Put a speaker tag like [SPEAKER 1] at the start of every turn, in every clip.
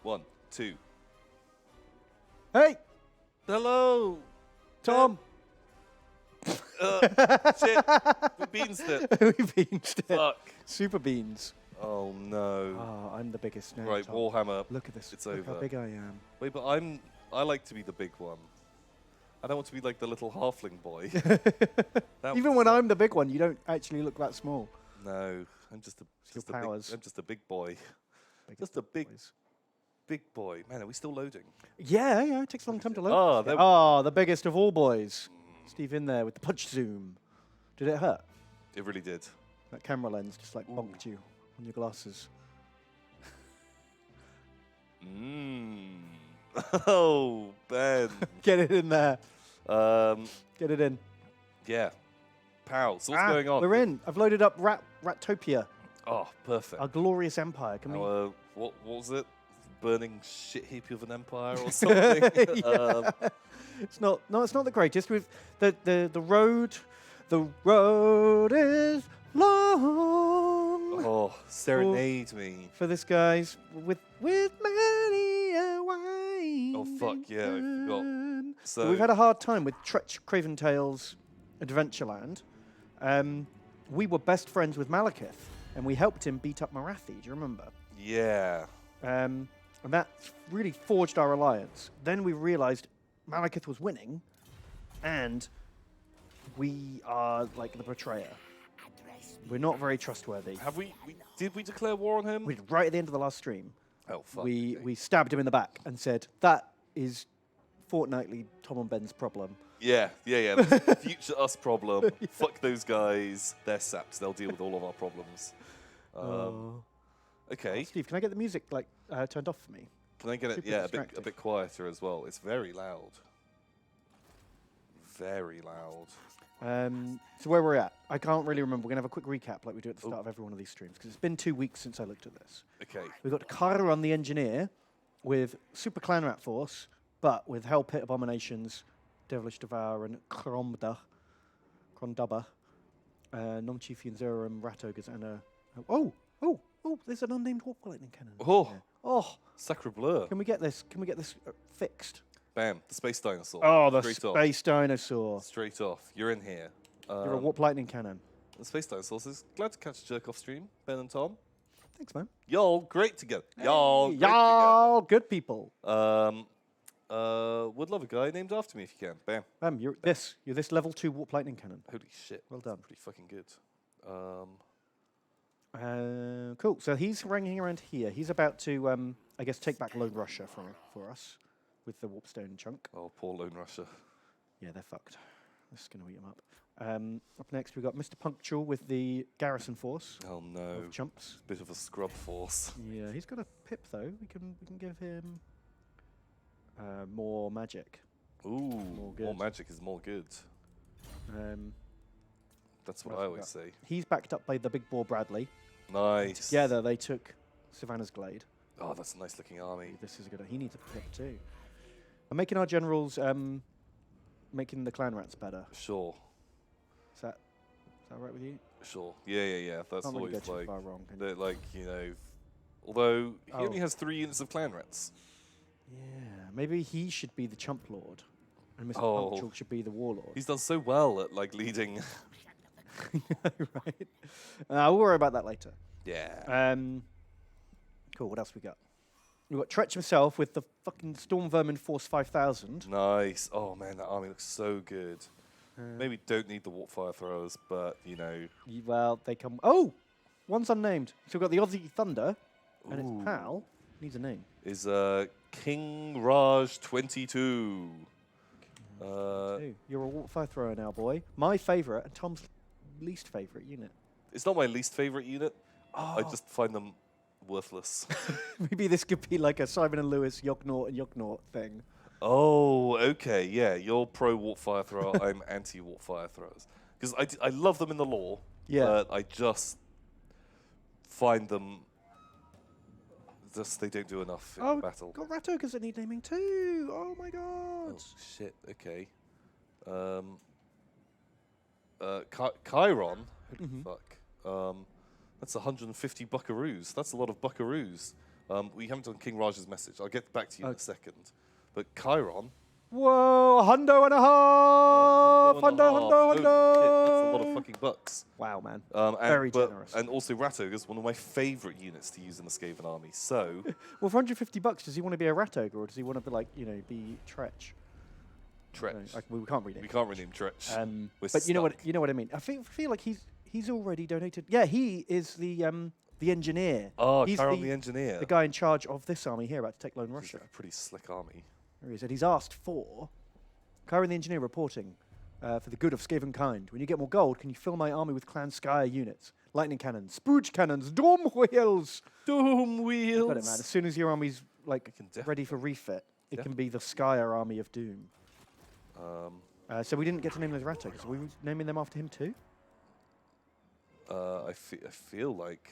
[SPEAKER 1] 1, 2.
[SPEAKER 2] Hey,
[SPEAKER 1] Hello.
[SPEAKER 2] Tom.
[SPEAKER 1] Shit. We beans it.
[SPEAKER 2] We beansed it.
[SPEAKER 1] Fuck.
[SPEAKER 2] Super beans.
[SPEAKER 1] Oh no.
[SPEAKER 2] Oh, I'm the biggest now.
[SPEAKER 1] Right,
[SPEAKER 2] Tom.
[SPEAKER 1] Warhammer.
[SPEAKER 2] Look at this.
[SPEAKER 1] It's
[SPEAKER 2] Look
[SPEAKER 1] over.
[SPEAKER 2] how big I am.
[SPEAKER 1] Wait, but I like to be the big one. I don't want to be like the little halfling boy.
[SPEAKER 2] Even when I'm the big one, you don't actually look that small.
[SPEAKER 1] No, I'm just a
[SPEAKER 2] powers.
[SPEAKER 1] I'm just a big boy.
[SPEAKER 2] Biggest
[SPEAKER 1] Just a big
[SPEAKER 2] boys.
[SPEAKER 1] big boy. Man, are we still loading?
[SPEAKER 2] Yeah, it takes a long time to load.
[SPEAKER 1] Oh,
[SPEAKER 2] this.
[SPEAKER 1] there
[SPEAKER 2] Oh, the biggest of all boys. Steve in there with the punch zoom. Did it hurt?
[SPEAKER 1] It really did.
[SPEAKER 2] That camera lens just like bonked you on your glasses.
[SPEAKER 1] Oh, Ben.
[SPEAKER 2] Get it in there. Get it in.
[SPEAKER 1] Yeah. Pow. So what's going on?
[SPEAKER 2] We're in. I've loaded up Rattopia,
[SPEAKER 1] Oh, perfect.
[SPEAKER 2] our glorious empire. Can we?
[SPEAKER 1] What was it? Burning shit heap of an empire or something?
[SPEAKER 2] It's not. No, it's not the greatest. With the road. The road is long.
[SPEAKER 1] Oh, serenade me.
[SPEAKER 2] For this guys with many a wine.
[SPEAKER 1] Oh, fuck, yeah, I forgot. So
[SPEAKER 2] we've had a hard time with Craven Tales Adventureland. We were best friends with Malekith, and we helped him beat up Marathi. Do you remember?
[SPEAKER 1] yeah.
[SPEAKER 2] And that really forged our alliance. Then we realized Malekith was winning, and we are like the betrayer. We're not very trustworthy.
[SPEAKER 1] Have did we declare war on him?
[SPEAKER 2] We did right at the end of the last stream.
[SPEAKER 1] Oh, fuck.
[SPEAKER 2] We stabbed him in the back and said, that is fortnightly Tom and Ben's problem.
[SPEAKER 1] Yeah. That's a future us problem. Fuck those guys. They're saps. They'll deal with all of our problems. Okay.
[SPEAKER 2] Steve, can I get the music like turned off for me?
[SPEAKER 1] Can I get it?
[SPEAKER 2] Super
[SPEAKER 1] Yeah, a
[SPEAKER 2] distracting.
[SPEAKER 1] bit quieter as well. It's very loud. Very loud.
[SPEAKER 2] So where we're at, I can't really remember. We're going to have a quick recap like we do at the start of every one of these streams, because it's been 2 weeks since I looked at this.
[SPEAKER 1] Okay.
[SPEAKER 2] We've got Chiron the Engineer with Super Clan Rat Force, but with Hell Pit Abominations, Devilish Devour, and Krondubba, Non-Chieftain Zerum, Rat Ogres, and a... Oh, there's an unnamed Warp Lightning Cannon.
[SPEAKER 1] Oh. Sacre bleu.
[SPEAKER 2] Can we get this fixed?
[SPEAKER 1] Bam. The space dinosaur.
[SPEAKER 2] Oh, the
[SPEAKER 1] Straight off.
[SPEAKER 2] Space Dinosaur.
[SPEAKER 1] Straight off. You're in here.
[SPEAKER 2] You're a Warp Lightning Cannon.
[SPEAKER 1] The space dinosaur says, glad to catch a jerk off stream, Ben and Tom.
[SPEAKER 2] Thanks, man.
[SPEAKER 1] Y'all great together. Y'all great
[SPEAKER 2] Y'all good people.
[SPEAKER 1] together. Would love a guy named after me if you can. Bam.
[SPEAKER 2] You're this level 2 Warp Lightning Cannon.
[SPEAKER 1] Holy shit.
[SPEAKER 2] Well
[SPEAKER 1] that's
[SPEAKER 2] done.
[SPEAKER 1] pretty fucking good.
[SPEAKER 2] Cool. So he's hanging around here. He's about to, I guess, take back Lone Russia for us with the Warpstone chunk.
[SPEAKER 1] Oh, poor Lone Russia.
[SPEAKER 2] Yeah, they're fucked. This is going to eat them up. Up next, we've got Mr. Punctual with the Garrison Force
[SPEAKER 1] Oh no.
[SPEAKER 2] of chumps.
[SPEAKER 1] Bit of a scrub force.
[SPEAKER 2] Yeah, he's got a pip though. We can give him more magic.
[SPEAKER 1] Ooh,
[SPEAKER 2] More good.
[SPEAKER 1] more magic is more good. That's what I always say.
[SPEAKER 2] He's backed up by the Big Boar Bradley.
[SPEAKER 1] Nice.
[SPEAKER 2] Together, they took Savannah's Glade.
[SPEAKER 1] Oh, that's a nice looking army.
[SPEAKER 2] This is a good. He needs a pip too. I'm making our generals, making the clan rats better.
[SPEAKER 1] Sure.
[SPEAKER 2] Is that all right with you?
[SPEAKER 1] Sure. Yeah. That's
[SPEAKER 2] Can't really go
[SPEAKER 1] always
[SPEAKER 2] too
[SPEAKER 1] like,
[SPEAKER 2] far wrong. Can you?
[SPEAKER 1] that, like, you know, although he
[SPEAKER 2] Oh.
[SPEAKER 1] only has 3 units of clan rats.
[SPEAKER 2] Yeah, maybe he should be the chump lord, and Mr.
[SPEAKER 1] Oh.
[SPEAKER 2] Punctual should be the warlord.
[SPEAKER 1] He's done so well at like leading.
[SPEAKER 2] Right. We'll worry about that later.
[SPEAKER 1] Yeah.
[SPEAKER 2] Cool. What else we got? We've got Tretch himself with the fucking Storm Vermin Force 5000.
[SPEAKER 1] Nice. Oh man, that army looks so good. Maybe don't need the warp fire throwers, but you know.
[SPEAKER 2] Well, they come. Oh, one's unnamed. So we've got the Aussie Thunder, and
[SPEAKER 1] Ooh.
[SPEAKER 2] its pal needs a name.
[SPEAKER 1] Is King Raj 22.
[SPEAKER 2] Ooh, you're a warp fire thrower now, boy. My favourite and Tom's least favourite unit.
[SPEAKER 1] It's not my least favorite unit.
[SPEAKER 2] Oh.
[SPEAKER 1] I just find them worthless.
[SPEAKER 2] Maybe this could be like a Simon and Lewis Yognaut and Yognaut thing.
[SPEAKER 1] Oh, okay, yeah. You're pro warp fire thrower. I'm anti warp fire throwers because I love them in the lore.
[SPEAKER 2] Yeah.
[SPEAKER 1] But I just find them. They don't do enough in battle.
[SPEAKER 2] Got Rat Ogres that need naming too. Oh my god.
[SPEAKER 1] Oh shit. Okay. Chiron. Holy fuck. That's 150 buckaroos. That's a lot of buckaroos. We haven't done King Raj's message. I'll get back to you in a second. But Chiron.
[SPEAKER 2] Whoa, hundo and a half! Hundo.
[SPEAKER 1] Holy shit, that's a lot of fucking bucks.
[SPEAKER 2] Wow, man.
[SPEAKER 1] And,
[SPEAKER 2] Very generous.
[SPEAKER 1] And also Rat Ogre's one of my favourite units to use in the Skaven army. So,
[SPEAKER 2] Well, for 150 bucks, does he want to be a Rat Ogre or does he want to be like, be Tretch?
[SPEAKER 1] Tretch.
[SPEAKER 2] We can't rename.
[SPEAKER 1] We can't rename Tretch.
[SPEAKER 2] But you know what I mean. I feel like he's already donated. Yeah, he is the engineer.
[SPEAKER 1] Oh,
[SPEAKER 2] he's
[SPEAKER 1] Chiron the engineer.
[SPEAKER 2] The guy in charge of this army here about to take Lone Russia.
[SPEAKER 1] He's a pretty slick army.
[SPEAKER 2] There he is. And he's asked for Chiron the engineer reporting for the good of Skaven kind. When you get more gold, can you fill my army with Clan Skye units? Lightning cannons, spooge cannons, dome wheels.
[SPEAKER 1] Dome wheels.
[SPEAKER 2] Got it, man. As soon as your army's ready for refit, it
[SPEAKER 1] Yeah.
[SPEAKER 2] can be the Skyer army of doom. So we didn't get to name those Rat Ogres. Are we naming them after him too?
[SPEAKER 1] I feel like,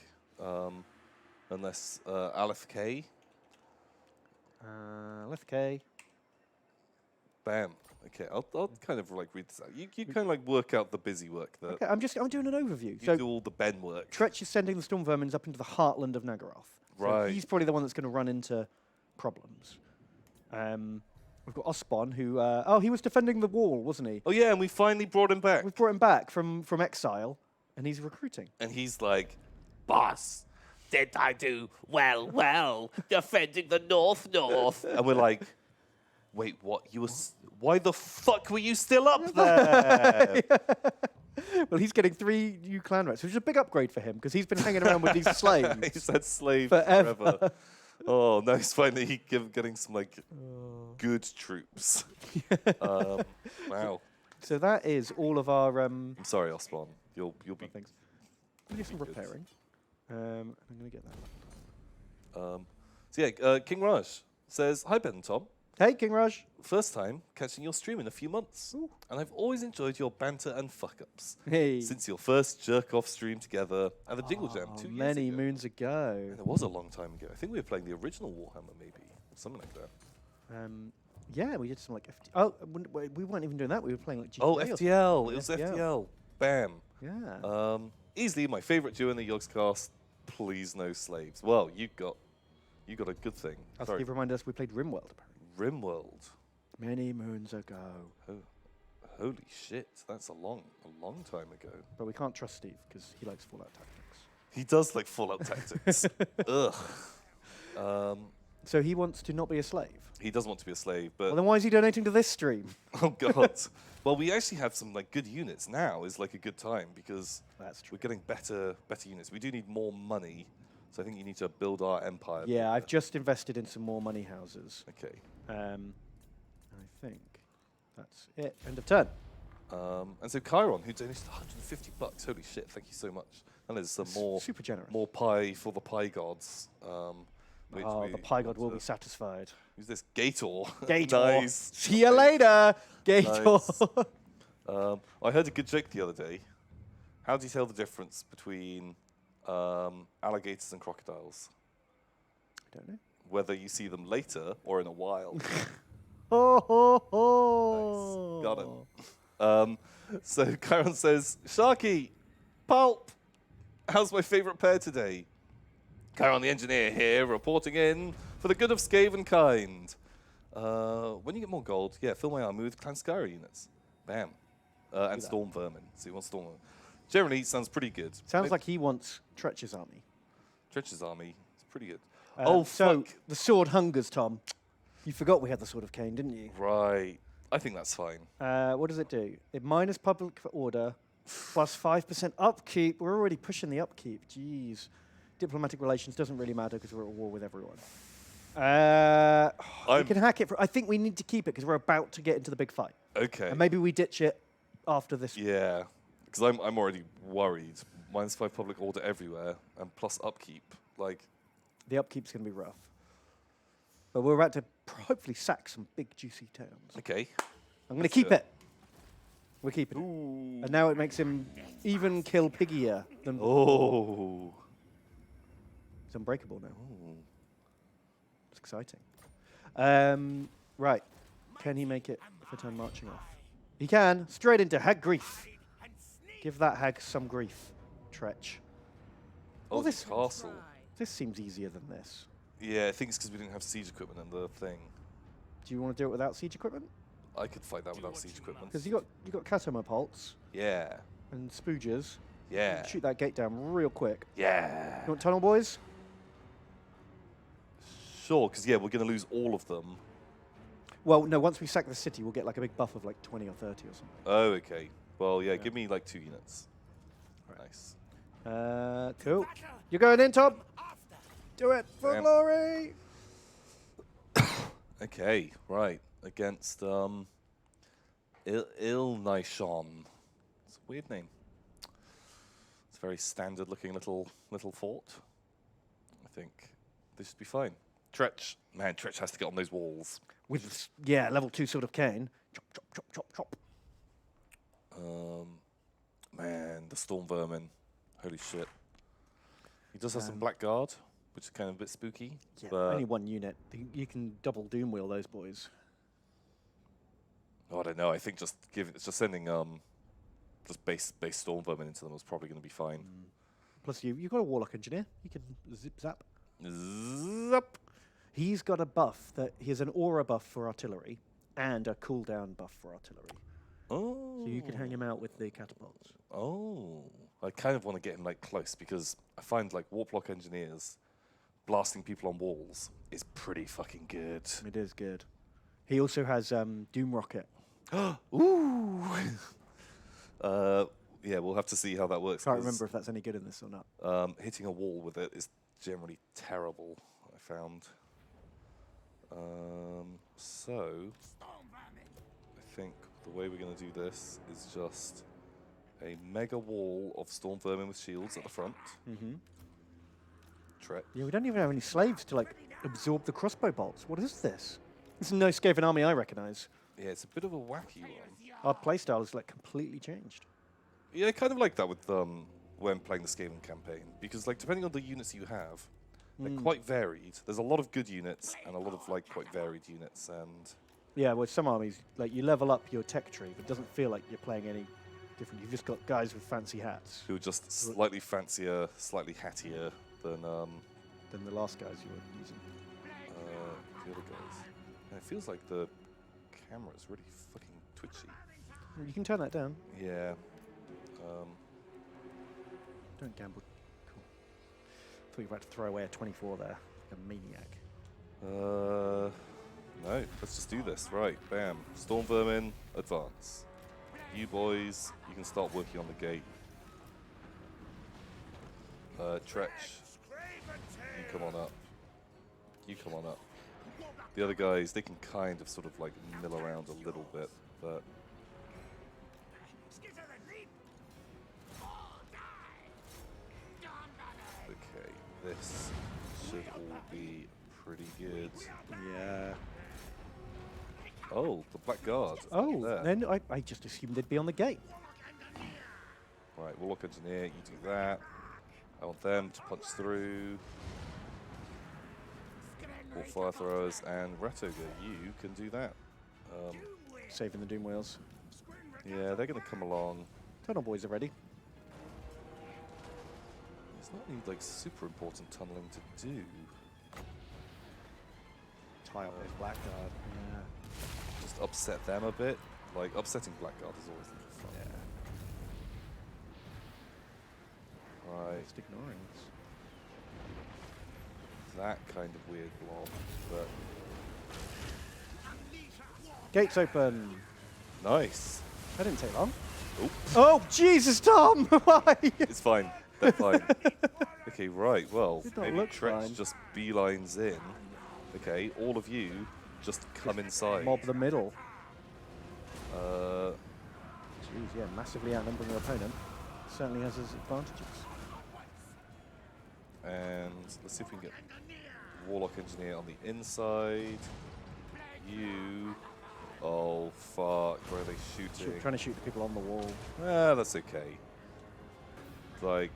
[SPEAKER 1] unless Aleph K.
[SPEAKER 2] Left K.
[SPEAKER 1] Bam. Okay, I'll kind of read this out. You kind of work out the busy work.
[SPEAKER 2] Okay, I'm doing an overview.
[SPEAKER 1] You
[SPEAKER 2] So
[SPEAKER 1] do all the Ben work.
[SPEAKER 2] Tretch is sending the Storm Vermins up into the heartland of Naggaroth. So
[SPEAKER 1] Right.
[SPEAKER 2] he's probably the one that's going to run into problems. We've got Osbon, who he was defending the wall, wasn't he?
[SPEAKER 1] Oh yeah, and we finally brought him back.
[SPEAKER 2] We've brought him back from exile, and he's recruiting.
[SPEAKER 1] And he's like,
[SPEAKER 3] Boss, did I do well, defending the North?
[SPEAKER 1] and we're like, wait, what? Why the fuck were you still up there?
[SPEAKER 2] Well, he's getting 3 new clan reps, which is a big upgrade for him because he's been hanging around with these slaves.
[SPEAKER 1] He's had slave
[SPEAKER 2] Forever.
[SPEAKER 1] forever. Oh, now he's finally getting some good troops. Wow.
[SPEAKER 2] So that is all of our
[SPEAKER 1] I'm sorry, Osbon. You'll be.
[SPEAKER 2] things. We do some repairing. I'm going to get that.
[SPEAKER 1] So yeah, King Raj says, "Hi Ben and Tom.
[SPEAKER 2] Hey, King Raj.
[SPEAKER 1] First time catching your stream in a few months,
[SPEAKER 2] Ooh.
[SPEAKER 1] and I've always enjoyed your banter and fuck-ups.
[SPEAKER 2] Hey.
[SPEAKER 1] Since your first jerk-off stream together and the Jingle Jam 2 years
[SPEAKER 2] Many
[SPEAKER 1] ago.
[SPEAKER 2] moons ago.
[SPEAKER 1] And it was a long time ago. I think we were playing the original Warhammer, maybe, or something like that.
[SPEAKER 2] Yeah, we did some we weren't even doing that. We were playing GTA.
[SPEAKER 1] Oh,
[SPEAKER 2] or something.
[SPEAKER 1] FTL. It was
[SPEAKER 2] FTL.
[SPEAKER 1] FTL. Bam.
[SPEAKER 2] Yeah.
[SPEAKER 1] Easily my favourite duo in the Yogscast. Please no slaves. Well, you got a good thing.
[SPEAKER 2] As he reminded us, we played RimWorld apparently.
[SPEAKER 1] RimWorld.
[SPEAKER 2] Many moons ago.
[SPEAKER 1] Oh, holy shit! That's a long time ago.
[SPEAKER 2] But we can't trust Steve because he likes Fallout Tactics.
[SPEAKER 1] He does like Fallout Tactics. Ugh.
[SPEAKER 2] So he wants to not be a slave.
[SPEAKER 1] He does want to be a slave, but
[SPEAKER 2] Well, then why is he donating to this stream?
[SPEAKER 1] oh god. Well, we actually have some good units now. Is a good time because
[SPEAKER 2] That's true.
[SPEAKER 1] we're getting better units. We do need more money, so I think you need to build our empire.
[SPEAKER 2] Yeah, I've just invested in some more money houses.
[SPEAKER 1] Okay.
[SPEAKER 2] I think that's it. End of turn.
[SPEAKER 1] And so Chiron, who donated $150. Holy shit! Thank you so much. And there's some more
[SPEAKER 2] Super generous.
[SPEAKER 1] more pie for the pie gods.
[SPEAKER 2] The Pie God will be satisfied.
[SPEAKER 1] Who's this? Gator.
[SPEAKER 2] Gator.
[SPEAKER 1] Nice.
[SPEAKER 2] See you later, Gator.
[SPEAKER 1] Nice. I heard a good joke the other day. How do you tell the difference between alligators and crocodiles?
[SPEAKER 2] I don't know.
[SPEAKER 1] Whether you see them later or in a while.
[SPEAKER 2] Ho, ho, ho.
[SPEAKER 1] Nice. Got him. So Chiron says, Sharky, Pulp, how's my favourite pair today? Chiron the engineer here, reporting in for the good of Skaven kind. When you get more gold, fill my army with Clan Skye units. Bam. And Storm Vermin. So you want Storm Vermin. Generally, sounds pretty good.
[SPEAKER 2] Sounds like he wants Tretch's army.
[SPEAKER 1] Tretch's army is pretty good.
[SPEAKER 2] So
[SPEAKER 1] fuck.
[SPEAKER 2] the sword hungers, Tom. You forgot we had the Sword of Cain, didn't you?
[SPEAKER 1] Right. I think that's fine.
[SPEAKER 2] What does it do? It minus public order, plus 5% upkeep. We're already pushing the upkeep. Jeez. Diplomatic relations doesn't really matter because we're at war with everyone. We can hack it. I think we need to keep it because we're about to get into the big fight.
[SPEAKER 1] Okay.
[SPEAKER 2] And maybe we ditch it after this.
[SPEAKER 1] Yeah. Because I'm already worried. Minus 5 public order everywhere and plus upkeep.
[SPEAKER 2] The upkeep's going to be rough. But we're about to hopefully sack some big, juicy towns.
[SPEAKER 1] Okay.
[SPEAKER 2] I'm going to keep
[SPEAKER 1] do it.
[SPEAKER 2] it. We're keeping it.
[SPEAKER 1] Ooh.
[SPEAKER 2] And now it makes him even kill piggier than
[SPEAKER 1] Oh.
[SPEAKER 2] It's unbreakable now.
[SPEAKER 1] Ooh.
[SPEAKER 2] It's exciting. Right. Can he make it for turn marching off? He can. Straight into Hag Graef. Give that hag some grief, Tretch.
[SPEAKER 1] Oh,
[SPEAKER 2] this-
[SPEAKER 1] this castle.
[SPEAKER 2] This seems easier than this.
[SPEAKER 1] Yeah, I think it's because we didn't have siege equipment in the thing.
[SPEAKER 2] Do you want to do it without siege equipment?
[SPEAKER 1] I could fight that without siege equipment.
[SPEAKER 2] Because you got catapults
[SPEAKER 1] Yeah.
[SPEAKER 2] and spooges.
[SPEAKER 1] Yeah.
[SPEAKER 2] Shoot that gate down real quick.
[SPEAKER 1] Yeah.
[SPEAKER 2] You want tunnel boys?
[SPEAKER 1] Sure, because yeah, we're going to lose all of them.
[SPEAKER 2] Well, no. Once we sack the city, we'll get like a big buff of like 20 or 30 or something.
[SPEAKER 1] Oh, okay. Well, yeah, give me like 2 units. Nice.
[SPEAKER 2] Cool. You're going in, Tom. Do it for
[SPEAKER 1] Damn.
[SPEAKER 2] glory.
[SPEAKER 1] Okay, right. Against Nishon. It's a weird name. It's a very standard looking little fort. I think this should be fine. Tretch. Man, Tretch has to get on those walls.
[SPEAKER 2] With yeah, level 2 Sword of Cain. Chop, chop, chop, chop, chop.
[SPEAKER 1] Man, the Storm Vermin. Holy shit. He does have some Blackguard, which is kind of a bit spooky.
[SPEAKER 2] Yeah,
[SPEAKER 1] but
[SPEAKER 2] only 1 unit. You can double doom wheel those boys.
[SPEAKER 1] oh, I don't know. I think just sending just base Storm Vermin into them was probably going to be fine.
[SPEAKER 2] Plus, you've got a Warlock Engineer. You can zip zap.
[SPEAKER 1] Zup.
[SPEAKER 2] He's got a buff that he has an aura buff for artillery and a cooldown buff for artillery.
[SPEAKER 1] Oh.
[SPEAKER 2] So you can hang him out with the catapults.
[SPEAKER 1] Oh. I kind of want to get him like close because I find like Warplock Engineers blasting people on walls is pretty fucking good.
[SPEAKER 2] It is good. He also has Doom Rocket.
[SPEAKER 1] Ooh. Yeah, we'll have to see how that works.
[SPEAKER 2] Can't remember if that's any good in this or not.
[SPEAKER 1] Hitting a wall with it is generally terrible, I found. So, I think the way we're going to do this is just a mega wall of Storm Vermin with shields at the front.
[SPEAKER 2] Mm-hmm.
[SPEAKER 1] Tretch.
[SPEAKER 2] Yeah, we don't even have any slaves to like absorb the crossbow bolts. What is this? This is no Skaven army I recognize.
[SPEAKER 1] Yeah, it's a bit of a wacky one.
[SPEAKER 2] Our playstyle is like completely changed.
[SPEAKER 1] Yeah, I kind of like that with when playing the Skaven campaign because like depending on the units you have, they're quite varied. There's a lot of good units and a lot of like quite varied units, and
[SPEAKER 2] Yeah, with some armies, like you level up your tech tree, but it doesn't feel like you're playing any different. You've just got guys with fancy hats
[SPEAKER 1] who are just slightly fancier, slightly hattier than
[SPEAKER 2] than the last guys you were using.
[SPEAKER 1] the other guys. And it feels like the camera is really fucking twitchy.
[SPEAKER 2] You can turn that down.
[SPEAKER 1] Yeah.
[SPEAKER 2] Don't gamble. Cool. Thought you were about to throw away a 24 there, like a maniac.
[SPEAKER 1] No, let's just do this. Right, bam. Storm Vermin, advance. You boys, you can start working on the gate. Tretch, you come on up. You come on up. The other guys, they can kind of sort of like mill around a little bit, but okay, this should all be pretty good.
[SPEAKER 2] Yeah.
[SPEAKER 1] Oh, the Blackguard.
[SPEAKER 2] Oh,
[SPEAKER 1] there.
[SPEAKER 2] then I just assumed they'd be on the gate.
[SPEAKER 1] Right, Warlock Engineer, you do that. I want them to punch through. All fire throwers and Ratoga, you can do that.
[SPEAKER 2] Saving the doom wheels.
[SPEAKER 1] Yeah, they're going to come along.
[SPEAKER 2] Tunnel boys are ready.
[SPEAKER 1] There's not any like super important tunneling to do.
[SPEAKER 2] Tie up with Blackguard. Yeah.
[SPEAKER 1] Just upset them a bit. Like upsetting Blackguard is always a little fun.
[SPEAKER 2] Yeah.
[SPEAKER 1] Right,
[SPEAKER 2] Just ignoring us.
[SPEAKER 1] that kind of weird blob, but
[SPEAKER 2] Gates open.
[SPEAKER 1] nice.
[SPEAKER 2] That didn't take long.
[SPEAKER 1] Oops.
[SPEAKER 2] Oh, Jesus, Tom! Why?
[SPEAKER 1] It's fine. They're fine. Okay, right. Well,
[SPEAKER 2] Did not
[SPEAKER 1] maybe
[SPEAKER 2] look
[SPEAKER 1] Tretch
[SPEAKER 2] fine.
[SPEAKER 1] just beelines in. Okay, all of you just come inside.
[SPEAKER 2] Mob the middle.
[SPEAKER 1] Uh,
[SPEAKER 2] Jeez, yeah, massively outnumbering your opponent. Certainly has his advantages.
[SPEAKER 1] and let's see if we can get Warlock Engineer on the inside. You. Oh, fuck. Where are they shooting?
[SPEAKER 2] Trying to shoot the people on the wall.
[SPEAKER 1] Ah, that's okay. Like,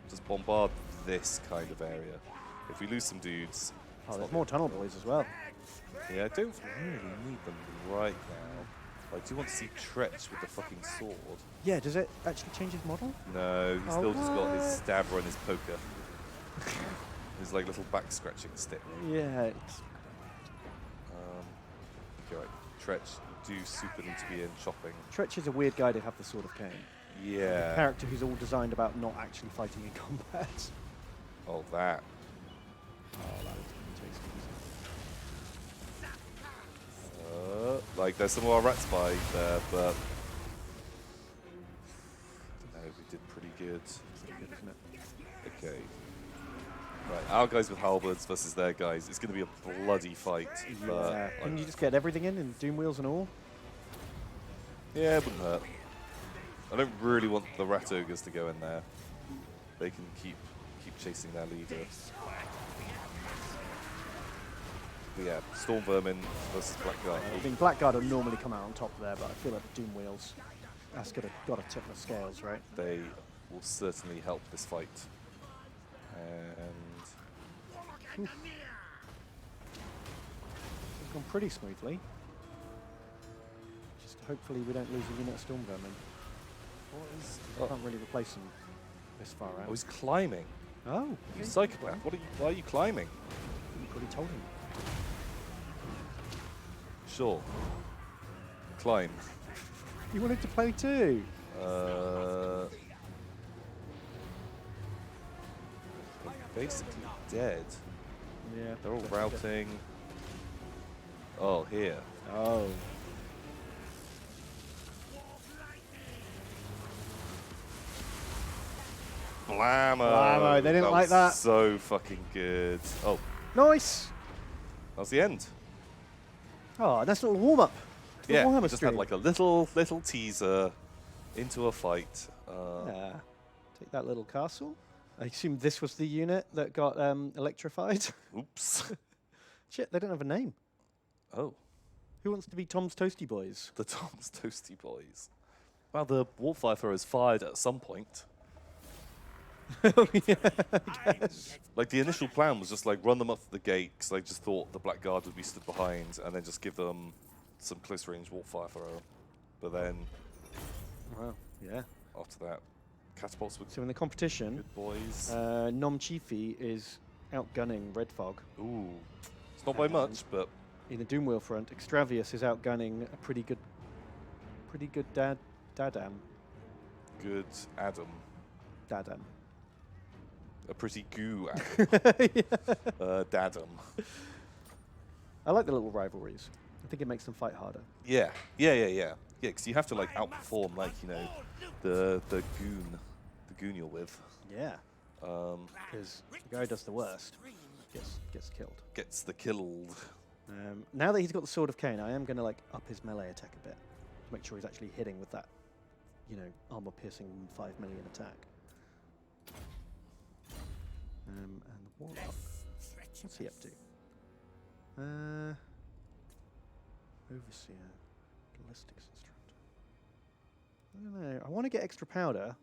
[SPEAKER 1] just bombard this kind of area. If we lose some dudes...
[SPEAKER 2] Oh, there's more tunnel boys as well.
[SPEAKER 1] Yeah, I don't really need them right now. I do want to see Tretch with the fucking sword.
[SPEAKER 2] Yeah, does it actually change his model?
[SPEAKER 1] No, he's
[SPEAKER 2] Oh,
[SPEAKER 1] still just got his
[SPEAKER 2] what?
[SPEAKER 1] stabber and his poker. His like little back scratching stick.
[SPEAKER 2] Yeah. It's,
[SPEAKER 1] Okay, right. Tretch, you do super need to be in shopping.
[SPEAKER 2] Tretch is a weird guy to have the Sword of Cain.
[SPEAKER 1] Yeah.
[SPEAKER 2] Character who's all designed about not actually fighting in combat.
[SPEAKER 1] Oh, that.
[SPEAKER 2] Oh, that looks tasty.
[SPEAKER 1] Like, there's some more rat spy there, but I don't know, we did pretty good.
[SPEAKER 2] Pretty good, isn't it?
[SPEAKER 1] Okay. Right, our guys with halberds versus their guys. It's going to be a bloody fight. But,
[SPEAKER 2] Yeah.
[SPEAKER 1] like,
[SPEAKER 2] Can you just get everything in Doom Wheels and all?
[SPEAKER 1] yeah, it wouldn't hurt. I don't really want the rat ogres to go in there. They can keep chasing their leader. But yeah, Storm Vermin versus Blackguard.
[SPEAKER 2] I think Blackguard will normally come out on top there, but I feel like the Doom Wheels, that's got to tip the scales, right?
[SPEAKER 1] They will certainly help this fight. And
[SPEAKER 2] It's gone pretty smoothly. Just hopefully we don't lose a unit of Storm Vermin.
[SPEAKER 1] what is?
[SPEAKER 2] Can't really replace them this far out.
[SPEAKER 1] Oh, he's climbing.
[SPEAKER 2] Oh,
[SPEAKER 1] You psychopath! Why are you climbing?
[SPEAKER 2] you probably told him.
[SPEAKER 1] Sure. Climb.
[SPEAKER 2] You wanted to play too.
[SPEAKER 1] They're basically dead.
[SPEAKER 2] Yeah.
[SPEAKER 1] They're all routing. Oh, here.
[SPEAKER 2] Oh.
[SPEAKER 1] Blammo!
[SPEAKER 2] Blammo, they didn't like
[SPEAKER 1] was
[SPEAKER 2] that.
[SPEAKER 1] So fucking good. Oh,
[SPEAKER 2] Nice.
[SPEAKER 1] that's the end.
[SPEAKER 2] Oh, that's a little warm up.
[SPEAKER 1] Yeah,
[SPEAKER 2] Warhammer
[SPEAKER 1] we just had
[SPEAKER 2] stream.
[SPEAKER 1] like a little teaser into a fight.
[SPEAKER 2] Yeah. Take that little castle. I assume this was the unit that got electrified.
[SPEAKER 1] Oops.
[SPEAKER 2] Shit, they don't have a name.
[SPEAKER 1] Oh,
[SPEAKER 2] Who wants to be Tom's Toasty Boys?
[SPEAKER 1] the Tom's Toasty Boys. Well, the warp fire thrower is fired at some point.
[SPEAKER 2] Oh, yeah, I guess.
[SPEAKER 1] Like the initial plan was just like run them up to the gate because I just thought the Black Guard would be stood behind and then just give them some close range warp fire thrower. But then
[SPEAKER 2] Wow, yeah.
[SPEAKER 1] after that, catapults with
[SPEAKER 2] So in the competition,
[SPEAKER 1] good boys.
[SPEAKER 2] Nom Chifi is outgunning Red Fog.
[SPEAKER 1] Ooh, it's not by much, but
[SPEAKER 2] In the Doomwheel front, Extravius is outgunning a pretty good Dadam.
[SPEAKER 1] good Adam.
[SPEAKER 2] Dadam.
[SPEAKER 1] A pretty goo Dadam.
[SPEAKER 2] I like the little rivalries. I think it makes them fight harder.
[SPEAKER 1] Yeah, because you have to like outperform like the goon you're with.
[SPEAKER 2] Yeah. Because the guy who does the worst gets killed.
[SPEAKER 1] Gets the killed.
[SPEAKER 2] Now that he's got the Sword of Cain, I am going to like up his melee attack a bit to make sure he's actually hitting with that, armor-piercing 5 million attack. And the Warlock, what's he up to? Overseer, Ballistics Instructor. I don't know. I want to get extra powder,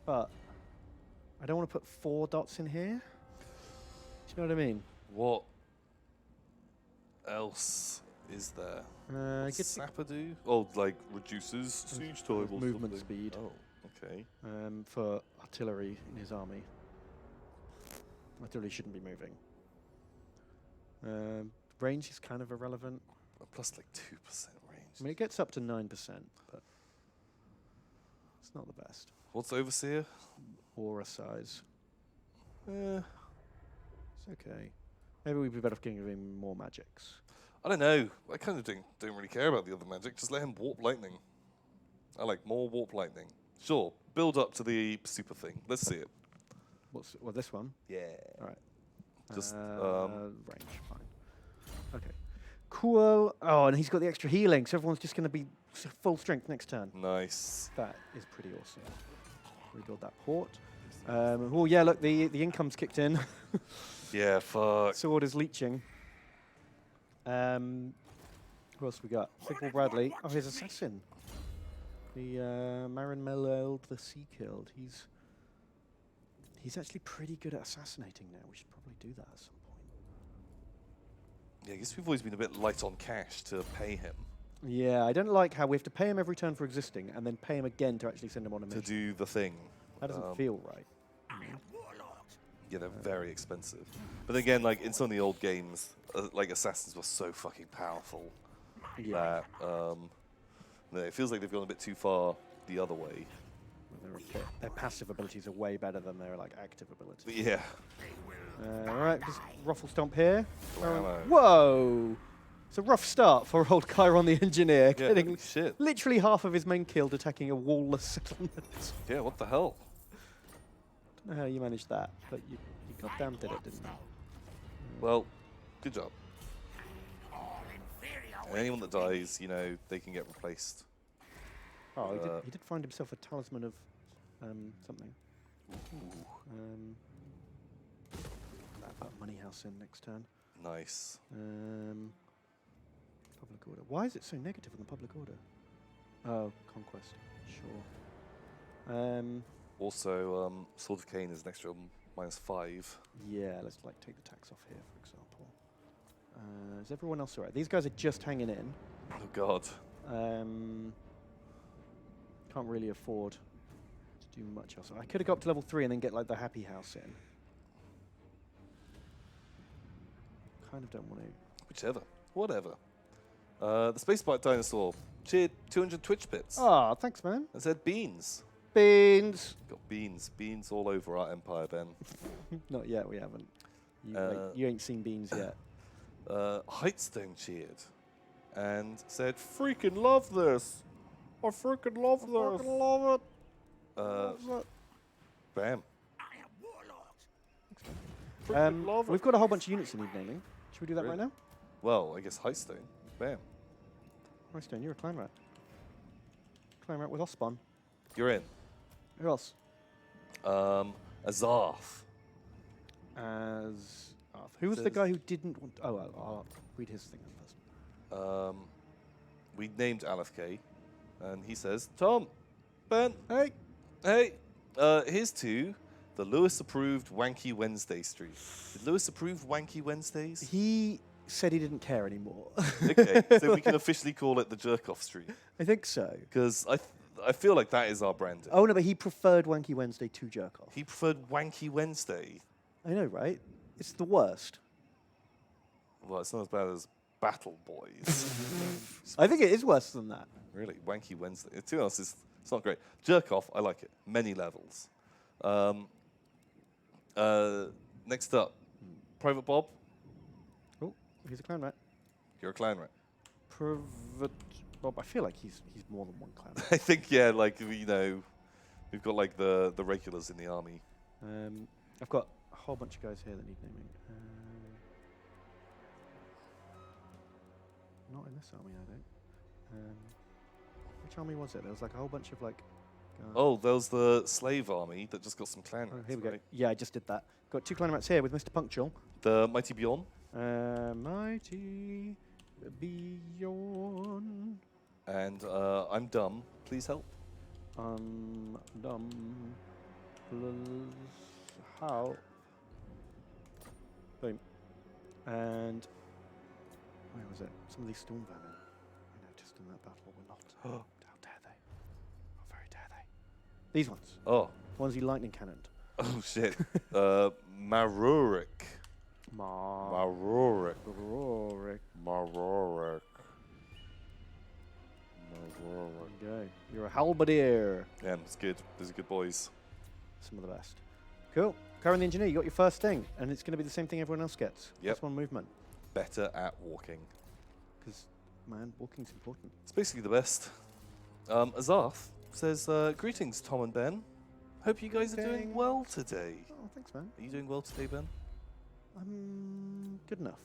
[SPEAKER 2] but I don't want to put 4 dots in here. Do you know what I mean?
[SPEAKER 1] What else is there? What's
[SPEAKER 2] Get
[SPEAKER 1] Sapper do? Oh, like reduces siege time or
[SPEAKER 2] movement
[SPEAKER 1] something.
[SPEAKER 2] speed.
[SPEAKER 1] Oh, okay.
[SPEAKER 2] For artillery in his army. Artillery shouldn't be moving. Range is kind of irrelevant.
[SPEAKER 1] Plus like 2% range.
[SPEAKER 2] I mean, it gets up to 9%, but it's not the best.
[SPEAKER 1] What's Overseer?
[SPEAKER 2] Aura size.
[SPEAKER 1] Eh,
[SPEAKER 2] It's okay. Maybe we'd be better off giving him more magics.
[SPEAKER 1] I don't know. I kind of don't really care about the other magic. Just let him warp lightning. I like more warp lightning. Sure, build up to the super thing. Let's see it.
[SPEAKER 2] Well, this one.
[SPEAKER 1] Yeah.
[SPEAKER 2] All right.
[SPEAKER 1] Just
[SPEAKER 2] range, fine. Okay. Cool. Oh, and he's got the extra healing, so everyone's just going to be full strength next turn.
[SPEAKER 1] nice.
[SPEAKER 2] That is pretty awesome. Rebuild that port. Oh yeah, look, the income's kicked in.
[SPEAKER 1] Yeah, fuck.
[SPEAKER 2] Sword is leeching. Who else we got? Sigil Bradley. Oh, his assassin. The Marin Meleld, the Sea Killed. He's actually pretty good at assassinating now. We should probably do that at some point.
[SPEAKER 1] Yeah, I guess we've always been a bit light on cash to pay him
[SPEAKER 2] Yeah, I don't like how we have to pay him every turn for existing and then pay him again to actually send him on a
[SPEAKER 1] to
[SPEAKER 2] mission.
[SPEAKER 1] do the thing.
[SPEAKER 2] That doesn't feel right.
[SPEAKER 1] Yeah, they're very expensive. But again, like in some of the old games, like assassins were so fucking powerful that it feels like they've gone a bit too far the other way.
[SPEAKER 2] Their passive abilities are way better than their like active abilities.
[SPEAKER 1] But yeah.
[SPEAKER 2] All right, just ruffle stomp here.
[SPEAKER 1] Blammo.
[SPEAKER 2] Whoa! It's a rough start for old Chiron the engineer,
[SPEAKER 1] Yeah,
[SPEAKER 2] getting
[SPEAKER 1] holy shit.
[SPEAKER 2] literally half of his main killed attacking a wallless settlement.
[SPEAKER 1] Yeah, what the hell?
[SPEAKER 2] Don't know how you managed that, but you goddamn did it, didn't you?
[SPEAKER 1] Well, good job. And anyone that dies, you know, they can get replaced.
[SPEAKER 2] Oh, he did find himself a talisman of something. I'll put money house in next turn.
[SPEAKER 1] Nice.
[SPEAKER 2] Public order. Why is it so negative on the public order? Oh, conquest. Sure.
[SPEAKER 1] Also, Sword of Cain is an extra -5.
[SPEAKER 2] Yeah, let's like take the tax off here, for example. Is everyone else alright? These guys are just hanging in.
[SPEAKER 1] Oh god.
[SPEAKER 2] Can't really afford to do much else. I could have got up to level 3 and then get like the happy house in. Kind of don't want to.
[SPEAKER 1] Whichever. Whatever. The Spacebite Dinosaur cheered 200 Twitch bits.
[SPEAKER 2] Ah, thanks, man.
[SPEAKER 1] And said beans.
[SPEAKER 2] Beans.
[SPEAKER 1] Got beans. Beans all over our empire, Ben.
[SPEAKER 2] Not yet, we haven't. You ain't seen beans yet.
[SPEAKER 1] Heightstone cheered and said, freaking love this. I freaking love this.
[SPEAKER 2] I fucking love it.
[SPEAKER 1] Bam.
[SPEAKER 2] We've got a whole bunch of units you need naming. Should we do that
[SPEAKER 1] Really?
[SPEAKER 2] right now?
[SPEAKER 1] Well, I guess Heightstone. Bam.
[SPEAKER 2] Heightstone, you're a clan rat. Clan rat with Osbon.
[SPEAKER 1] You're in.
[SPEAKER 2] Who else?
[SPEAKER 1] Azarth.
[SPEAKER 2] As who was the guy who didn't want? Oh, I'll read his thing first.
[SPEAKER 1] We named Aleph K, and he says, Tom, Ben,
[SPEAKER 2] Hey.
[SPEAKER 1] hey, here's to the Lewis-approved Wanky Wednesday streak. Did Lewis approve Wanky Wednesdays?
[SPEAKER 2] He said he didn't care anymore.
[SPEAKER 1] Okay, so we can officially call it the jerk-off streak.
[SPEAKER 2] I think so.
[SPEAKER 1] Because I feel like that is our branding.
[SPEAKER 2] Oh no, but he preferred Wanky Wednesday to jerk off.
[SPEAKER 1] He preferred Wanky Wednesday.
[SPEAKER 2] I know, right? It's the worst.
[SPEAKER 1] Well, it's not as bad as Battleboys.
[SPEAKER 2] I think it is worse than that.
[SPEAKER 1] Really, Wanky Wednesday. To be honest, it's not great. Jerk off, I like it. Many levels. Next up, Private Bob.
[SPEAKER 2] Oh, he's a clan rat.
[SPEAKER 1] You're a clan rat.
[SPEAKER 2] Private Bob. I feel like he's more than one clan rat.
[SPEAKER 1] I think, yeah, like, you know, we've got like the regulars in the army.
[SPEAKER 2] I've got a whole bunch of guys here that need naming. Not in this army, I don't. Which army was it? There was like a whole bunch of like.
[SPEAKER 1] Oh, there was the slave army that just got some clan
[SPEAKER 2] Oh,
[SPEAKER 1] rats,
[SPEAKER 2] here we go.
[SPEAKER 1] right?
[SPEAKER 2] Yeah, I just did that. Got 2 clan rats here with Mr. Punctual.
[SPEAKER 1] The Mighty Bjorn.
[SPEAKER 2] Mighty Bjorn.
[SPEAKER 1] And I'm dumb. Please help.
[SPEAKER 2] Dumb. How? Boom. And where was it? Some of these storm vermin I noticed in that battle were not. How dare they? How very dare they? These ones.
[SPEAKER 1] Oh.
[SPEAKER 2] The ones he lightning cannoned.
[SPEAKER 1] Oh, shit. Marurik. Marurik.
[SPEAKER 2] Marurik.
[SPEAKER 1] Marurik.
[SPEAKER 2] There you go. You're a halberdier.
[SPEAKER 1] Yeah, it's good. Those are good boys.
[SPEAKER 2] Some of the best. Cool. Karen the engineer, you got your first thing, and it's going to be the same thing everyone else gets.
[SPEAKER 1] Yep.
[SPEAKER 2] Just one movement.
[SPEAKER 1] Better at walking.
[SPEAKER 2] Because, man, walking's important.
[SPEAKER 1] It's basically the best. Azarth says, greetings, Tom and Ben. Hope you guys are doing well today.
[SPEAKER 2] Oh, thanks, man.
[SPEAKER 1] Are you doing well today, Ben?
[SPEAKER 2] Good enough.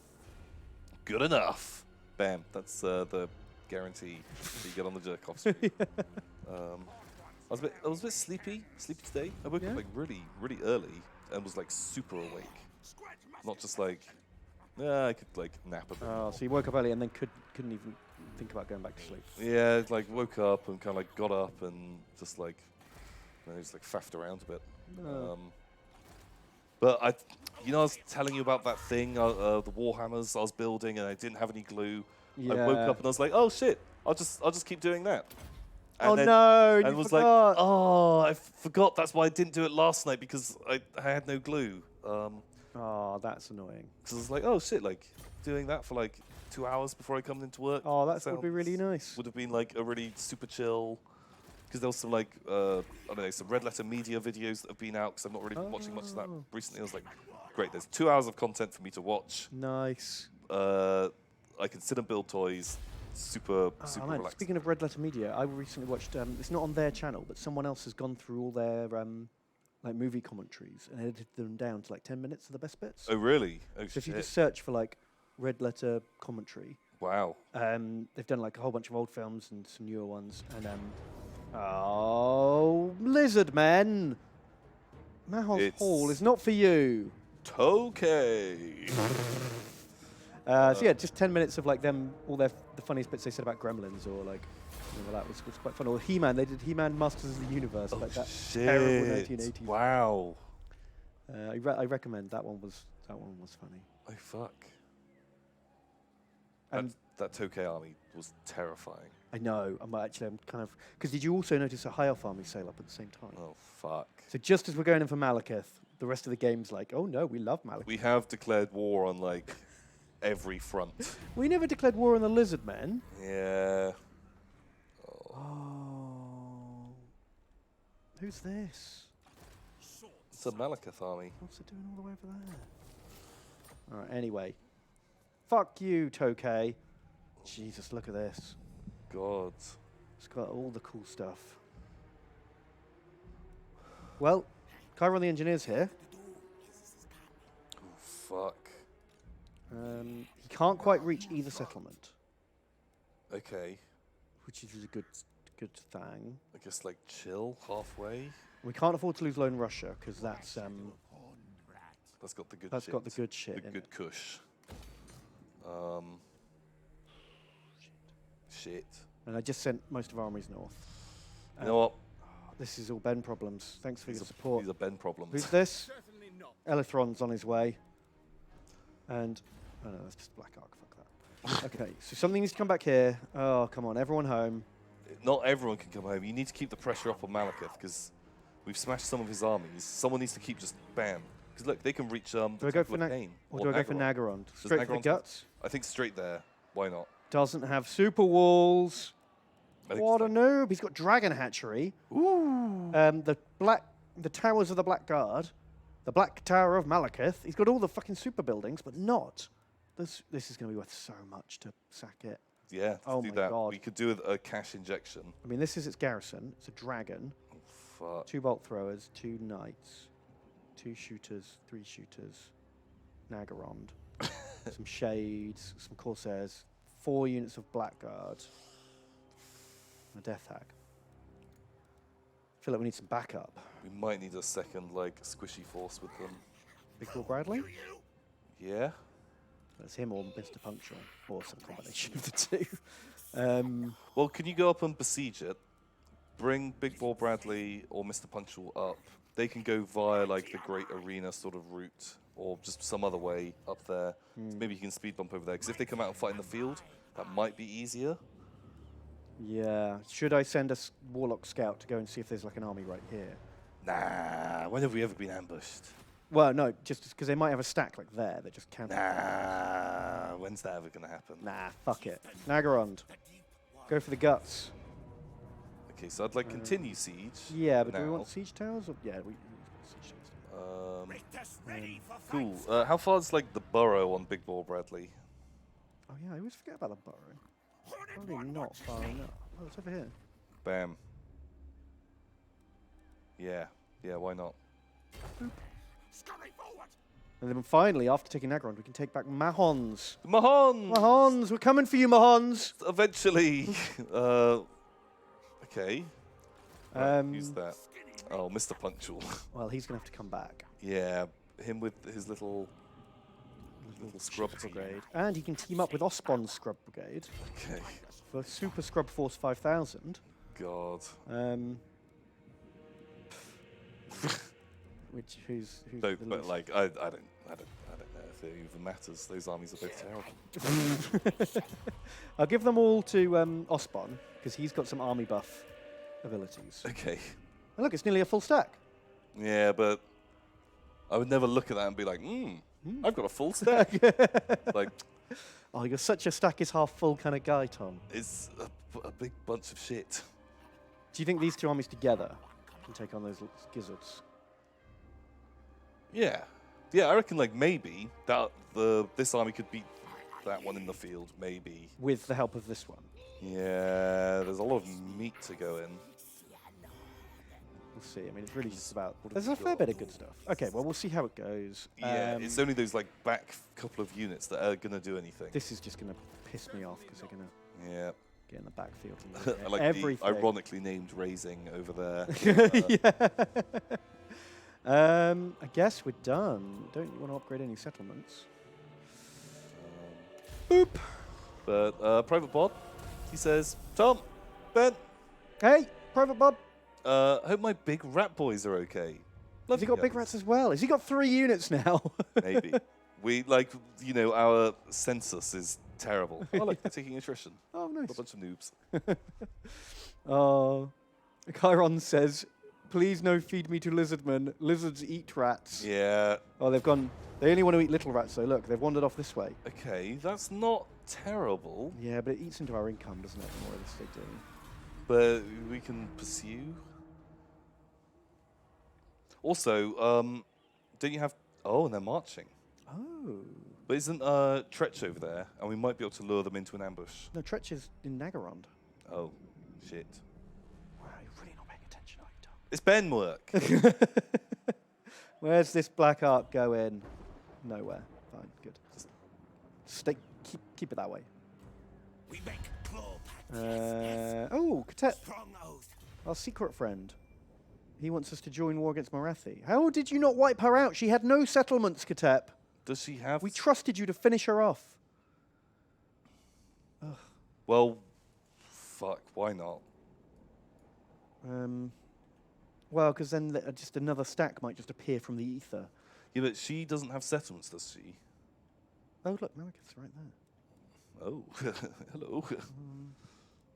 [SPEAKER 1] Good enough. Bam. That's the guarantee that you get on the jerk-off streak. I was a bit sleepy today. I woke up like really early and was like super awake. Not just like, I could like nap a bit.
[SPEAKER 2] Oh, so you woke up early and then couldn't even think about going back to sleep.
[SPEAKER 1] Yeah, like woke up and kind of like got up and just like, just like faffed around a bit. But I was telling you about that thing, the Warhammers I was building, and I didn't have any glue.
[SPEAKER 2] Yeah.
[SPEAKER 1] I woke up and I was like, oh shit, I'll just keep doing that. And
[SPEAKER 2] no!
[SPEAKER 1] And
[SPEAKER 2] You
[SPEAKER 1] was
[SPEAKER 2] forgot.
[SPEAKER 1] like, oh, I forgot. That's why I didn't do it last night, because I had no glue.
[SPEAKER 2] Oh, that's annoying.
[SPEAKER 1] Because I was like, oh shit, like doing that for like 2 hours before I come into work.
[SPEAKER 2] Oh, that would be really
[SPEAKER 1] sounds-
[SPEAKER 2] nice.
[SPEAKER 1] Would have been like a really super chill. Because there was some like I don't know, some Red Letter Media videos that have been out. Because I'm not really watching much of that
[SPEAKER 2] Oh.
[SPEAKER 1] recently. I was like, great, there's 2 hours of content for me to watch.
[SPEAKER 2] Nice.
[SPEAKER 1] I can sit and build toys. Super
[SPEAKER 2] Oh, man.
[SPEAKER 1] relaxing.
[SPEAKER 2] Speaking of Red Letter Media, I recently watched. It's not on their channel, but someone else has gone through all their like movie commentaries and edited them down to like 10 minutes of the best bits.
[SPEAKER 1] Oh really? Oh
[SPEAKER 2] So if you
[SPEAKER 1] shit!
[SPEAKER 2] just search for like Red Letter commentary,
[SPEAKER 1] Wow.
[SPEAKER 2] they've done like a whole bunch of old films and some newer ones. And oh, Lizardmen! Mahons Hall is not for you.
[SPEAKER 1] Tokay.
[SPEAKER 2] So yeah, just 10 minutes of like them, all the funniest bits they said about Gremlins or like, that was quite fun. Or He-Man, they did He-Man Masters of the Universe, like that terrible 1980s.
[SPEAKER 1] Wow.
[SPEAKER 2] I recommend that one was funny.
[SPEAKER 1] Oh fuck.
[SPEAKER 2] And
[SPEAKER 1] That Tokay army was terrifying.
[SPEAKER 2] I know, I'm kind of, because did you also notice a High Elf army sail up at the same time?
[SPEAKER 1] Oh fuck.
[SPEAKER 2] So just as we're going in for Malekith, the rest of the game's like, oh no, we love Malekith.
[SPEAKER 1] We have declared war on like every front.
[SPEAKER 2] We never declared war on the Lizardmen.
[SPEAKER 1] Yeah.
[SPEAKER 2] Oh. Who's this?
[SPEAKER 1] It's a Malekith army.
[SPEAKER 2] What's it doing all the way over there? Alright, anyway. Fuck you, Tokay. Jesus, look at this.
[SPEAKER 1] God.
[SPEAKER 2] It's got all the cool stuff. Well, Chiron the Engineer's here.
[SPEAKER 1] Oh fuck.
[SPEAKER 2] He can't quite reach either settlement,
[SPEAKER 1] Okay.
[SPEAKER 2] which is a good thing.
[SPEAKER 1] I guess like chill halfway.
[SPEAKER 2] We can't afford to lose Lone Russia because that's
[SPEAKER 1] That's got the good
[SPEAKER 2] that's
[SPEAKER 1] shit.
[SPEAKER 2] got the good shit
[SPEAKER 1] The
[SPEAKER 2] in
[SPEAKER 1] good
[SPEAKER 2] it.
[SPEAKER 1] kush. Shit.
[SPEAKER 2] And I just sent most of our armies north.
[SPEAKER 1] You know what?
[SPEAKER 2] This is all Ben problems. Thanks for
[SPEAKER 1] These
[SPEAKER 2] your
[SPEAKER 1] are,
[SPEAKER 2] support.
[SPEAKER 1] these are Ben problems.
[SPEAKER 2] Who's this? Elithron's on his way. And oh no, that's just Black Ark. Fuck that. Okay, so something needs to come back here. Oh, come on, everyone home.
[SPEAKER 1] Not everyone can come home. You need to keep the pressure up on Malekith because we've smashed some of his armies. Someone needs to keep just bam. Because look, they can reach
[SPEAKER 2] Do I go
[SPEAKER 1] Temple
[SPEAKER 2] for
[SPEAKER 1] of
[SPEAKER 2] Nag
[SPEAKER 1] Cain
[SPEAKER 2] or do I go for Naggarond? Straight for the
[SPEAKER 1] Naggarond-
[SPEAKER 2] guts.
[SPEAKER 1] I think straight there. Why not?
[SPEAKER 2] Doesn't have super walls.
[SPEAKER 1] I think
[SPEAKER 2] What a
[SPEAKER 1] it's
[SPEAKER 2] noob! He's got dragon hatchery.
[SPEAKER 1] Ooh.
[SPEAKER 2] The towers of the Black Guard, the Black Tower of Malekith. He's got all the fucking super buildings, but not. This is going to be worth so much to sack it.
[SPEAKER 1] Yeah, let's
[SPEAKER 2] Oh
[SPEAKER 1] do
[SPEAKER 2] my
[SPEAKER 1] that.
[SPEAKER 2] God.
[SPEAKER 1] We could do a cash injection.
[SPEAKER 2] I mean, this is its garrison. It's a dragon,
[SPEAKER 1] Oh, fuck.
[SPEAKER 2] 2 bolt throwers, 2 knights, 2 shooters, 3 shooters, Naggarond, some shades, some corsairs, 4 units of Blackguard, and a death hag. I feel like we need some backup.
[SPEAKER 1] We might need a second, like, squishy force with them.
[SPEAKER 2] Big Bill Bradley?
[SPEAKER 1] Yeah?
[SPEAKER 2] That's him or Mr. Punctual, or some combination of the two.
[SPEAKER 1] Well, can you go up and besiege it? Bring Big Ball Bradley or Mr. Punctual up. They can go via, like, the Great Arena sort of route, or just some other way up there. So maybe you can speed bump over there, because if they come out and fight in the field, that might be easier.
[SPEAKER 2] Yeah. Should I send a Warlock Scout to go and see if there's like an army right here?
[SPEAKER 1] Nah, when have we ever been ambushed?
[SPEAKER 2] Well, no, just because they might have a stack like there that just can't.
[SPEAKER 1] Nah, when's that ever going to happen?
[SPEAKER 2] Nah, fuck it. Naggarond. Go for the guts.
[SPEAKER 1] Okay, so I'd like continue siege.
[SPEAKER 2] Yeah, but
[SPEAKER 1] now.
[SPEAKER 2] do we want siege towers? Or yeah, we siege towers.
[SPEAKER 1] Cool. How far is like the burrow on Big Ball Bradley?
[SPEAKER 2] Oh yeah, I always forget about the burrow. Probably not far enough. Oh, it's over here.
[SPEAKER 1] Bam. Yeah. Yeah, why not?
[SPEAKER 2] And then finally, after taking Naggarond, we can take back Mahons.
[SPEAKER 1] Mahons!
[SPEAKER 2] Mahons, we're coming for you, Mahons.
[SPEAKER 1] Eventually. Okay. Right, who's
[SPEAKER 2] Um,
[SPEAKER 1] that? Oh, Mr. Punctual.
[SPEAKER 2] Well, he's gonna have to come back.
[SPEAKER 1] Yeah, him with his little scrub team.
[SPEAKER 2] Brigade, and he can team up with Osbon's Scrub Brigade
[SPEAKER 1] Okay.
[SPEAKER 2] for Super Scrub Force 5000.
[SPEAKER 1] God.
[SPEAKER 2] Who's
[SPEAKER 1] No,
[SPEAKER 2] the
[SPEAKER 1] but
[SPEAKER 2] least?
[SPEAKER 1] like I don't know if it even matters. Those armies are both terrible.
[SPEAKER 2] I'll give them all to Osbon because he's got some army buff abilities.
[SPEAKER 1] Okay.
[SPEAKER 2] And look, it's nearly a full stack.
[SPEAKER 1] Yeah, but I would never look at that and be like, I've got a full stack. Like,
[SPEAKER 2] Oh, you're such a stack is half full kind of guy, Tom.
[SPEAKER 1] it's a big bunch of shit.
[SPEAKER 2] Do you think these two armies together can take on those gizzards?
[SPEAKER 1] Yeah. Yeah, I reckon like maybe that this army could beat that one in the field, maybe.
[SPEAKER 2] With the help of this one?
[SPEAKER 1] Yeah, there's a lot of meat to go in.
[SPEAKER 2] We'll see. I mean, it's really just about...
[SPEAKER 1] What have
[SPEAKER 2] There's
[SPEAKER 1] we
[SPEAKER 2] a fair
[SPEAKER 1] got?
[SPEAKER 2] bit of good stuff. Okay, well, we'll see how it goes.
[SPEAKER 1] Yeah, it's only those like back couple of units that are going to do anything.
[SPEAKER 2] This is just going to piss me off because they're going to
[SPEAKER 1] Yeah.
[SPEAKER 2] get in the backfield and
[SPEAKER 1] I like
[SPEAKER 2] everything.
[SPEAKER 1] the ironically named Raising over there.
[SPEAKER 2] I guess we're done. Don't you want to upgrade any settlements? Boop.
[SPEAKER 1] But Private Bod, he says, Tom, Ben,
[SPEAKER 2] Hey, Private Bob.
[SPEAKER 1] hope my big rat boys are okay.
[SPEAKER 2] Has he got big rats as well? Has he got 3 units now?
[SPEAKER 1] Maybe. We, like, you know, our census is terrible. Oh, look, they're taking attrition.
[SPEAKER 2] Oh, nice.
[SPEAKER 1] A bunch of noobs.
[SPEAKER 2] Oh, Chiron says, please no feed me to lizardmen. Lizards eat rats.
[SPEAKER 1] Yeah.
[SPEAKER 2] Oh, they've gone. They only want to eat little rats, though. Look, they've wandered off this way.
[SPEAKER 1] Okay, that's not terrible,
[SPEAKER 2] Yeah, but it eats into our income, doesn't it? The more of this they do.
[SPEAKER 1] but we can pursue. Also, don't you have... Oh, and they're marching.
[SPEAKER 2] Oh.
[SPEAKER 1] But isn't Tretch over there? And we might be able to lure them into an ambush.
[SPEAKER 2] No, Tretch is in Naggarond.
[SPEAKER 1] Oh, shit.
[SPEAKER 2] Wow, you're really not paying attention, are you, Tom?
[SPEAKER 1] It's Ben work.
[SPEAKER 2] Where's this black arc going? Nowhere. Fine, good. Just stay, keep it that way.
[SPEAKER 3] We make claw patches.
[SPEAKER 2] Oh, Katet,
[SPEAKER 3] Strong oath.
[SPEAKER 2] our secret friend. He wants us to join war against Marathi. How did you not wipe her out? She had no settlements, Katep.
[SPEAKER 1] Does she have...
[SPEAKER 2] We trusted you to finish her off.
[SPEAKER 1] Well, fuck, why not?
[SPEAKER 2] Well, because then just another stack might just appear from the ether.
[SPEAKER 1] Yeah, but she doesn't have settlements, does she?
[SPEAKER 2] Oh, look, Malekith's right there.
[SPEAKER 1] Oh, hello.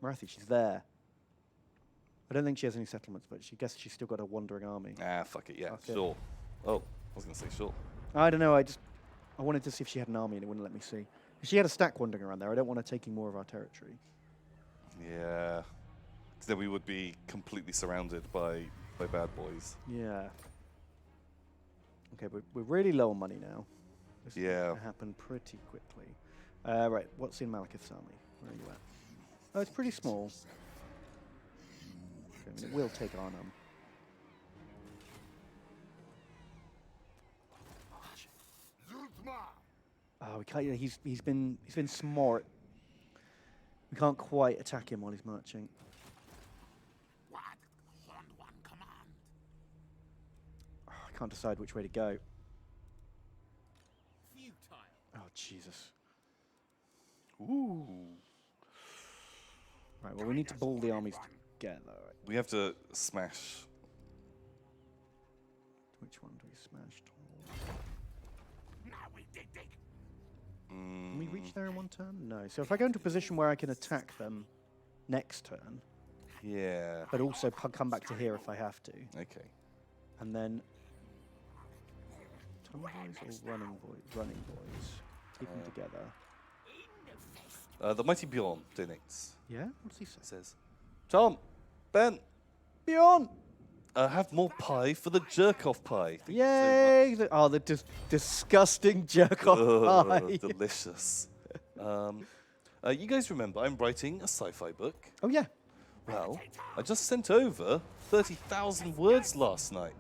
[SPEAKER 2] Marathi, she's there. I don't think she has any settlements, but she guess she's still got a wandering army.
[SPEAKER 1] Ah, fuck it, yeah,
[SPEAKER 2] Fuck it.
[SPEAKER 1] sure. Oh, I was going to say sure.
[SPEAKER 2] I don't know, I wanted to see if she had an army and it wouldn't let me see. If she had a stack wandering around there, I don't want her taking more of our territory.
[SPEAKER 1] Yeah. 'Cause then we would be completely surrounded by bad boys.
[SPEAKER 2] Yeah. Okay, we're really low on money now. This is
[SPEAKER 1] Yeah.
[SPEAKER 2] going to happen pretty quickly. Right, what's in Malekith's army? Where are you at? Oh, it's pretty small. Okay, I mean, it will take Arnhem. Oh, we can't. Yeah, he's been smart. We can't quite attack him while he's marching.
[SPEAKER 3] What? Horned one command.
[SPEAKER 2] Oh, I can't decide which way to go.
[SPEAKER 3] Futile.
[SPEAKER 2] Oh, Jesus.
[SPEAKER 1] Ooh.
[SPEAKER 2] Right, well, we need to pull the armies together. Right.
[SPEAKER 1] We have to smash.
[SPEAKER 2] Which one do we smash?
[SPEAKER 3] Now we dig.
[SPEAKER 2] Can we reach there in one turn? No. So if I go into a position where I can attack them next turn,
[SPEAKER 1] Yeah.
[SPEAKER 2] but also come back to here if I have to,
[SPEAKER 1] Okay.
[SPEAKER 2] and then Tomboys or running boys, keep them together.
[SPEAKER 1] The Mighty Bjorn donates.
[SPEAKER 2] Yeah. What's he say?
[SPEAKER 1] Says, Tom, Ben,
[SPEAKER 2] Beyond.
[SPEAKER 1] have more pie for the jerk-off pie. Thank you so
[SPEAKER 2] Yay! The disgusting jerk off
[SPEAKER 1] Ugh,
[SPEAKER 2] pie.
[SPEAKER 1] delicious. You guys remember I'm writing a sci-fi book?
[SPEAKER 2] Oh yeah.
[SPEAKER 1] Well, I just sent over 30,000 words last night.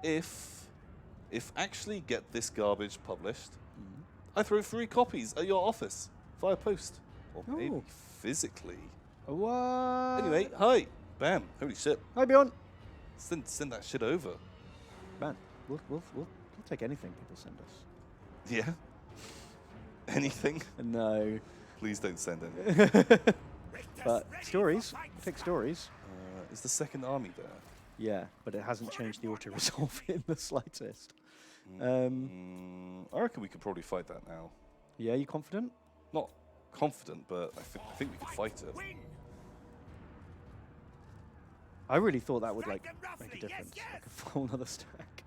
[SPEAKER 1] If actually get this garbage published, I throw 3 copies at your office via post, or maybe
[SPEAKER 2] Oh.
[SPEAKER 1] physically.
[SPEAKER 2] What?
[SPEAKER 1] Anyway, hi, bam, holy shit,
[SPEAKER 2] Hi Beyond.
[SPEAKER 1] send that shit over.
[SPEAKER 2] Man, we'll take anything people send us.
[SPEAKER 1] Yeah. Anything?
[SPEAKER 2] No.
[SPEAKER 1] Please don't send any.
[SPEAKER 2] But stories. We'll take stories.
[SPEAKER 1] Is the second army there?
[SPEAKER 2] Yeah, but it hasn't changed the auto resolve in the slightest.
[SPEAKER 1] I reckon we could probably fight that now.
[SPEAKER 2] Yeah, you confident?
[SPEAKER 1] Not confident, but I think we could fight it.
[SPEAKER 3] Win.
[SPEAKER 2] I really thought that would like make a difference, like a full another stack.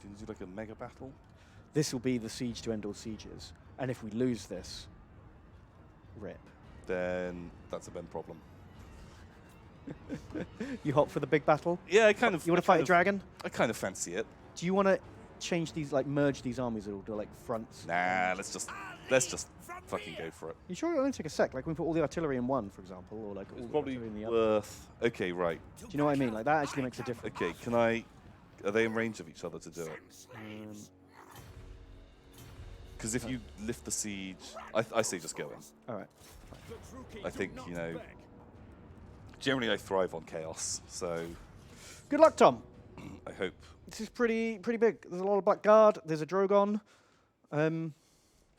[SPEAKER 1] Do you do like a mega battle?
[SPEAKER 2] This will be the siege to end all sieges, and if we lose this, rip.
[SPEAKER 1] Then that's a Ben problem.
[SPEAKER 2] You hop for the big battle?
[SPEAKER 1] Yeah, I kind of.
[SPEAKER 2] You want to fight a dragon?
[SPEAKER 1] I kind of fancy it.
[SPEAKER 2] Do you want to change these, like merge these armies at all to like fronts?
[SPEAKER 1] Nah, let's just fucking go for it.
[SPEAKER 2] You sure it'll only take a sec? Like we can put all the artillery in one, for example, or like all
[SPEAKER 1] It's
[SPEAKER 2] the
[SPEAKER 1] probably
[SPEAKER 2] artillery in the other.
[SPEAKER 1] worth. Okay, right.
[SPEAKER 2] Do you know what I mean? Like that actually makes a difference.
[SPEAKER 1] Okay, can I? Are they in range of each other to do it? Because if you lift the siege, I say just go in.
[SPEAKER 2] All right.
[SPEAKER 1] I think, you know, generally I thrive on chaos, so
[SPEAKER 2] Good luck, Tom.
[SPEAKER 1] I hope.
[SPEAKER 2] This is pretty big. There's a lot of Blackguard. There's a Drogon.
[SPEAKER 1] Do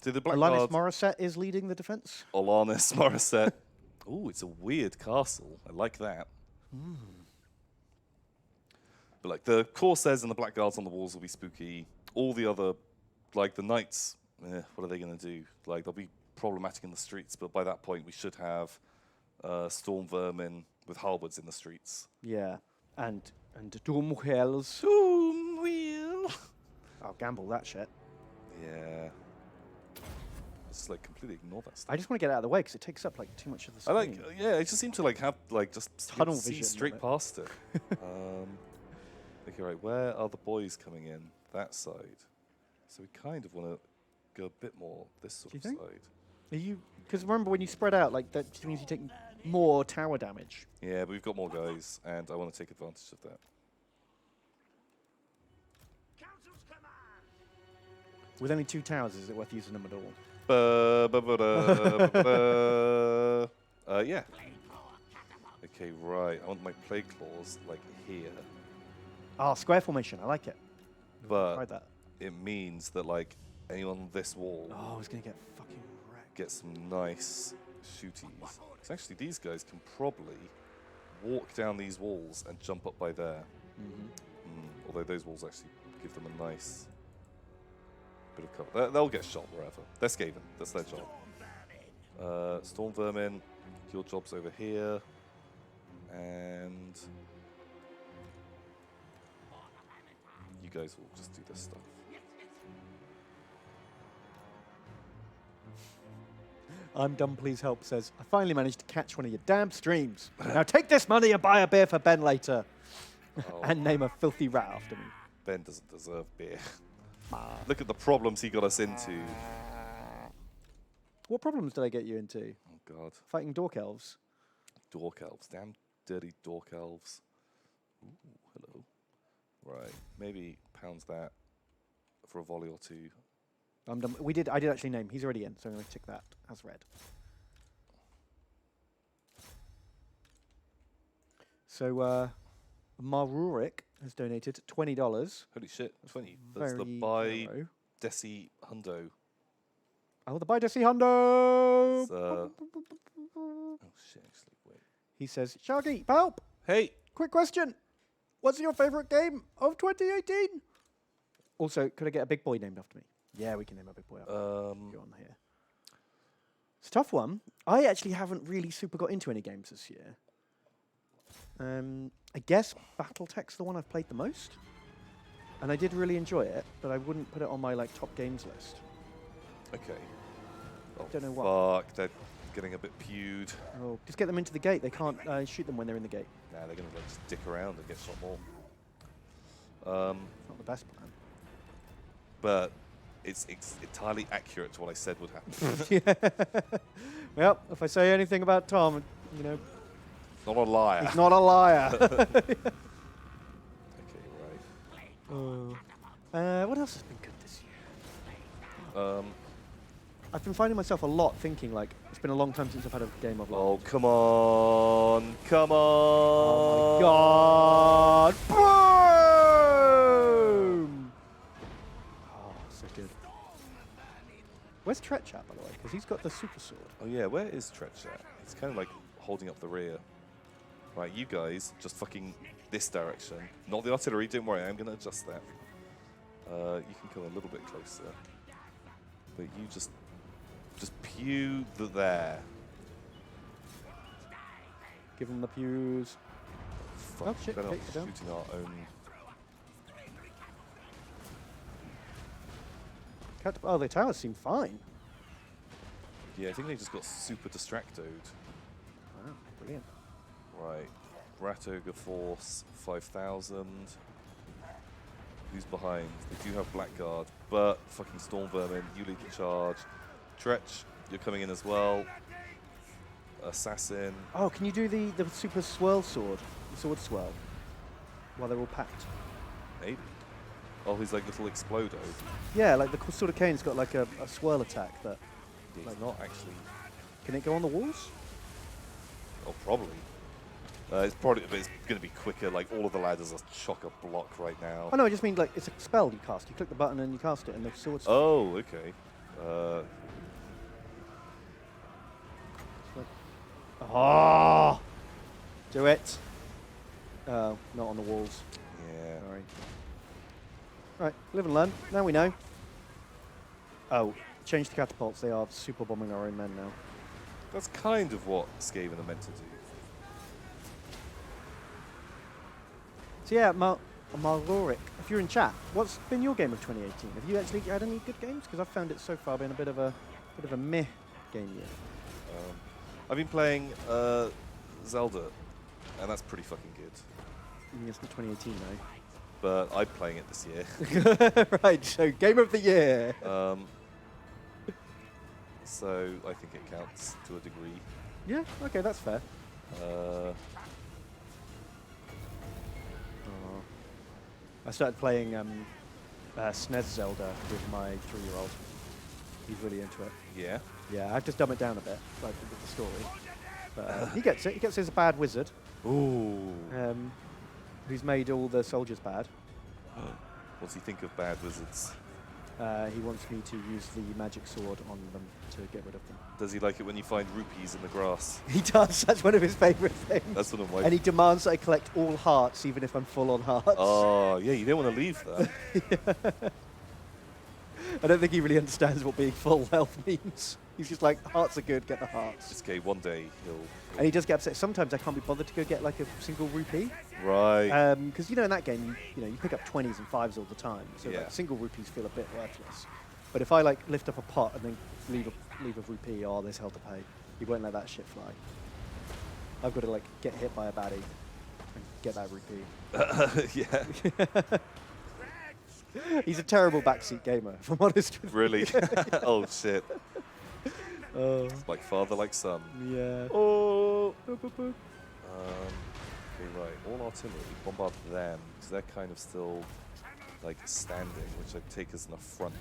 [SPEAKER 1] the
[SPEAKER 2] Alanis
[SPEAKER 1] Blackguard,
[SPEAKER 2] Morissette is leading the defense.
[SPEAKER 1] Alanis Morissette. Ooh, it's a weird castle. I like that. But like the Corsairs and the Blackguards on the walls will be spooky. All the other, like the Knights, what are they going to do? Like they'll be problematic in the streets, but by that point we should have Storm Vermin with halberds in the streets.
[SPEAKER 2] Yeah, and Doomwheels.
[SPEAKER 1] Doom
[SPEAKER 2] I'll gamble that shit.
[SPEAKER 1] Yeah. Just like completely ignore that stuff.
[SPEAKER 2] I just want to get it out of the way because it takes up like too much of the
[SPEAKER 1] I
[SPEAKER 2] screen.
[SPEAKER 1] like, yeah, it just seemed to like have like just
[SPEAKER 2] Tunnel
[SPEAKER 1] see
[SPEAKER 2] vision,
[SPEAKER 1] straight
[SPEAKER 2] doesn't
[SPEAKER 1] past it. Okay, right, where are the boys coming in? That side. So we kind of want to go a bit more this sort
[SPEAKER 2] Do
[SPEAKER 1] of
[SPEAKER 2] you think?
[SPEAKER 1] side.
[SPEAKER 2] Are you? Because remember when you spread out, like that means you take more tower damage.
[SPEAKER 1] Yeah, but we've got more guys, and I want to take advantage of that.
[SPEAKER 2] With only 2 towers, is it worth using them at all?
[SPEAKER 1] Yeah. Okay, right. I want my plague claws like here,
[SPEAKER 2] Ah, square formation. I like it.
[SPEAKER 1] but
[SPEAKER 2] Try that.
[SPEAKER 1] it means that like anyone on this wall
[SPEAKER 2] Oh, I was gonna get fucking wrecked.
[SPEAKER 1] get some nice shooties. 'Cause actually, these guys can probably walk down these walls and jump up by there. Although those walls actually give them a nice bit of cover. They'll get shot wherever. They're Skaven. That's their job. Storm Vermin, your job's over here. And you guys will just do this stuff.
[SPEAKER 2] I'm dumb, please help says, I finally managed to catch one of your damn streams. Now take this money and buy a beer for Ben later.
[SPEAKER 1] Oh,
[SPEAKER 2] And name a filthy rat after me.
[SPEAKER 1] Ben doesn't deserve beer. Look at the problems he got us into.
[SPEAKER 2] What problems did I get you into?
[SPEAKER 1] Oh, God.
[SPEAKER 2] Fighting Dork Elves?
[SPEAKER 1] Dork elves. Damn dirty dork elves. Ooh, hello. Right. Maybe pounds that for a volley or two.
[SPEAKER 2] I'm done. I did actually name. He's already in, so I'm going to tick that as red. So, Marurik has donated $20.
[SPEAKER 1] Holy shit. 20. That's the
[SPEAKER 2] Very
[SPEAKER 1] buy
[SPEAKER 2] thorough.
[SPEAKER 1] Desi Hundo.
[SPEAKER 2] Oh, the buy Desi Hundo!
[SPEAKER 1] It's, oh, shit, actually. Wait.
[SPEAKER 2] He says, Shaggy, help!
[SPEAKER 1] Hey!
[SPEAKER 2] Quick question. What's your favorite game of 2018? Also, could I get a big boy named after me? Yeah, we can name a big boy after me. Go on here. It's a tough one. I actually haven't really super got into any games this year. I guess Battletech's the one I've played the most. And I did really enjoy it, but I wouldn't put it on my like top games list.
[SPEAKER 1] Okay. Oh,
[SPEAKER 2] Don't know what.
[SPEAKER 1] fuck. They're getting a bit pewed.
[SPEAKER 2] Oh, just get them into the gate. They can't shoot them when they're in the gate.
[SPEAKER 1] Nah, they're going to like just dick around and get shot more.
[SPEAKER 2] Not the best plan.
[SPEAKER 1] But it's entirely accurate to what I said would happen.
[SPEAKER 2] Yeah. Well, if I say anything about Tom, you know,
[SPEAKER 1] Not a liar.
[SPEAKER 2] he's not a liar.
[SPEAKER 1] Okay,
[SPEAKER 2] What else has been good this year?
[SPEAKER 1] right.
[SPEAKER 2] I've been finding myself a lot thinking like it's been a long time since I've had a game I've
[SPEAKER 1] Oh,
[SPEAKER 2] loved.
[SPEAKER 1] come on. Come on.
[SPEAKER 2] Oh my god! Boom! Oh, so good. Where's Tretch at, by the way? Because he's got the super sword.
[SPEAKER 1] Oh, yeah, where is Tretch at? He's kind of like holding up the rear. Right, you guys, just fucking this direction. Not the artillery, don't worry, I'm going to adjust that. You can come a little bit closer. But you just pew there.
[SPEAKER 2] Give him the pews.
[SPEAKER 1] fuck.
[SPEAKER 2] Oh, shit,
[SPEAKER 1] They're not
[SPEAKER 2] okay, go down.
[SPEAKER 1] shooting our own.
[SPEAKER 2] Oh, the towers seem fine.
[SPEAKER 1] Yeah, I think they just got super distracted.
[SPEAKER 2] Wow, brilliant.
[SPEAKER 1] Right. Rat Ogre Force 5,000. Who's behind? They do have Blackguard, but fucking Storm Vermin, you lead the charge. Tretch, you're coming in as well. Assassin.
[SPEAKER 2] Oh, can you do the super swirl sword? The sword swirl? While they're all packed.
[SPEAKER 1] Maybe. Oh, he's like little Explodo.
[SPEAKER 2] Yeah, like the sword of Kane's got like a swirl attack that.
[SPEAKER 1] He's
[SPEAKER 2] Like-
[SPEAKER 1] not actually.
[SPEAKER 2] Can it go on the walls?
[SPEAKER 1] Oh, probably. It's probably, but it's going to be quicker. Like all of the ladders are chock a block right now.
[SPEAKER 2] Oh no, I just mean like it's a spell you cast. You click the button and you cast it, and the sword.
[SPEAKER 1] Oh, okay.
[SPEAKER 2] Oh! Do it. Oh, not on the walls.
[SPEAKER 1] Yeah.
[SPEAKER 2] Sorry. Right, live and learn. Now we know. Oh, change the catapults. They are super bombing our own men now.
[SPEAKER 1] That's kind of what Skaven are meant to do.
[SPEAKER 2] So yeah, Maloric, if you're in chat, what's been your game of 2018? Have you actually had any good games? Because I've found it so far been a bit of a meh game year.
[SPEAKER 1] I've been playing Zelda, and that's pretty fucking good.
[SPEAKER 2] It's not 2018
[SPEAKER 1] But I'm playing it this year.
[SPEAKER 2] though. Right, so game of the year.
[SPEAKER 1] So I think it counts to a degree.
[SPEAKER 2] Yeah, okay, that's fair. I started playing SNES Zelda with my 3-year-old. He's really into it.
[SPEAKER 1] Yeah.
[SPEAKER 2] Yeah, I've just dumbed it down a bit, like with the story. But he gets it. He gets it as a bad wizard.
[SPEAKER 1] Ooh.
[SPEAKER 2] Who's made all the soldiers bad.
[SPEAKER 1] What's he think of bad wizards?
[SPEAKER 2] He wants me to use the magic sword on them to get rid of them.
[SPEAKER 1] Does he like it when you find rupees in the grass?
[SPEAKER 2] He does. That's one of his favourite things.
[SPEAKER 1] That's one of my.
[SPEAKER 2] And he demands that I collect all hearts, even if I'm full on hearts.
[SPEAKER 1] Oh, yeah, you don't want to leave that.
[SPEAKER 2] I don't think he really understands what being full health means. He's just like, hearts are good, get the hearts.
[SPEAKER 1] This guy, one day, he'll
[SPEAKER 2] And he does get upset. Sometimes I can't be bothered to go get like a single rupee.
[SPEAKER 1] Right.
[SPEAKER 2] Because you know in that game, you pick up 20s and 5s all the time. So
[SPEAKER 1] Yeah.
[SPEAKER 2] like single rupees feel a bit worthless. But if I like lift up a pot and then leave a rupee, oh, there's hell to pay. He won't let that shit fly. I've got to like get hit by a baddie and get that rupee.
[SPEAKER 1] Yeah.
[SPEAKER 2] He's a terrible backseat gamer, if I'm honest with
[SPEAKER 1] Really? Oh, shit.
[SPEAKER 2] you. Oh,
[SPEAKER 1] Like father, like son.
[SPEAKER 2] yeah.
[SPEAKER 1] Oh.
[SPEAKER 2] Boop, boop, boop.
[SPEAKER 1] Okay, right. All artillery, bombard them, because they're kind of still, like, standing, which I take as an affront.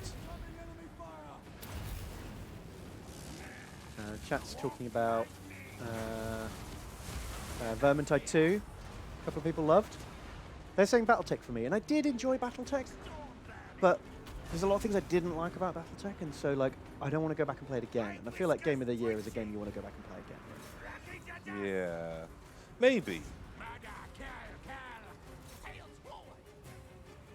[SPEAKER 2] Chat's talking about Vermintide 2. A couple of people loved. They're saying Battletech for me, and I did enjoy Battletech, but there's a lot of things I didn't like about Battletech, and so like I don't want to go back and play it again. And I feel like Game of the Year is a game you want to go back and play again.
[SPEAKER 1] Yeah. Maybe.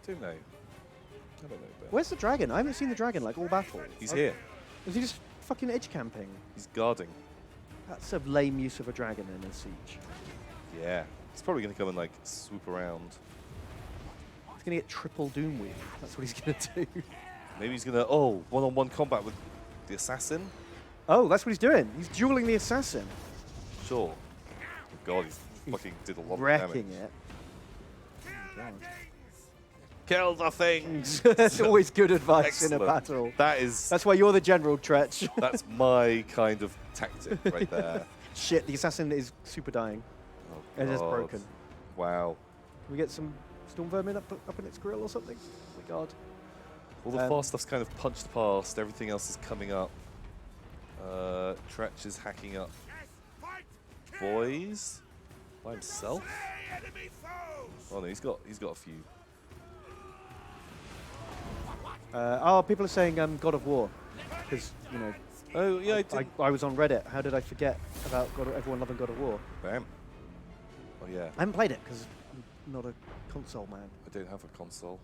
[SPEAKER 1] Don't know. I don't know. Ben.
[SPEAKER 2] Where's the dragon? I haven't seen the dragon like all battle.
[SPEAKER 1] He's here.
[SPEAKER 2] Is he just fucking edge camping?
[SPEAKER 1] He's guarding.
[SPEAKER 2] That's a lame use of a dragon in a siege.
[SPEAKER 1] Yeah. He's probably going to come and, like, swoop around.
[SPEAKER 2] He's gonna get triple doom wheel. That's what he's gonna do.
[SPEAKER 1] Maybe he's going to, oh, one-on-one combat with the assassin?
[SPEAKER 2] Oh, that's what he's doing. He's dueling the assassin.
[SPEAKER 1] Sure. Oh, God, he fucking did a lot of
[SPEAKER 2] Wrecking
[SPEAKER 1] damage.
[SPEAKER 2] it. Oh, God.
[SPEAKER 3] Kill the thing.
[SPEAKER 2] That's always good advice in a
[SPEAKER 1] Excellent.
[SPEAKER 2] battle.
[SPEAKER 1] That is,
[SPEAKER 2] That's why you're the general, Tretch.
[SPEAKER 1] that's my kind of tactic right there.
[SPEAKER 2] Shit, the assassin is super dying.
[SPEAKER 1] Oh,
[SPEAKER 2] It is
[SPEAKER 1] God.
[SPEAKER 2] broken.
[SPEAKER 1] Wow.
[SPEAKER 2] Can we get some storm vermin up in its grill or something? Oh my God.
[SPEAKER 1] All the fast stuff's kind of punched past. Everything else is coming up. Tretch is hacking up boys by himself. Oh no, he's got a few.
[SPEAKER 2] People are saying God of War. Because, you know,
[SPEAKER 1] Oh yeah, I did.
[SPEAKER 2] I was on Reddit. How did I forget about everyone loving God of War?
[SPEAKER 1] Bam. Oh yeah.
[SPEAKER 2] I haven't played it because I'm not a console man.
[SPEAKER 1] I don't have a console.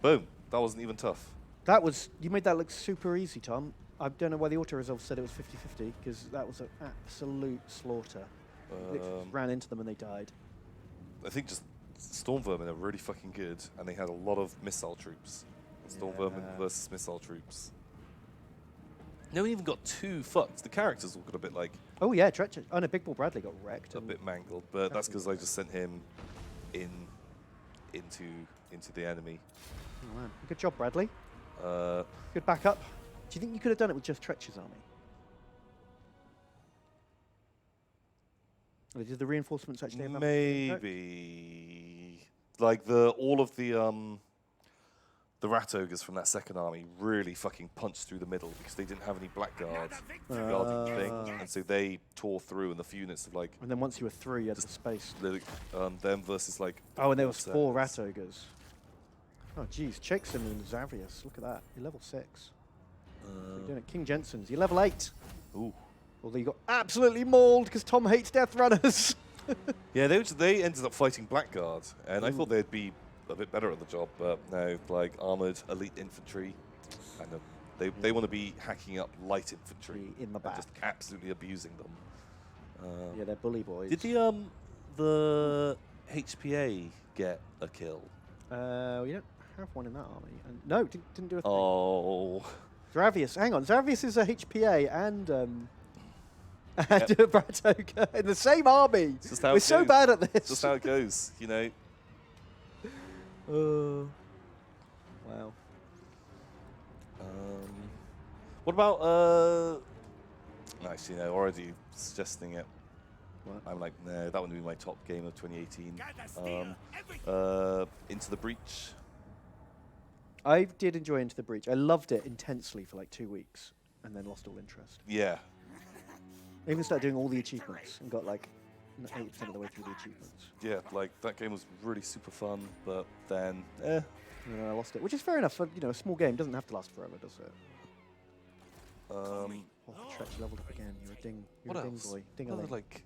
[SPEAKER 1] Boom. That wasn't even tough.
[SPEAKER 2] You made that look super easy, Tom. I don't know why the auto resolve said it was 50-50 because that was an absolute slaughter. Literally just ran into them and they died.
[SPEAKER 1] I think just Storm Vermin are really fucking good, and they had a lot of missile troops. Storm Vermin versus missile troops. No one even got too fucked. The characters all got a bit like
[SPEAKER 2] Oh yeah, Treacher. Oh no, Big Ball Bradley got wrecked.
[SPEAKER 1] a bit mangled, but that's because I just sent him into the enemy.
[SPEAKER 2] Oh, man. Good job, Bradley.
[SPEAKER 1] Uh,
[SPEAKER 2] Good backup. Do you think you could have done it with just Treacher's army? Or did the reinforcements actually have
[SPEAKER 1] maybe like all of the rat ogres from that second army really fucking punched through the middle because they didn't have any blackguards guarding the thing, and so they tore through, and the few units of like.
[SPEAKER 2] And then once you were through, you had the space.
[SPEAKER 1] Them versus like.
[SPEAKER 2] Oh, and there was 4 rat ogres. Oh, geez, Chakesum and Xavius. Look at that. You're level 6. You're doing it. King Jensen's. You're level 8.
[SPEAKER 1] Ooh.
[SPEAKER 2] Although you got absolutely mauled because Tom hates Death Runners.
[SPEAKER 1] Yeah, they ended up fighting blackguard, and I thought they'd be a bit better at the job, but no, like armored elite infantry, kind of. They want to be hacking up light infantry
[SPEAKER 2] in the back,
[SPEAKER 1] just absolutely abusing them.
[SPEAKER 2] Yeah, they're bully boys.
[SPEAKER 1] Did the HPA get a kill?
[SPEAKER 2] We don't have one in that army. And no, didn't do a thing.
[SPEAKER 1] Oh.
[SPEAKER 2] Xavius, hang on. Xavius is a HPA and a Brat Ogre in the same army. We're so bad at this.
[SPEAKER 1] It's just how it goes, you know.
[SPEAKER 2] Wow.
[SPEAKER 1] What about nice, you know, already suggesting it.
[SPEAKER 2] What?
[SPEAKER 1] I'm like, no, that would be my top game of 2018. Into the Breach.
[SPEAKER 2] I did enjoy Into the Breach. I loved it intensely for like 2 weeks and then lost all interest.
[SPEAKER 1] Yeah.
[SPEAKER 2] I even started doing all the achievements and got like 80% of the way through the achievements.
[SPEAKER 1] Yeah, like that game was really super fun, but then,
[SPEAKER 2] And then I lost it, which is fair enough. For, you know, a small game doesn't have to last forever, does it? Oh, Tretch leveled up again. You're a ding. You're
[SPEAKER 1] what
[SPEAKER 2] a ding
[SPEAKER 1] else?
[SPEAKER 2] boy. Ding
[SPEAKER 1] What other like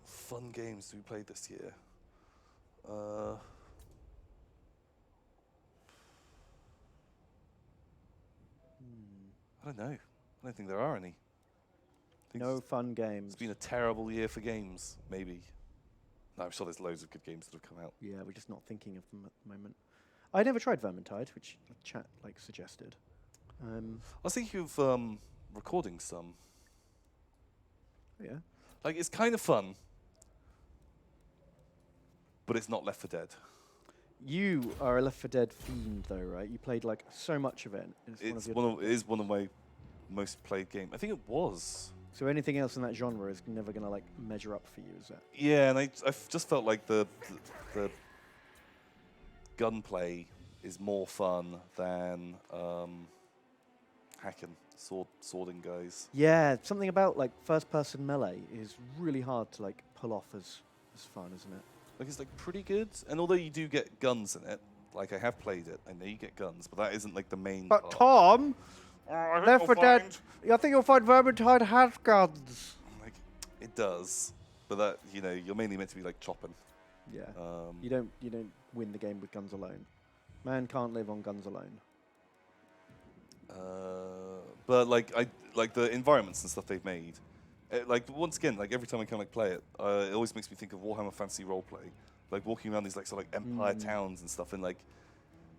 [SPEAKER 1] fun games we played this year? I don't know. I don't think there are any.
[SPEAKER 2] No fun games.
[SPEAKER 1] It's been a terrible year for games, maybe. No, I'm sure there's loads of good games that have come out.
[SPEAKER 2] Yeah, we're just not thinking of them at the moment. I never tried Vermintide, which the chat like suggested.
[SPEAKER 1] I was thinking of recording some.
[SPEAKER 2] Yeah.
[SPEAKER 1] Like, it's kind of fun, but it's not Left 4 Dead.
[SPEAKER 2] You are a Left 4 Dead fiend, though, right? You played like so much of it.
[SPEAKER 1] It is one of my most played games. I think it was.
[SPEAKER 2] So anything else in that genre is never going to like measure up for you, is that?
[SPEAKER 1] Yeah, and I've just felt like the gunplay is more fun than hacking, swording guys.
[SPEAKER 2] Yeah, something about like first-person melee is really hard to like pull off as fun, isn't it?
[SPEAKER 1] Like, it's like pretty good, and although you do get guns in it, like I have played it, I know you get guns, but that isn't like the main
[SPEAKER 2] But
[SPEAKER 1] part.
[SPEAKER 2] Tom, Left 4 Dead, I think you'll find Vermintide has guns.
[SPEAKER 1] Like, it does, but that, you know, you're mainly meant to be like chopping.
[SPEAKER 2] Yeah. You don't win the game with guns alone. Man can't live on guns alone.
[SPEAKER 1] But like the environments and stuff they've made, like once again, like every time I kind of like play it, it always makes me think of Warhammer Fantasy Roleplay, like walking around these like sort of like empire towns and stuff, and like,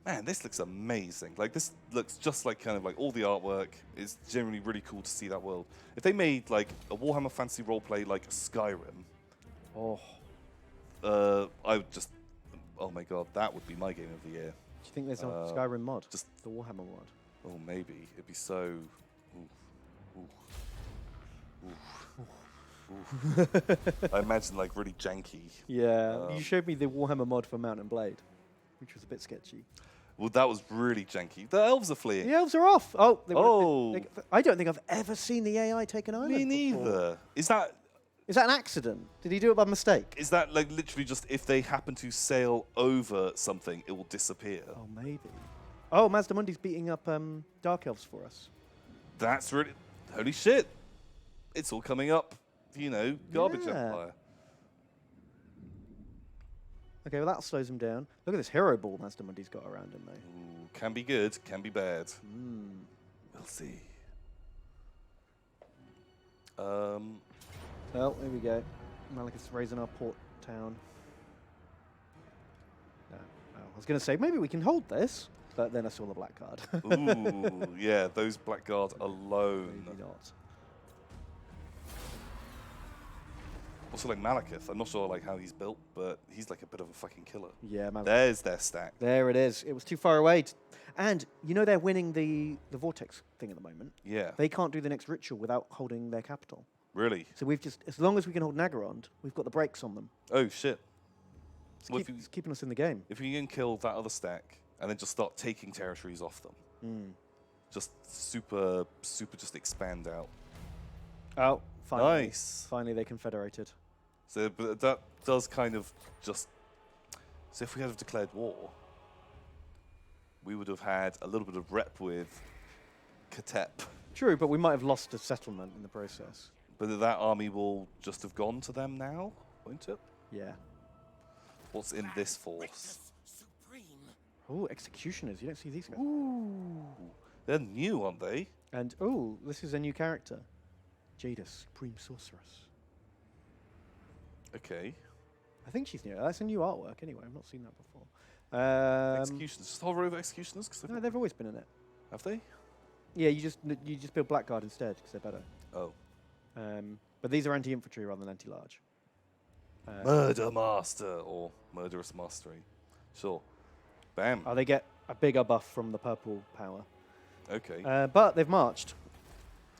[SPEAKER 1] man, this looks amazing. Like this looks just like kind of like all the artwork is generally really cool to see that world. If they made like a Warhammer Fantasy Roleplay like Skyrim, I would just, oh my god, that would be my game of the year.
[SPEAKER 2] Do you think there's a Skyrim mod?
[SPEAKER 1] Just
[SPEAKER 2] the Warhammer mod.
[SPEAKER 1] Oh, maybe it'd be so. I imagine like really janky.
[SPEAKER 2] Yeah, you showed me the Warhammer mod for Mount and Blade, which was a bit sketchy.
[SPEAKER 1] Well, that was really janky. The elves are fleeing.
[SPEAKER 2] The elves are off.
[SPEAKER 1] Oh.
[SPEAKER 2] I don't think I've ever seen the AI take an island.
[SPEAKER 1] Me neither.
[SPEAKER 2] Before. Is that an accident? Did he do it by mistake?
[SPEAKER 1] Is that like literally just if they happen to sail over something, it will disappear?
[SPEAKER 2] Oh, maybe. Oh, Mazdamundi's beating up Dark Elves for us.
[SPEAKER 1] That's really... Holy shit. It's all coming up, you know, Garbage Empire.
[SPEAKER 2] Okay, well, that slows him down. Look at this hero ball Mazdamundi's got around him, though.
[SPEAKER 1] Ooh, can be good, can be bad. We'll see.
[SPEAKER 2] Well, here we go. Malekith's raising our port town. No. Oh, I was going to say, maybe we can hold this, but then I saw the black card.
[SPEAKER 1] Ooh, yeah, those blackguard alone.
[SPEAKER 2] Maybe not.
[SPEAKER 1] Also, like Malekith, I'm not sure like how he's built, but he's like a bit of a fucking killer.
[SPEAKER 2] Yeah, Malekith.
[SPEAKER 1] There's their stack.
[SPEAKER 2] There it is. It was too far away. And you know they're winning the Vortex thing at the moment.
[SPEAKER 1] Yeah.
[SPEAKER 2] They can't do the next ritual without holding their capital.
[SPEAKER 1] Really?
[SPEAKER 2] So we've just, as long as we can hold Naggarond, we've got the brakes on them.
[SPEAKER 1] Oh shit. Well,
[SPEAKER 2] It's keeping us in the game.
[SPEAKER 1] if you can kill that other stack and then just start taking territories off them, just super just expand out.
[SPEAKER 2] Oh, finally.
[SPEAKER 1] Nice.
[SPEAKER 2] Finally they confederated.
[SPEAKER 1] So but that does kind of just. So if we had declared war, we would have had a little bit of rep with Katep.
[SPEAKER 2] True, but we might have lost a settlement in the process.
[SPEAKER 1] But that army will just have gone to them now, won't it?
[SPEAKER 2] Yeah.
[SPEAKER 1] What's in this force?
[SPEAKER 2] Oh, executioners. You don't see these guys.
[SPEAKER 1] Ooh. They're new, aren't they?
[SPEAKER 2] And, oh, this is a new character. Jada, Supreme Sorceress.
[SPEAKER 1] Okay.
[SPEAKER 2] I think she's new. That's a new artwork anyway. I've not seen that before.
[SPEAKER 1] Executioners. Just hover over executioners?
[SPEAKER 2] No, they've always been in it.
[SPEAKER 1] Have they?
[SPEAKER 2] Yeah, you just build Blackguard instead because they're better.
[SPEAKER 1] Oh.
[SPEAKER 2] But these are anti-infantry rather than anti-large.
[SPEAKER 1] Murder Master or Murderous Mastery. Sure. Bam.
[SPEAKER 2] Oh, they get a bigger buff from the purple power.
[SPEAKER 1] Okay.
[SPEAKER 2] But they've marched.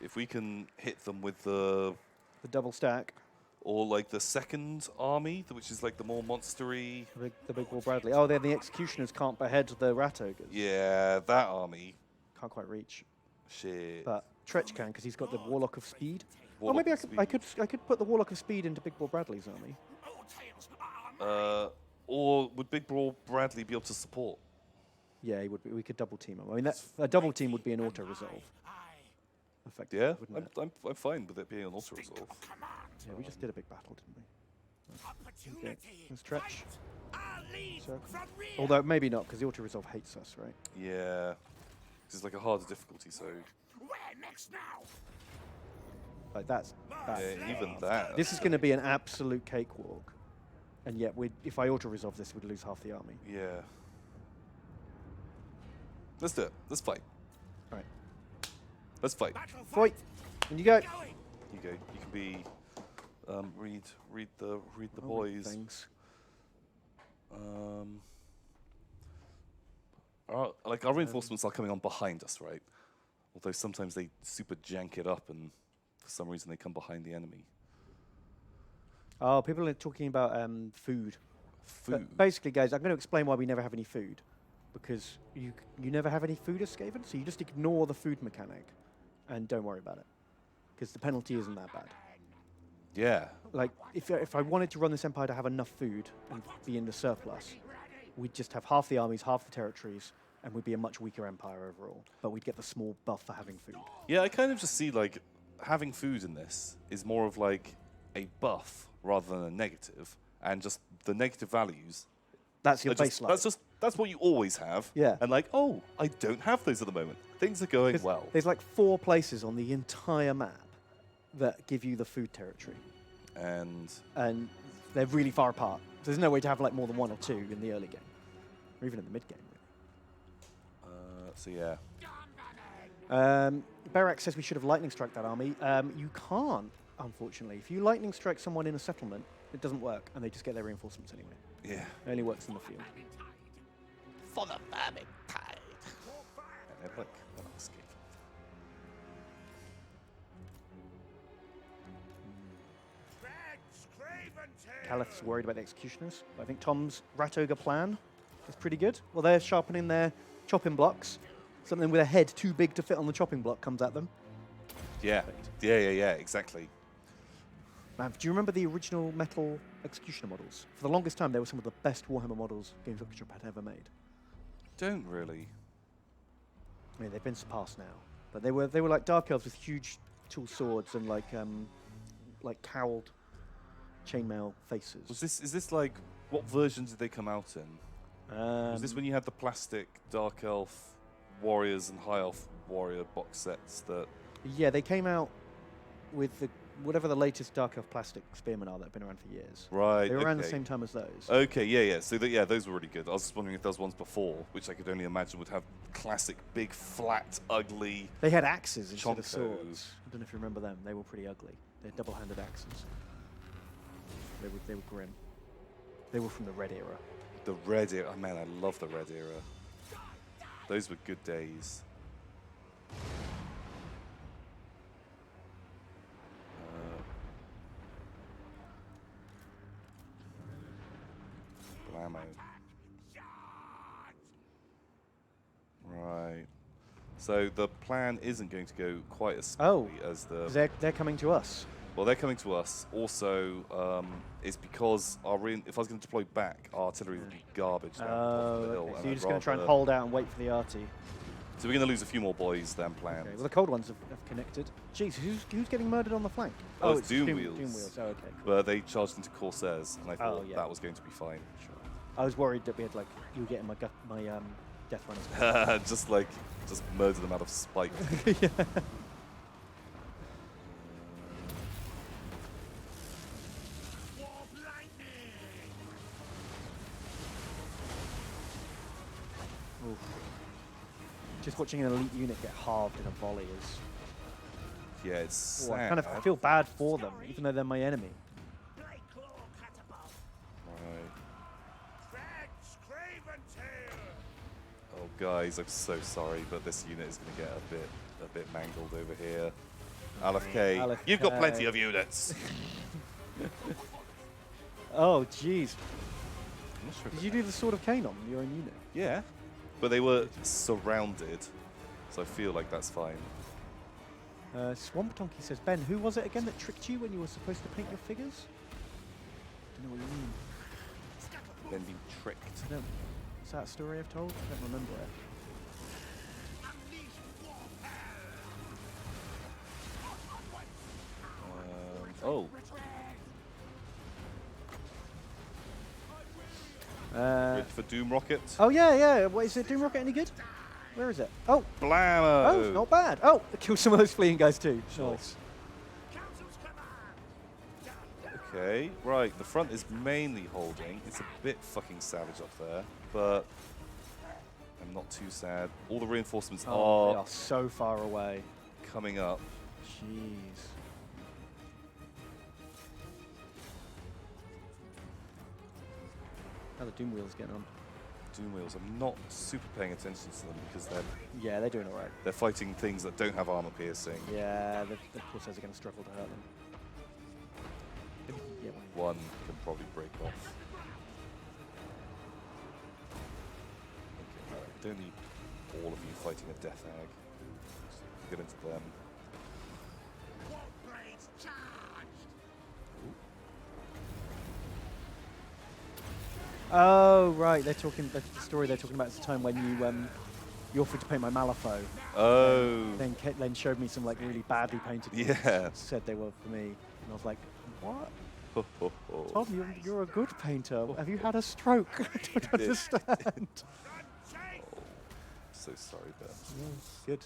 [SPEAKER 1] If we can hit them with the
[SPEAKER 2] double stack.
[SPEAKER 1] Or like the second army, which is like the more monstery.
[SPEAKER 2] The big War Bradley. Oh, then the executioners can't behead the rat ogres.
[SPEAKER 1] Yeah, that army.
[SPEAKER 2] Can't quite reach.
[SPEAKER 1] Shit.
[SPEAKER 2] But Tretch can because he's got the Warlock of Speed.
[SPEAKER 1] Warlock
[SPEAKER 2] or maybe
[SPEAKER 1] of
[SPEAKER 2] I could put the Warlock of Speed into Big War Bradley's army.
[SPEAKER 1] Or would Big Brawl Bradley be able to support?
[SPEAKER 2] Yeah, he would be. We could double team him. I mean, a double team would be an auto resolve. Effectively,
[SPEAKER 1] Yeah,
[SPEAKER 2] wouldn't it?
[SPEAKER 1] I'm fine with it being an auto resolve.
[SPEAKER 2] Yeah, we just did a big battle, didn't we? Okay, let's Tretch. Circle. Although maybe not, because the auto resolve hates us, right?
[SPEAKER 1] Yeah. This is like a harder difficulty, so.
[SPEAKER 2] Like that's bad.
[SPEAKER 1] Yeah, even that.
[SPEAKER 2] This is going to be an absolute cakewalk, and yet if I auto resolve this, we'd lose half the army.
[SPEAKER 1] Yeah. Let's do it. Let's fight.
[SPEAKER 2] All right.
[SPEAKER 1] Let's fight.
[SPEAKER 2] Fight. And you go.
[SPEAKER 1] You go. You can be. Read the boys.
[SPEAKER 2] Things.
[SPEAKER 1] Our reinforcements are coming on behind us, right? Although sometimes they super jank it up, and for some reason they come behind the enemy.
[SPEAKER 2] Oh, people are talking about food.
[SPEAKER 1] Food.
[SPEAKER 2] But basically, guys, I'm going to explain why we never have any food. Because you never have any food as Skaven, so you just ignore the food mechanic and don't worry about it. Because the penalty isn't that bad.
[SPEAKER 1] Yeah.
[SPEAKER 2] Like, if I wanted to run this empire to have enough food and be in the surplus, we'd just have half the armies, half the territories, and we'd be a much weaker empire overall. But we'd get the small buff for having food.
[SPEAKER 1] Yeah, I kind of just see like having food in this is more of like a buff rather than a negative, and just the negative values.
[SPEAKER 2] That's your baseline.
[SPEAKER 1] That's what you always have.
[SPEAKER 2] Yeah.
[SPEAKER 1] And like, oh, I don't have those at the moment. Things are going well.
[SPEAKER 2] There's like 4 places on the entire map that give you the food territory.
[SPEAKER 1] And
[SPEAKER 2] They're really far apart. So there's no way to have like more than 1 or 2 in the early game. Or even in the mid game, really.
[SPEAKER 1] so yeah.
[SPEAKER 2] Barak says we should have lightning struck that army. You can't, unfortunately. If you lightning strike someone in a settlement, it doesn't work, and they just get their reinforcements anyway.
[SPEAKER 1] Yeah.
[SPEAKER 2] It only works in the field.
[SPEAKER 3] For the vermin tide.
[SPEAKER 1] And look, that looks good.
[SPEAKER 2] Calip's worried about the executioners. But I think Tom's Rat Ogre plan is pretty good. Well, they're sharpening their chopping blocks. Something with a head too big to fit on the chopping block comes at them.
[SPEAKER 1] Yeah. Yeah, exactly.
[SPEAKER 2] Man, do you remember the original metal executioner models? For the longest time, they were some of the best Warhammer models Games Workshop had ever made.
[SPEAKER 1] Don't really.
[SPEAKER 2] I mean, they've been surpassed now. But they were like dark elves with huge tool swords and like cowled chainmail faces.
[SPEAKER 1] Is this like, what version did they come out in? Was this when you had the plastic Dark Elf Warriors and High Elf Warrior box sets that...
[SPEAKER 2] Yeah, they came out with whatever the latest Dark Elf plastic spearmen are that have been around for years.
[SPEAKER 1] Right.
[SPEAKER 2] They were around the
[SPEAKER 1] okay.
[SPEAKER 2] same time as those.
[SPEAKER 1] Okay, yeah. So yeah, those were really good. I was just wondering if there was ones before, which I could only imagine would have classic, big, flat, ugly.
[SPEAKER 2] They had axes instead of
[SPEAKER 1] Chonkos.
[SPEAKER 2] swords. I don't know if you remember them. They were pretty ugly. They're double-handed axes. They were grim. They were from the Red era.
[SPEAKER 1] The Red era. Oh, man, I love the Red era. Those were good days. Blammo. Right. So the plan isn't going to go quite as smoothly as the.
[SPEAKER 2] 'Cause they're coming to us.
[SPEAKER 1] Well, they're coming to us. Also, it's because if I was going to deploy back, our artillery would be garbage down the bottom of the hill.
[SPEAKER 2] Okay.
[SPEAKER 1] and
[SPEAKER 2] So you're
[SPEAKER 1] I'd
[SPEAKER 2] just going to try and
[SPEAKER 1] rather-
[SPEAKER 2] hold out and wait for the arty.
[SPEAKER 1] So we're going to lose a few more boys than planned.
[SPEAKER 2] Okay. Well, the cold ones have connected. Jeez, who's getting murdered on the flank?
[SPEAKER 1] Oh, it's Doom Wheels.
[SPEAKER 2] Doom Wheels. Oh, okay. Cool.
[SPEAKER 1] But they charged into Corsairs, and I thought
[SPEAKER 2] yeah.
[SPEAKER 1] that was going to be fine.
[SPEAKER 2] Sure. I was worried that we had you were getting my death runners.
[SPEAKER 1] just murder them out of spite.
[SPEAKER 2] Yeah. Oof. Just watching an elite unit get halved in a volley is.
[SPEAKER 1] Yeah, it's
[SPEAKER 2] Oh, I
[SPEAKER 1] sad.
[SPEAKER 2] kind of feel bad for them, even though they're my enemy.
[SPEAKER 1] Oh, guys, I'm so sorry, but this unit is going to get a bit mangled over here. Aleph K,
[SPEAKER 2] Aleph
[SPEAKER 1] you've got
[SPEAKER 2] K.
[SPEAKER 1] plenty of units.
[SPEAKER 2] Oh, jeez.
[SPEAKER 1] I'm not sure if
[SPEAKER 2] Did you do the Sword of Cain on your own unit?
[SPEAKER 1] Yeah, but they were surrounded, so I feel like that's fine.
[SPEAKER 2] Swamp Donkey says, Ben, who was it again that tricked you when you were supposed to paint your figures? Don't know what you mean.
[SPEAKER 1] Then being tricked.
[SPEAKER 2] I don't. Is that a story I've told? I don't remember it.
[SPEAKER 1] Oh, ready for Doom Rocket?
[SPEAKER 2] Oh yeah. What is it? Doom Rocket any good? Where is it? Oh,
[SPEAKER 1] Blammo!
[SPEAKER 2] oh, not bad. Oh, kill some of those fleeing guys too. Nice.
[SPEAKER 1] Okay, right, the front is mainly holding. It's a bit fucking savage up there, but I'm not too sad. All the reinforcements
[SPEAKER 2] Oh, they
[SPEAKER 1] are
[SPEAKER 2] are so far away.
[SPEAKER 1] coming up.
[SPEAKER 2] Jeez. How the Doom Wheel's getting on?
[SPEAKER 1] Doom Wheels, I'm not super paying attention to them because
[SPEAKER 2] Yeah, they're doing alright.
[SPEAKER 1] they're fighting things that don't have armor piercing.
[SPEAKER 2] Yeah, the Corsairs are going to struggle to hurt them. Yeah,
[SPEAKER 1] One can probably break off. Okay, alright, don't need all of you fighting a death hag. Just get into them.
[SPEAKER 2] Oh, right. They're talking. The story they're talking about is the time when you offered to paint my Malifaux.
[SPEAKER 1] Oh,
[SPEAKER 2] Then showed me some really badly painted ones.
[SPEAKER 1] Yeah.
[SPEAKER 2] Said they were for me, and I was like, what?
[SPEAKER 1] ho, ho, ho.
[SPEAKER 2] Tom, you're a good painter. Have you had a stroke? I don't understand.
[SPEAKER 1] So sorry, Ben.
[SPEAKER 2] Good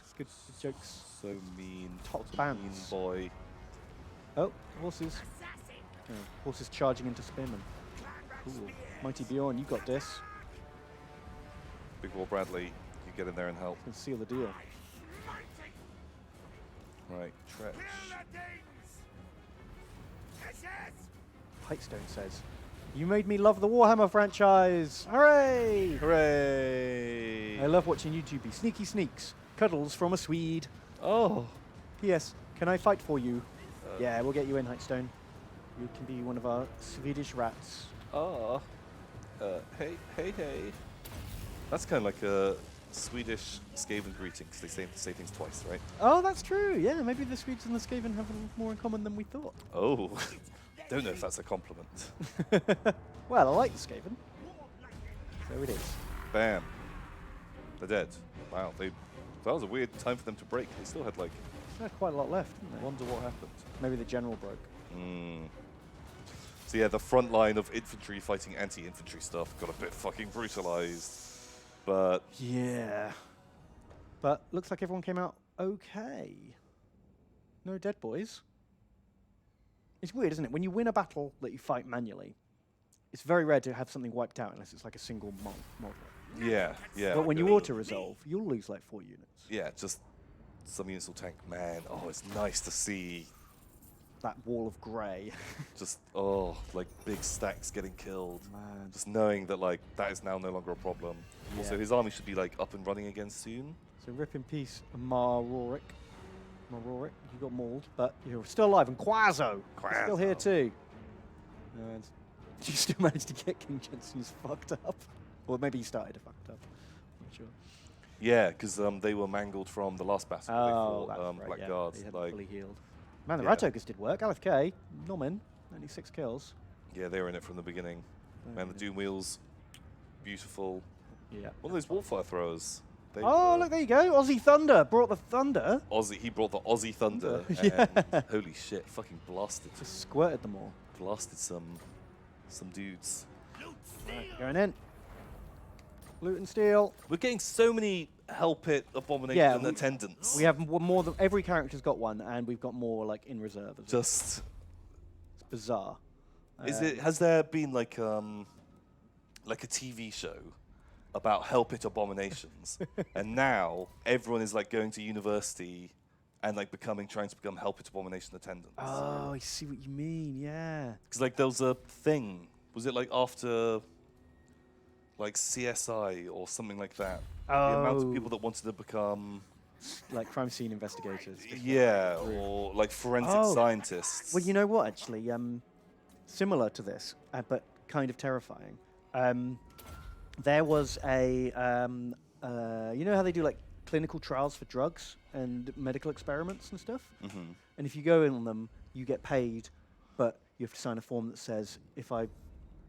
[SPEAKER 2] jokes.
[SPEAKER 1] So mean.
[SPEAKER 2] Top
[SPEAKER 1] mean
[SPEAKER 2] bands.
[SPEAKER 1] boy.
[SPEAKER 2] Oh, horses. Oh, horses charging into spearmen. Cool. Mighty Bjorn, you got this.
[SPEAKER 1] Big War Bradley, you get in there and help.
[SPEAKER 2] Can seal the deal.
[SPEAKER 1] Right, Tretch.
[SPEAKER 2] Pipestone says, "You made me love the Warhammer franchise. Hooray!
[SPEAKER 1] Hooray!
[SPEAKER 2] I love watching YouTube be sneaky sneaks. Cuddles from a Swede.
[SPEAKER 1] Oh.
[SPEAKER 2] P.S. Can I fight for you? Yeah, we'll get you in, Heightstone. You can be one of our Swedish rats."
[SPEAKER 1] Ah. Hey. That's kind of like a Swedish Skaven greeting, because they say things twice, right?
[SPEAKER 2] Oh, that's true. Yeah, maybe the Swedes and the Skaven have more in common than we thought.
[SPEAKER 1] Oh. Don't know if that's a compliment.
[SPEAKER 2] Well, I like the Skaven. So it is.
[SPEAKER 1] Bam. They're dead. Wow, that was a weird time for them to break. They still had
[SPEAKER 2] They had quite a lot left, didn't
[SPEAKER 1] I
[SPEAKER 2] they?
[SPEAKER 1] wonder what happened.
[SPEAKER 2] Maybe the general broke.
[SPEAKER 1] So yeah, the front line of infantry fighting anti-infantry stuff got a bit fucking brutalized. But
[SPEAKER 2] Yeah. But looks like everyone came out okay. No dead boys. It's weird, isn't it? When you win a battle that you fight manually, it's very rare to have something wiped out unless it's like a single model.
[SPEAKER 1] Yeah, yeah.
[SPEAKER 2] But when you auto-resolve, you'll lose like 4 units.
[SPEAKER 1] Yeah, just some units will tank. Man, oh, it's nice to see
[SPEAKER 2] That wall of grey.
[SPEAKER 1] just, like big stacks getting killed.
[SPEAKER 2] Man.
[SPEAKER 1] Just knowing that, like, that is now no longer a problem. Also,
[SPEAKER 2] Yeah.
[SPEAKER 1] his army should be, like, up and running again soon.
[SPEAKER 2] So rip in peace, Maroric. You got mauled, but you're still alive. And Quazo, still here too. And you still managed to get King Jensen's fucked up. Or maybe he started fucked up. I'm not sure.
[SPEAKER 1] Yeah, because they were mangled from the last battle.
[SPEAKER 2] Oh,
[SPEAKER 1] they
[SPEAKER 2] that's
[SPEAKER 1] fought
[SPEAKER 2] right,
[SPEAKER 1] Blackguards.
[SPEAKER 2] He hadn't
[SPEAKER 1] Like,
[SPEAKER 2] fully healed. Man, the
[SPEAKER 1] yeah.
[SPEAKER 2] Rat Ogres did work. LFK, Norman, only 6 kills.
[SPEAKER 1] yeah, they were in it from the beginning. Man, the Doom Wheels, beautiful.
[SPEAKER 2] Yeah.
[SPEAKER 1] One of those Warfire throwers. They
[SPEAKER 2] Oh,
[SPEAKER 1] were
[SPEAKER 2] look, there you go. Aussie Thunder brought the thunder.
[SPEAKER 1] Aussie, he brought the Aussie Thunder.
[SPEAKER 2] Yeah.
[SPEAKER 1] And holy shit, fucking blasted.
[SPEAKER 2] Just squirted them all.
[SPEAKER 1] Blasted some dudes.
[SPEAKER 2] Right, going in. Loot and steal.
[SPEAKER 1] We're getting so many Help It, Abomination,
[SPEAKER 2] Yeah,
[SPEAKER 1] and Attendants.
[SPEAKER 2] We have more than every character's got one, and we've got more like in reserve. As well.
[SPEAKER 1] Just,
[SPEAKER 2] It's bizarre.
[SPEAKER 1] has there been like a TV show about Help It Abominations? And now everyone is like going to university and like trying to become Help It Abomination attendants.
[SPEAKER 2] Oh, I see what you mean. Yeah.
[SPEAKER 1] Because like there was a thing, was it like after like CSI or something like that? The amount of people that wanted to become,
[SPEAKER 2] Like crime scene investigators.
[SPEAKER 1] yeah, or like forensic scientists.
[SPEAKER 2] Well, you know what, actually, similar to this, but kind of terrifying. There was a, you know how they do like clinical trials for drugs and medical experiments and stuff?
[SPEAKER 1] Mhm.
[SPEAKER 2] And if you go in on them, you get paid, but you have to sign a form that says, if I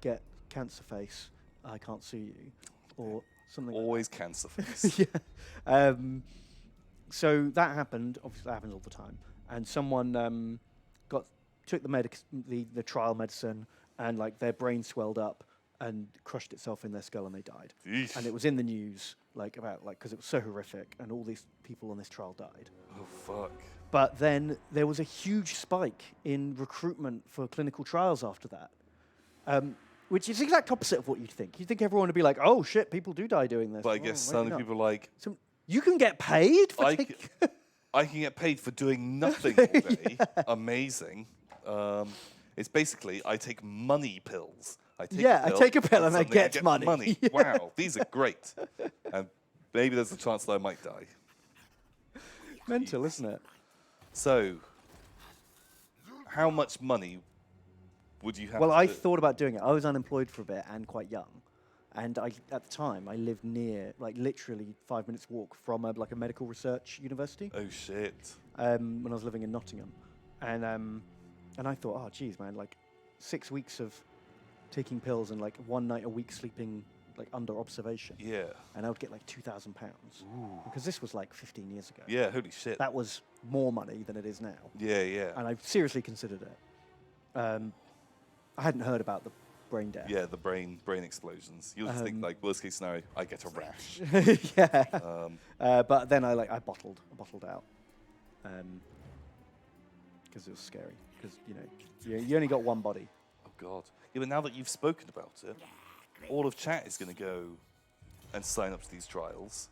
[SPEAKER 2] get cancer face, I can't sue you, or something like
[SPEAKER 1] Always cancer face.
[SPEAKER 2] yeah. So that happened. Obviously, that happens all the time. And someone took the trial medicine, and like their brain swelled up and crushed itself in their skull, and they died.
[SPEAKER 1] Yeesh.
[SPEAKER 2] And it was in the news, like about because it was so horrific, and all these people on this trial died.
[SPEAKER 1] Oh fuck.
[SPEAKER 2] But then there was a huge spike in recruitment for clinical trials after that. Which is the exact opposite of what you'd think. You'd think everyone would be like, "Oh shit, people do die doing this."
[SPEAKER 1] But I
[SPEAKER 2] Oh,
[SPEAKER 1] guess
[SPEAKER 2] maybe
[SPEAKER 1] some
[SPEAKER 2] not.
[SPEAKER 1] people are like,
[SPEAKER 2] So you can get paid for
[SPEAKER 1] I
[SPEAKER 2] taking.
[SPEAKER 1] I can get paid for doing nothing all day. Amazing. It's basically I take money pills. I take a pill
[SPEAKER 2] and I
[SPEAKER 1] suddenly
[SPEAKER 2] get money. Yeah.
[SPEAKER 1] Wow, these are great. And maybe there's a chance that I might die.
[SPEAKER 2] Mental, isn't it?
[SPEAKER 1] So, how much money would you have?
[SPEAKER 2] Well,
[SPEAKER 1] to
[SPEAKER 2] I thought about doing it. I was unemployed for a bit and quite young, and at the time I lived near, like literally 5 minutes walk from a medical research university.
[SPEAKER 1] Oh shit.
[SPEAKER 2] When I was living in Nottingham, and I thought, oh geez, man, like 6 weeks of taking pills and like 1 night a week sleeping like under observation,
[SPEAKER 1] Yeah.
[SPEAKER 2] and I would get like £2,000 because this was like 15 years ago.
[SPEAKER 1] Yeah. Holy shit.
[SPEAKER 2] That was more money than it is now,
[SPEAKER 1] Yeah. Yeah.
[SPEAKER 2] and I seriously considered it. I hadn't heard about the brain death.
[SPEAKER 1] Yeah. The brain explosions. You'll just think like worst case scenario, I get a rash.
[SPEAKER 2] yeah. But then I bottled out because it was scary. Because you only got one body.
[SPEAKER 1] Oh god. Yeah, but now that you've spoken about it, all of chat is going to go and sign up to these trials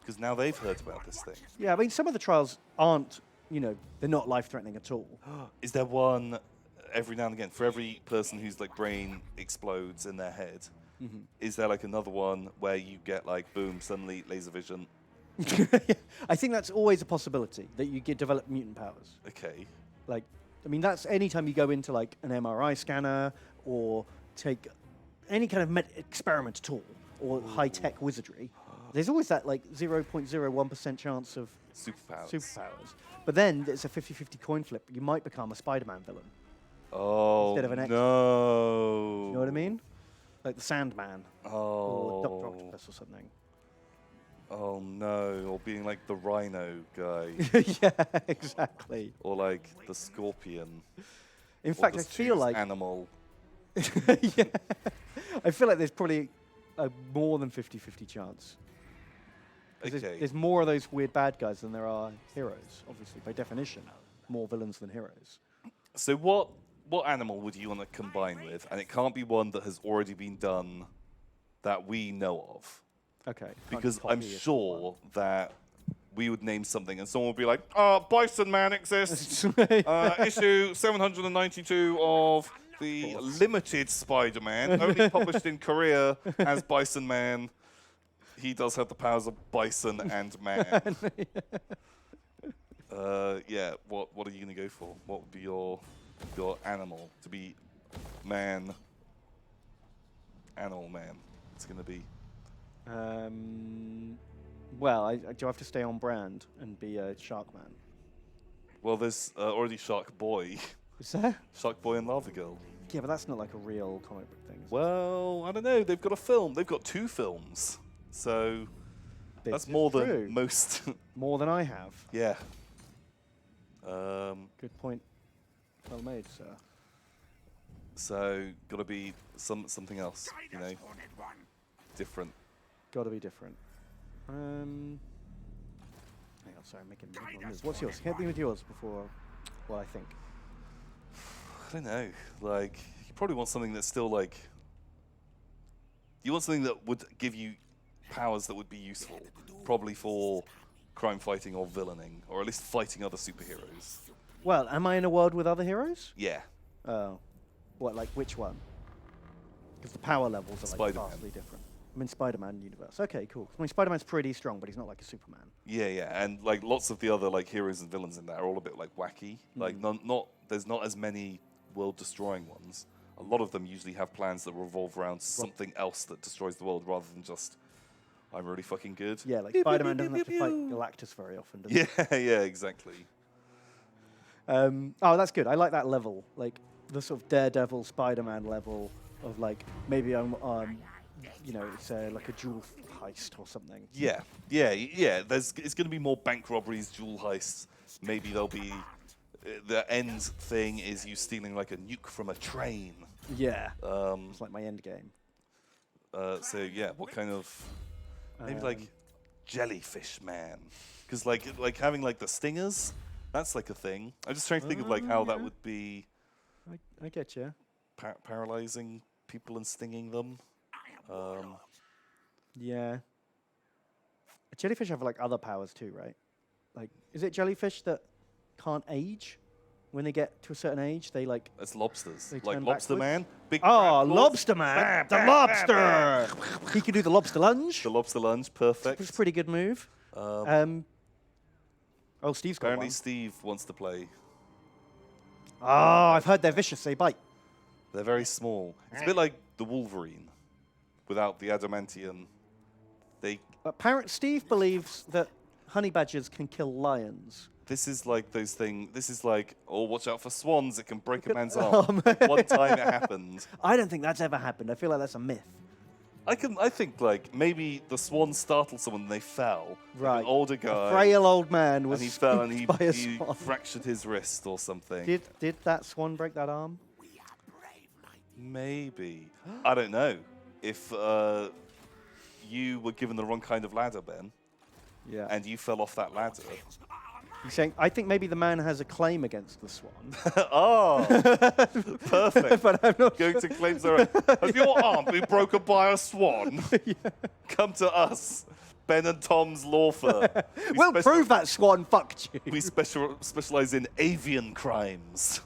[SPEAKER 1] because now they've heard about this thing.
[SPEAKER 2] Yeah, I mean some of the trials aren't. They're not life-threatening at all.
[SPEAKER 1] Is there one every now and again for every person whose like brain explodes in their head? Is there like another one where you get like boom suddenly laser vision?
[SPEAKER 2] I think that's always a possibility that you develop mutant powers.
[SPEAKER 1] Okay.
[SPEAKER 2] Like, I mean, that's anytime you go into like an MRI scanner or take any kind of experiment at all or high-tech wizardry. There's always that like 0.01% chance of superpowers. But then it's a 50-50 coin flip. You might become a Spider-Man villain.
[SPEAKER 1] Oh
[SPEAKER 2] Instead of an X-Men.
[SPEAKER 1] no.
[SPEAKER 2] You know what I mean? Like the Sandman or Dr. Octopus or something.
[SPEAKER 1] Oh no. Or being like the Rhino guy.
[SPEAKER 2] Yeah, exactly.
[SPEAKER 1] Or like the Scorpion.
[SPEAKER 2] In
[SPEAKER 1] Or
[SPEAKER 2] fact, I
[SPEAKER 1] just
[SPEAKER 2] feel
[SPEAKER 1] choose
[SPEAKER 2] like
[SPEAKER 1] animal.
[SPEAKER 2] yeah. I feel like there's probably a more than 50-50 chance. 'Cause
[SPEAKER 1] Okay.
[SPEAKER 2] There's more of those weird bad guys than there are heroes, obviously, by definition. More villains than heroes.
[SPEAKER 1] So what what animal would you want to combine with? And it can't be one that has already been done that we know of.
[SPEAKER 2] Okay.
[SPEAKER 1] Because
[SPEAKER 2] Can't
[SPEAKER 1] I'm
[SPEAKER 2] copy a
[SPEAKER 1] sure that we would name something and someone would be like, Bison Man exists. Issue 792 of the limited Spider-Man, only published in Korea as Bison Man. He does have the powers of bison and man. Yeah, what are you going to go for? What would be your animal to be man? Animal man. It's going to be.
[SPEAKER 2] Well, do I have to stay on brand and be a Shark Man?
[SPEAKER 1] Well, there's already Shark Boy.
[SPEAKER 2] Is there?
[SPEAKER 1] Shark Boy and Lava Girl.
[SPEAKER 2] Yeah, but that's not like a real comic book thing.
[SPEAKER 1] Well, I don't know. They've got a film. They've got 2 films. So that's more than most.
[SPEAKER 2] More than I have.
[SPEAKER 1] Yeah.
[SPEAKER 2] Good point. Well made, sir.
[SPEAKER 1] So got to be something else, you know, different.
[SPEAKER 2] Got to be different. Hang on, sorry, I'm making moves. What's yours? Hit me with yours before. Well, I think.
[SPEAKER 1] I don't know. Like, you probably want something that's still like. You want something that would give you powers that would be useful, probably for crime fighting or villaining, or at least fighting other superheroes.
[SPEAKER 2] Well, am I in a world with other heroes?
[SPEAKER 1] Yeah.
[SPEAKER 2] Oh. What, like which one? Because the power levels are like vastly different. I'm in Spider-Man universe. Okay, cool. I mean, Spider-Man's pretty strong, but he's not like a Superman.
[SPEAKER 1] Yeah, yeah, and like lots of the other like heroes and villains in there are all a bit like wacky. Like there's not as many world-destroying ones. A lot of them usually have plans that revolve around something else that destroys the world, rather than just I'm really fucking good.
[SPEAKER 2] Yeah, like Spider-Man doesn't have to fight Galactus very often, does he?
[SPEAKER 1] Yeah, exactly.
[SPEAKER 2] Oh, that's good. I like that level, like the sort of Daredevil, Spider-Man level of like maybe I'm, you know, it's like a jewel heist or something.
[SPEAKER 1] Yeah. It's going to be more bank robberies, jewel heists. Maybe there'll be the end thing is you stealing like a nuke from a train.
[SPEAKER 2] Yeah. It's like my end game.
[SPEAKER 1] So yeah, what kind of maybe like jellyfish man? Because like having like the stingers, that's like a thing. I'm just trying to think of like how that would be.
[SPEAKER 2] I get you.
[SPEAKER 1] Paralyzing people and stinging them.
[SPEAKER 2] Yeah. Jellyfish have like other powers too, right? Like, is it jellyfish that can't age? When they get to a certain age, they like.
[SPEAKER 1] It's lobsters.
[SPEAKER 2] They
[SPEAKER 1] Like
[SPEAKER 2] turn
[SPEAKER 1] Lobster
[SPEAKER 2] backwards?
[SPEAKER 1] Man. Big
[SPEAKER 2] Oh,
[SPEAKER 1] crab claws.
[SPEAKER 2] Lobster Man! The lobster! He can do the lobster lunge.
[SPEAKER 1] The lobster lunge, perfect.
[SPEAKER 2] It's a pretty good move. Oh, Steve's got
[SPEAKER 1] Apparently
[SPEAKER 2] one.
[SPEAKER 1] Steve wants to play.
[SPEAKER 2] Oh, I've heard they're vicious. They bite.
[SPEAKER 1] They're very small. It's a bit like the Wolverine, without the adamantium.
[SPEAKER 2] Steve believes that honey badgers can kill lions.
[SPEAKER 1] This is like those things. This is like, oh, watch out for swans. It can break a man's arm. One time it happened.
[SPEAKER 2] I don't think that's ever happened. I feel like that's a myth.
[SPEAKER 1] I think like maybe the swan startled someone and they fell.
[SPEAKER 2] Right.
[SPEAKER 1] Like an older guy.
[SPEAKER 2] A frail old man was
[SPEAKER 1] And he fell and
[SPEAKER 2] spooked by a
[SPEAKER 1] he
[SPEAKER 2] swan.
[SPEAKER 1] fractured his wrist or something.
[SPEAKER 2] Did that swan break that arm?
[SPEAKER 1] Maybe. I don't know. If you were given the wrong kind of ladder, Ben,
[SPEAKER 2] Yeah.
[SPEAKER 1] and you fell off that ladder.
[SPEAKER 2] He's saying, I think maybe the man has a claim against the swan.
[SPEAKER 1] Oh, perfect.
[SPEAKER 2] But I'm not
[SPEAKER 1] Going to claims are have your arm been broken by a swan? Come to us, Ben and Tom's law firm.
[SPEAKER 2] We'll prove that swan fucked you.
[SPEAKER 1] We specialize in avian crimes.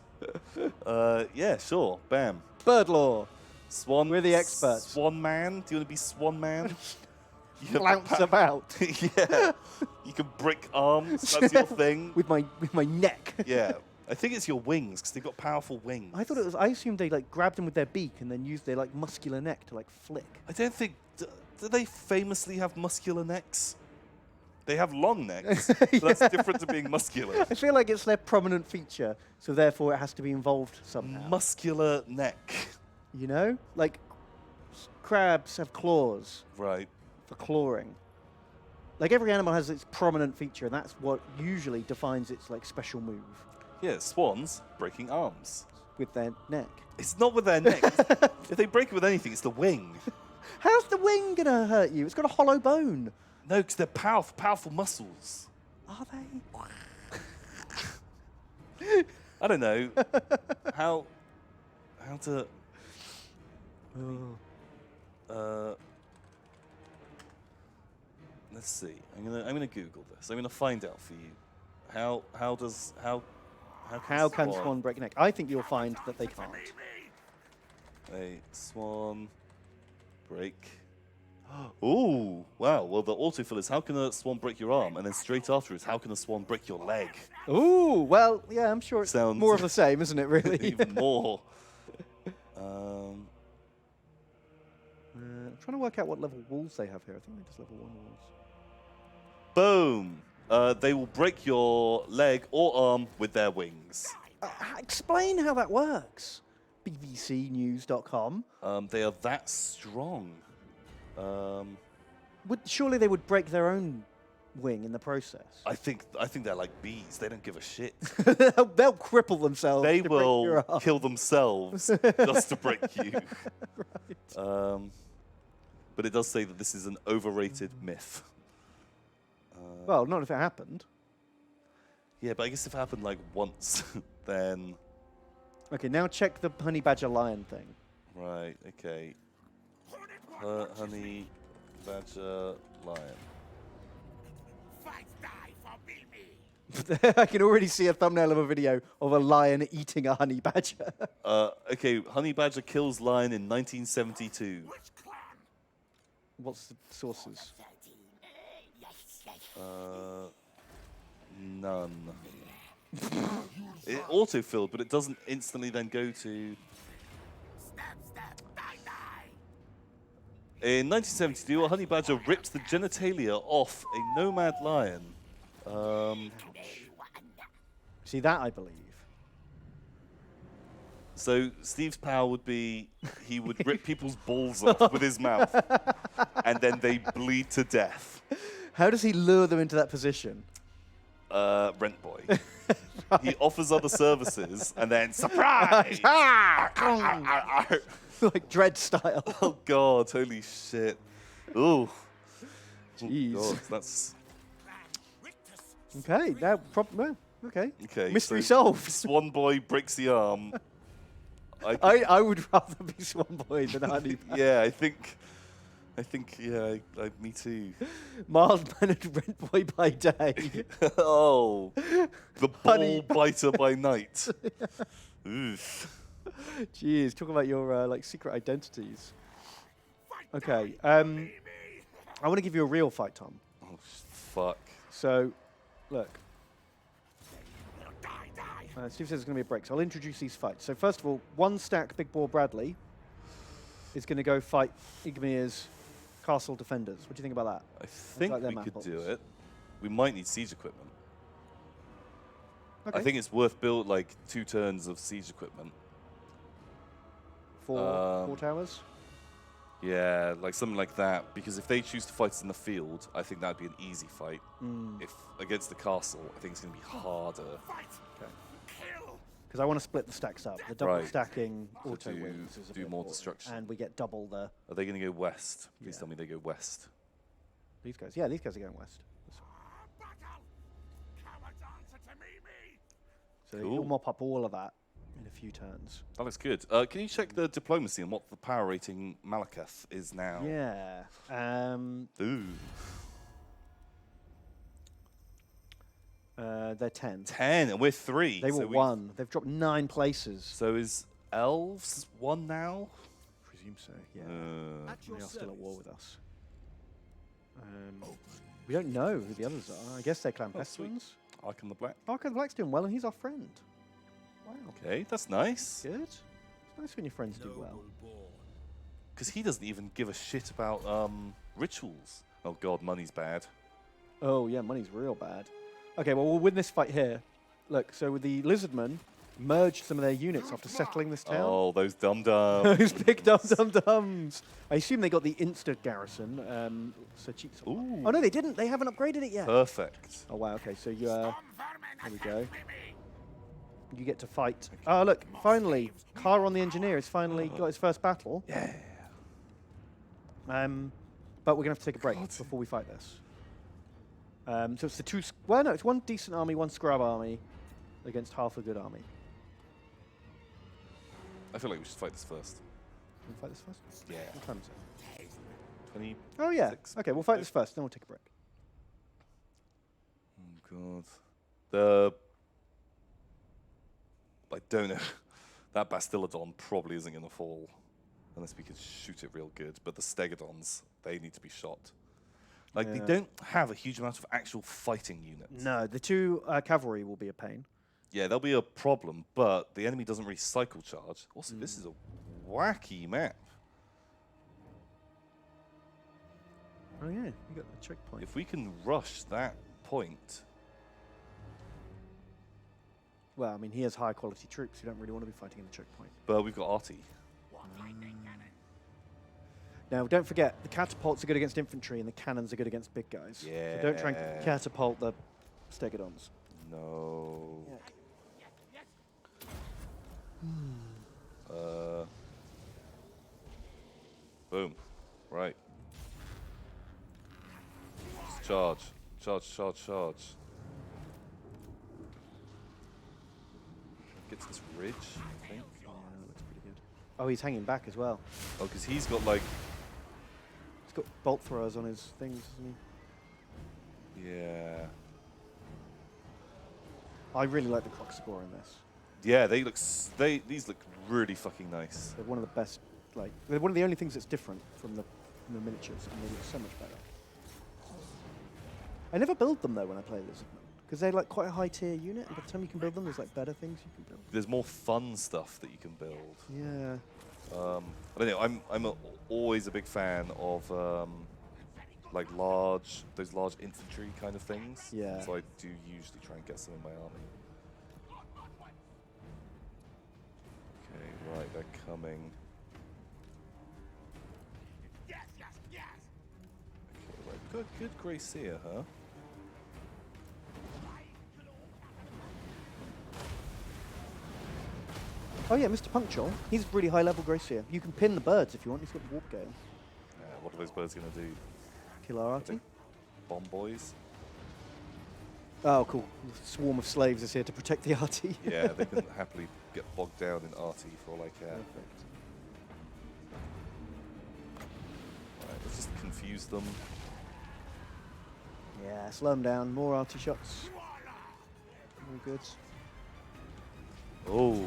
[SPEAKER 1] Yeah, sure. Bam.
[SPEAKER 2] Bird law.
[SPEAKER 1] Swan.
[SPEAKER 2] We're the experts.
[SPEAKER 1] Swan man. Do you want to be Swan man? You
[SPEAKER 2] Flounce about
[SPEAKER 1] Yeah. You can break arms. That's your thing.
[SPEAKER 2] with my neck.
[SPEAKER 1] Yeah. I think it's your wings because they've got powerful wings.
[SPEAKER 2] I thought it was. I assumed they like grabbed them with their beak and then used their like muscular neck to like flick.
[SPEAKER 1] I don't think. Do they famously have muscular necks? They have long necks. But that's different to being muscular.
[SPEAKER 2] I feel like it's their prominent feature, so therefore it has to be involved somehow.
[SPEAKER 1] Muscular neck.
[SPEAKER 2] You know, like crabs have claws
[SPEAKER 1] Right.
[SPEAKER 2] for clawing. Like every animal has its prominent feature, and that's what usually defines its like special move
[SPEAKER 1] Yeah, swans breaking arms.
[SPEAKER 2] with their neck.
[SPEAKER 1] It's not with their neck. If they break it with anything, it's the wing.
[SPEAKER 2] How's the wing gonna hurt you? It's got a hollow bone.
[SPEAKER 1] No, because they're powerful muscles.
[SPEAKER 2] Are they?
[SPEAKER 1] I don't know. How how to. Let's see. I'm gonna Google this. I'm gonna find out for you. How
[SPEAKER 2] Can Swan break your neck? I think you'll find that they can't.
[SPEAKER 1] A swan break. Oh, wow. Well, the autofill is how can a swan break your arm? And then straight after is how can a swan break your leg?
[SPEAKER 2] Ooh, well, yeah, I'm sure it's
[SPEAKER 1] Sounds
[SPEAKER 2] more of the same, isn't it, really?
[SPEAKER 1] even more.
[SPEAKER 2] I'm trying to work out what level walls they have here. I think they're just level 1 walls.
[SPEAKER 1] Boom. They will break your leg or arm with their wings.
[SPEAKER 2] Explain how that works. BBCnews.com.
[SPEAKER 1] They are that strong.
[SPEAKER 2] Surely they would break their own wing in the process.
[SPEAKER 1] I think they're like bees. They don't give a shit.
[SPEAKER 2] They'll cripple themselves.
[SPEAKER 1] They
[SPEAKER 2] to break your
[SPEAKER 1] will
[SPEAKER 2] arm.
[SPEAKER 1] kill themselves just to break you.
[SPEAKER 2] Right.
[SPEAKER 1] But it does say that this is an overrated myth.
[SPEAKER 2] Well, not if it happened.
[SPEAKER 1] Yeah, but I guess if it happened like once, then...
[SPEAKER 2] Okay, now check the honey badger lion thing.
[SPEAKER 1] Right, okay. Honey badger lion.
[SPEAKER 2] I can already see a thumbnail of a video of a lion eating a honey badger.
[SPEAKER 1] Okay, honey badger kills lion in 1972.
[SPEAKER 2] What's the sources?
[SPEAKER 1] None. It auto-filled, but it doesn't instantly then go to... In 1972, a honey badger rips the genitalia off a nomad lion.
[SPEAKER 2] See, that I believe.
[SPEAKER 1] So Steve's power would be he would rip people's balls off with his mouth, and then they bleed to death.
[SPEAKER 2] How does he lure them into that position?
[SPEAKER 1] Rent boy. He offers other services, and then surprise!
[SPEAKER 2] Like Dread style.
[SPEAKER 1] Oh God! Holy shit! Ooh.
[SPEAKER 2] Jeez.
[SPEAKER 1] Oh, God, that's
[SPEAKER 2] Okay, now well, okay.
[SPEAKER 1] okay.
[SPEAKER 2] Mystery
[SPEAKER 1] so
[SPEAKER 2] solved.
[SPEAKER 1] Swan boy breaks the arm.
[SPEAKER 2] I would rather be Swan Boy than Honey Badger.
[SPEAKER 1] Yeah, I think, yeah, me too.
[SPEAKER 2] Mild-mannered rent boy by day.
[SPEAKER 1] Oh, the
[SPEAKER 2] Honey
[SPEAKER 1] ball biter by night. Oof.
[SPEAKER 2] Jeez, talk about your like secret identities. Okay, I want to give you a real fight, Tom.
[SPEAKER 1] Oh, fuck.
[SPEAKER 2] So, look. Steve says it's going to be a break, so I'll introduce these fights. So first of all, one stack Big Ball Bradley is going to go fight Igmir's castle defenders. What do you think about that?
[SPEAKER 1] I think
[SPEAKER 2] like
[SPEAKER 1] we
[SPEAKER 2] their
[SPEAKER 1] could
[SPEAKER 2] map
[SPEAKER 1] do
[SPEAKER 2] box.
[SPEAKER 1] it. We might need siege equipment.
[SPEAKER 2] Okay.
[SPEAKER 1] I think it's worth build like 2 turns of siege equipment.
[SPEAKER 2] Four towers?
[SPEAKER 1] Yeah, like something like that. Because if they choose to fight us in the field, I think that'd be an easy fight. If against the castle, I think it's going to be harder.
[SPEAKER 2] Because I want to split the stacks up. The double
[SPEAKER 1] Right.
[SPEAKER 2] stacking
[SPEAKER 1] So
[SPEAKER 2] auto
[SPEAKER 1] do-
[SPEAKER 2] wins is a
[SPEAKER 1] do
[SPEAKER 2] bit
[SPEAKER 1] more
[SPEAKER 2] important.
[SPEAKER 1] destruction.
[SPEAKER 2] And we get double the...
[SPEAKER 1] Are they going to go west? Please
[SPEAKER 2] Yeah.
[SPEAKER 1] tell me they go west.
[SPEAKER 2] These guys. Yeah, these guys are going west. So
[SPEAKER 1] Cool.
[SPEAKER 2] you'll mop up all of that in a few turns.
[SPEAKER 1] That looks good. Can you check the diplomacy and what the power rating Malakath is now?
[SPEAKER 2] Yeah.
[SPEAKER 1] Ooh.
[SPEAKER 2] They're 10.
[SPEAKER 1] 10, and we're 3.
[SPEAKER 2] They
[SPEAKER 1] so
[SPEAKER 2] were 1. They've dropped 9 places.
[SPEAKER 1] So is elves 1 now?
[SPEAKER 2] Presume so, yeah.
[SPEAKER 1] Uh,
[SPEAKER 2] They are still at war with us. We don't know who the others are. I guess they're Clan
[SPEAKER 1] Oh, sweet.
[SPEAKER 2] Pestilence.
[SPEAKER 1] Arkham the Black.
[SPEAKER 2] Arkham Black's doing well, and he's our friend. Wow.
[SPEAKER 1] Okay, that's nice.
[SPEAKER 2] Good. It's nice when your friends do well.
[SPEAKER 1] Because he doesn't even give a shit about rituals. Oh God, money's bad.
[SPEAKER 2] Oh, yeah, money's real bad. Okay, well, we'll win this fight here. Look, so with the Lizardmen merged some of their units after settling this town.
[SPEAKER 1] Oh, those dum-dums.
[SPEAKER 2] Those big dum-dum-dums. I assume they got the instant garrison. So cheats.
[SPEAKER 1] Ooh.
[SPEAKER 2] Oh, no, they didn't. They haven't upgraded it yet.
[SPEAKER 1] Perfect.
[SPEAKER 2] Oh, wow. Okay, so you, there we go. You get to fight. Oh, look, finally, Chiron the Engineer has finally got his first battle.
[SPEAKER 1] Yeah.
[SPEAKER 2] But we're going to have to take a break before we fight this. So it's the two... Well, no, it's one decent army, one scrub army against half a good army.
[SPEAKER 1] I feel like we should fight this first.
[SPEAKER 2] Can we fight this first?
[SPEAKER 1] Yeah.
[SPEAKER 2] What time is it?
[SPEAKER 1] 20.
[SPEAKER 2] Oh yeah.
[SPEAKER 1] Six.
[SPEAKER 2] Okay, we'll fight this first, then we'll take a break.
[SPEAKER 1] Oh god. I don't know. That Bastillodon probably isn't going to fall unless we could shoot it real good. But the Stegodons, they need to be shot. Like, they don't have a huge amount of actual fighting units.
[SPEAKER 2] No, the 2 cavalry will be a pain.
[SPEAKER 1] Yeah, there'll be a problem, but the enemy doesn't really cycle charge. Also, this is a wacky map.
[SPEAKER 2] Oh yeah, you got the checkpoint.
[SPEAKER 1] If we can rush that point...
[SPEAKER 2] Well, I mean, he has high quality troops. You don't really want to be fighting in the checkpoint.
[SPEAKER 1] But we've got Artie.
[SPEAKER 2] Now, don't forget, the catapults are good against infantry and the cannons are good against big guys.
[SPEAKER 1] Yeah.
[SPEAKER 2] So don't try and catapult the Stegodons.
[SPEAKER 1] No. Boom. Right. Just charge. Charge, charge, charge. Get to this ridge, I think.
[SPEAKER 2] Yeah, that looks pretty good. Oh, he's hanging back as well.
[SPEAKER 1] Oh, because he's got like...
[SPEAKER 2] He's got bolt throwers on his things, isn't he?
[SPEAKER 1] Yeah.
[SPEAKER 2] I really like the clock score in this.
[SPEAKER 1] Yeah, they look... these look really fucking nice.
[SPEAKER 2] They're one of the best, like, they're one of the only things that's different from the miniatures, and they look so much better. I never build them, though, when I play Lizardmen, because they're, like, quite a high-tier unit, and by the time you can build them, there's, like, better things you can build.
[SPEAKER 1] There's more fun stuff that you can build.
[SPEAKER 2] Yeah.
[SPEAKER 1] I don't know. I'm always a big fan of like those large infantry kind of things.
[SPEAKER 2] Yeah.
[SPEAKER 1] So I do usually try and get some in my army. Okay, right, they're coming.
[SPEAKER 3] Yes, yes, yes.
[SPEAKER 1] Okay, right, good Gracia, huh?
[SPEAKER 2] Oh yeah, Mr. Punctual. He's really high-level Gracia. You can pin the birds if you want. He's got warp gale.
[SPEAKER 1] What are those birds gonna do?
[SPEAKER 2] Kill our arty.
[SPEAKER 1] Bomb boys?
[SPEAKER 2] Oh, cool. The swarm of slaves is here to protect the arty.
[SPEAKER 1] Yeah, they can happily get bogged down in arty for all I care.
[SPEAKER 2] Perfect.
[SPEAKER 1] Right, let's just confuse them.
[SPEAKER 2] Yeah, slow them down. More arty shots. All good.
[SPEAKER 1] Oh,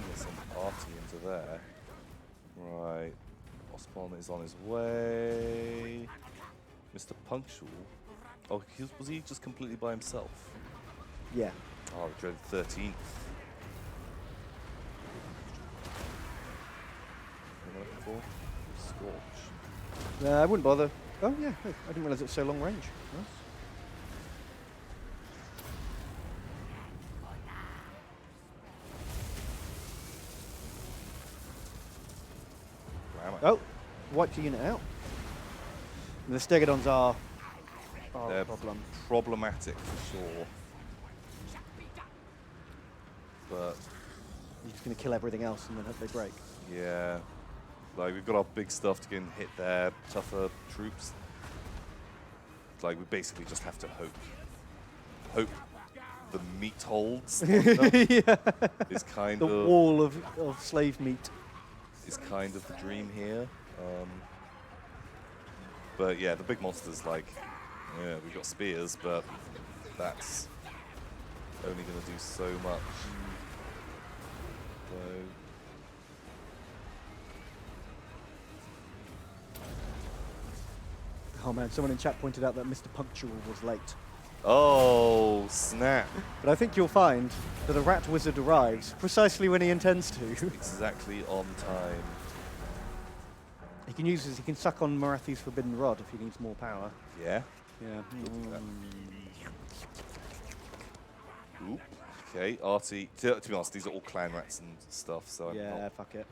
[SPEAKER 1] there's some arty into there. Right, Osborne is on his way. Mr. Punctual. Oh, was he just completely by himself?
[SPEAKER 2] Yeah.
[SPEAKER 1] Oh, the dreaded 13th. What am I looking for? Scorch.
[SPEAKER 2] I wouldn't bother. Oh yeah, I didn't realize it was so long range. Nice.
[SPEAKER 1] Where am I?
[SPEAKER 2] Oh, wiped the unit out. And the Stegodons are
[SPEAKER 1] They're
[SPEAKER 2] a problem.
[SPEAKER 1] problematic for sure. But
[SPEAKER 2] You're just going to kill everything else and then hope they break.
[SPEAKER 1] yeah, like we've got our big stuff to go and hit their tougher troops. Like we basically just have to hope the meat holds.
[SPEAKER 2] Yeah.
[SPEAKER 1] Is kind
[SPEAKER 2] The
[SPEAKER 1] of
[SPEAKER 2] wall of slave meat.
[SPEAKER 1] is kind of the dream here. But yeah, the big monsters, like, yeah, we've got spears, but that's only going to do so much. So,
[SPEAKER 2] Oh man, someone in chat pointed out that Mr. Punctual was late.
[SPEAKER 1] oh, snap.
[SPEAKER 2] But I think you'll find that a rat wizard arrives precisely when he intends to.
[SPEAKER 1] Exactly on time.
[SPEAKER 2] He can suck on Marathi's forbidden rod if he needs more power.
[SPEAKER 1] Yeah?
[SPEAKER 2] Yeah.
[SPEAKER 1] Oop. Okay, Artie. To be honest, these are all clan rats and stuff, so I'm
[SPEAKER 2] Yeah, fuck it.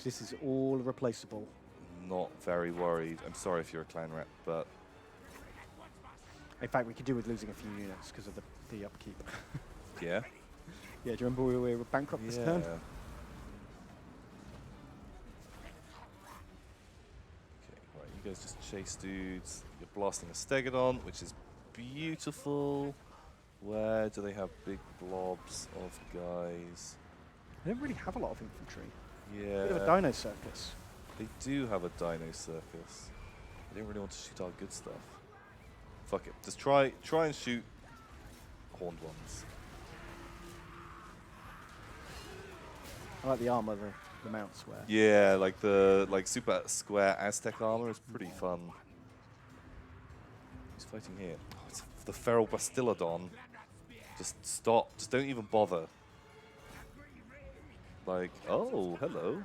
[SPEAKER 2] This is all replaceable.
[SPEAKER 1] not very worried. I'm sorry if you're a clan rat, but
[SPEAKER 2] In fact, we could do with losing a few units because of the upkeep.
[SPEAKER 1] yeah.
[SPEAKER 2] Yeah, do you remember we were bankrupt this turn?
[SPEAKER 1] Okay, right, you guys just chase dudes. You're blasting a Stegodon, which is beautiful. Where do they have big blobs of guys?
[SPEAKER 2] They don't really have a lot of infantry.
[SPEAKER 1] Yeah.
[SPEAKER 2] Bit of a dino circus.
[SPEAKER 1] They do have a dino circus. They don't really want to shoot our good stuff. Fuck it. Just try and shoot horned ones.
[SPEAKER 2] I like the armor the mounts wear.
[SPEAKER 1] Yeah, like the super square Aztec armor is pretty fun. Who's fighting here? Oh, it's the feral Bastillodon. Just stop. Just don't even bother. Like, oh, hello.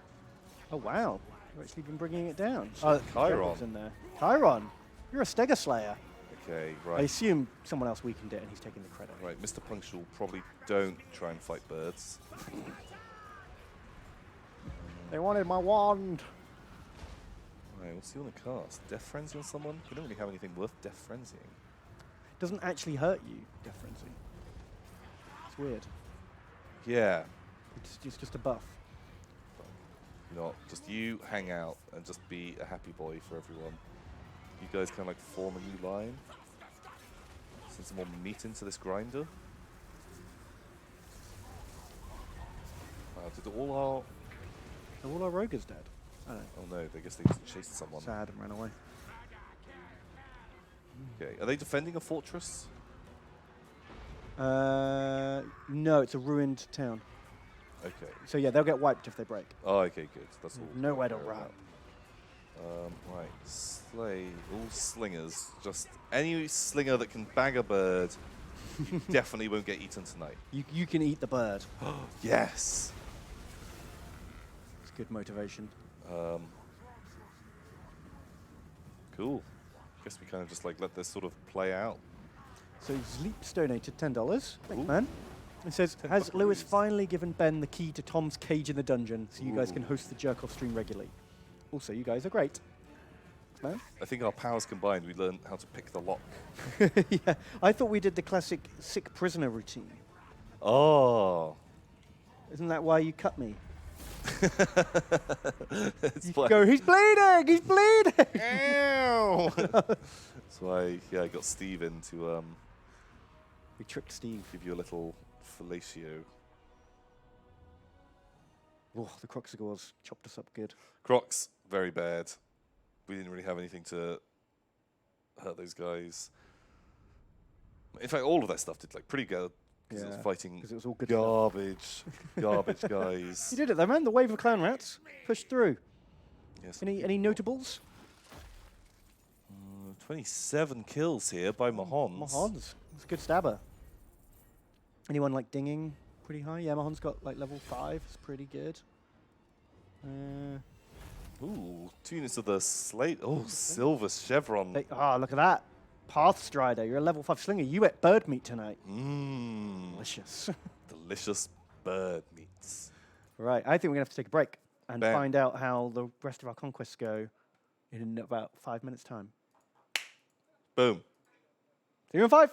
[SPEAKER 2] Oh wow, you've actually been bringing it down.
[SPEAKER 1] Chiron.
[SPEAKER 2] In there. Chiron, you're a Stega Slayer.
[SPEAKER 1] Okay,
[SPEAKER 2] I
[SPEAKER 1] right.
[SPEAKER 2] assume someone else weakened it and he's taking the credit.
[SPEAKER 1] Right, Mr. Punctual, probably don't try and fight birds.
[SPEAKER 2] They wanted my wand.
[SPEAKER 1] Right, what's he want to cast? Death Frenzy on someone? We don't really have anything worth Death Frenzying.
[SPEAKER 2] Doesn't actually hurt you, Death Frenzy. It's weird.
[SPEAKER 1] Yeah.
[SPEAKER 2] It's just a buff.
[SPEAKER 1] You know, just you hang out and just be a happy boy for everyone. You guys kind of like form a new line. Send some more meat into this grinder. Wow, did all
[SPEAKER 2] Are all our Rogers dead? I don't know.
[SPEAKER 1] oh no, I guess they just chased someone.
[SPEAKER 2] Sad and ran away.
[SPEAKER 1] Okay, are they defending a fortress?
[SPEAKER 2] No, it's a ruined town.
[SPEAKER 1] Okay.
[SPEAKER 2] So yeah, they'll get wiped if they break.
[SPEAKER 1] Oh, okay, good. That's all.
[SPEAKER 2] Nowhere to
[SPEAKER 1] care
[SPEAKER 2] run.
[SPEAKER 1] about. Right, slay all slingers. Just any slinger that can bag a bird, you definitely won't get eaten tonight.
[SPEAKER 2] You can eat the bird.
[SPEAKER 1] Yes.
[SPEAKER 2] It's good motivation.
[SPEAKER 1] Cool. Guess we kind of just like let this sort of play out.
[SPEAKER 2] So Zleep's donated $10. Thanks,
[SPEAKER 1] Ooh.
[SPEAKER 2] man. It says,
[SPEAKER 1] 10
[SPEAKER 2] has Lewis
[SPEAKER 1] buckaroos.
[SPEAKER 2] finally given Ben the key to Tom's cage in the dungeon so you guys can
[SPEAKER 1] Ooh.
[SPEAKER 2] host the jerk-off stream regularly? Also, you guys are great. Thanks, man.
[SPEAKER 1] I think our powers combined, we learned how to pick the lock.
[SPEAKER 2] Yeah, I thought we did the classic sick prisoner routine.
[SPEAKER 1] Oh.
[SPEAKER 2] Isn't that why you cut me?
[SPEAKER 1] It's
[SPEAKER 2] You
[SPEAKER 1] why-
[SPEAKER 2] go, he's bleeding! He's bleeding!
[SPEAKER 1] Ow! That's why, yeah, I got Steve in to
[SPEAKER 2] We tricked Steve.
[SPEAKER 1] give you a little fellatio.
[SPEAKER 2] Oh, the Croxagores chopped us up good.
[SPEAKER 1] Crocs, very bad. We didn't really have anything to hurt those guys. In fact, all of that stuff did like pretty good because it was
[SPEAKER 2] Yeah,
[SPEAKER 1] fighting
[SPEAKER 2] 'cause it was all good stuff.
[SPEAKER 1] garbage guys.
[SPEAKER 2] You did it though, man. The wave of clown rats pushed through.
[SPEAKER 1] Yes.
[SPEAKER 2] Any notables?
[SPEAKER 1] 27 kills here by Mahons.
[SPEAKER 2] Mahons. It's a good stabber. Anyone like dinging pretty high? Yeah, Mahons got like level 5. It's pretty good.
[SPEAKER 1] Ooh, 2 units of the slate. Oh, silver chevron.
[SPEAKER 2] Look at that. Pathstrider. You're a level 5 slinger. You ate bird meat tonight.
[SPEAKER 1] Mmm.
[SPEAKER 2] Delicious.
[SPEAKER 1] Delicious bird meats.
[SPEAKER 2] Right. I think we're going to have to take a break and
[SPEAKER 1] Bam.
[SPEAKER 2] find out how the rest of our conquests go in about 5 minutes' time.
[SPEAKER 1] Boom.
[SPEAKER 2] See you in 5.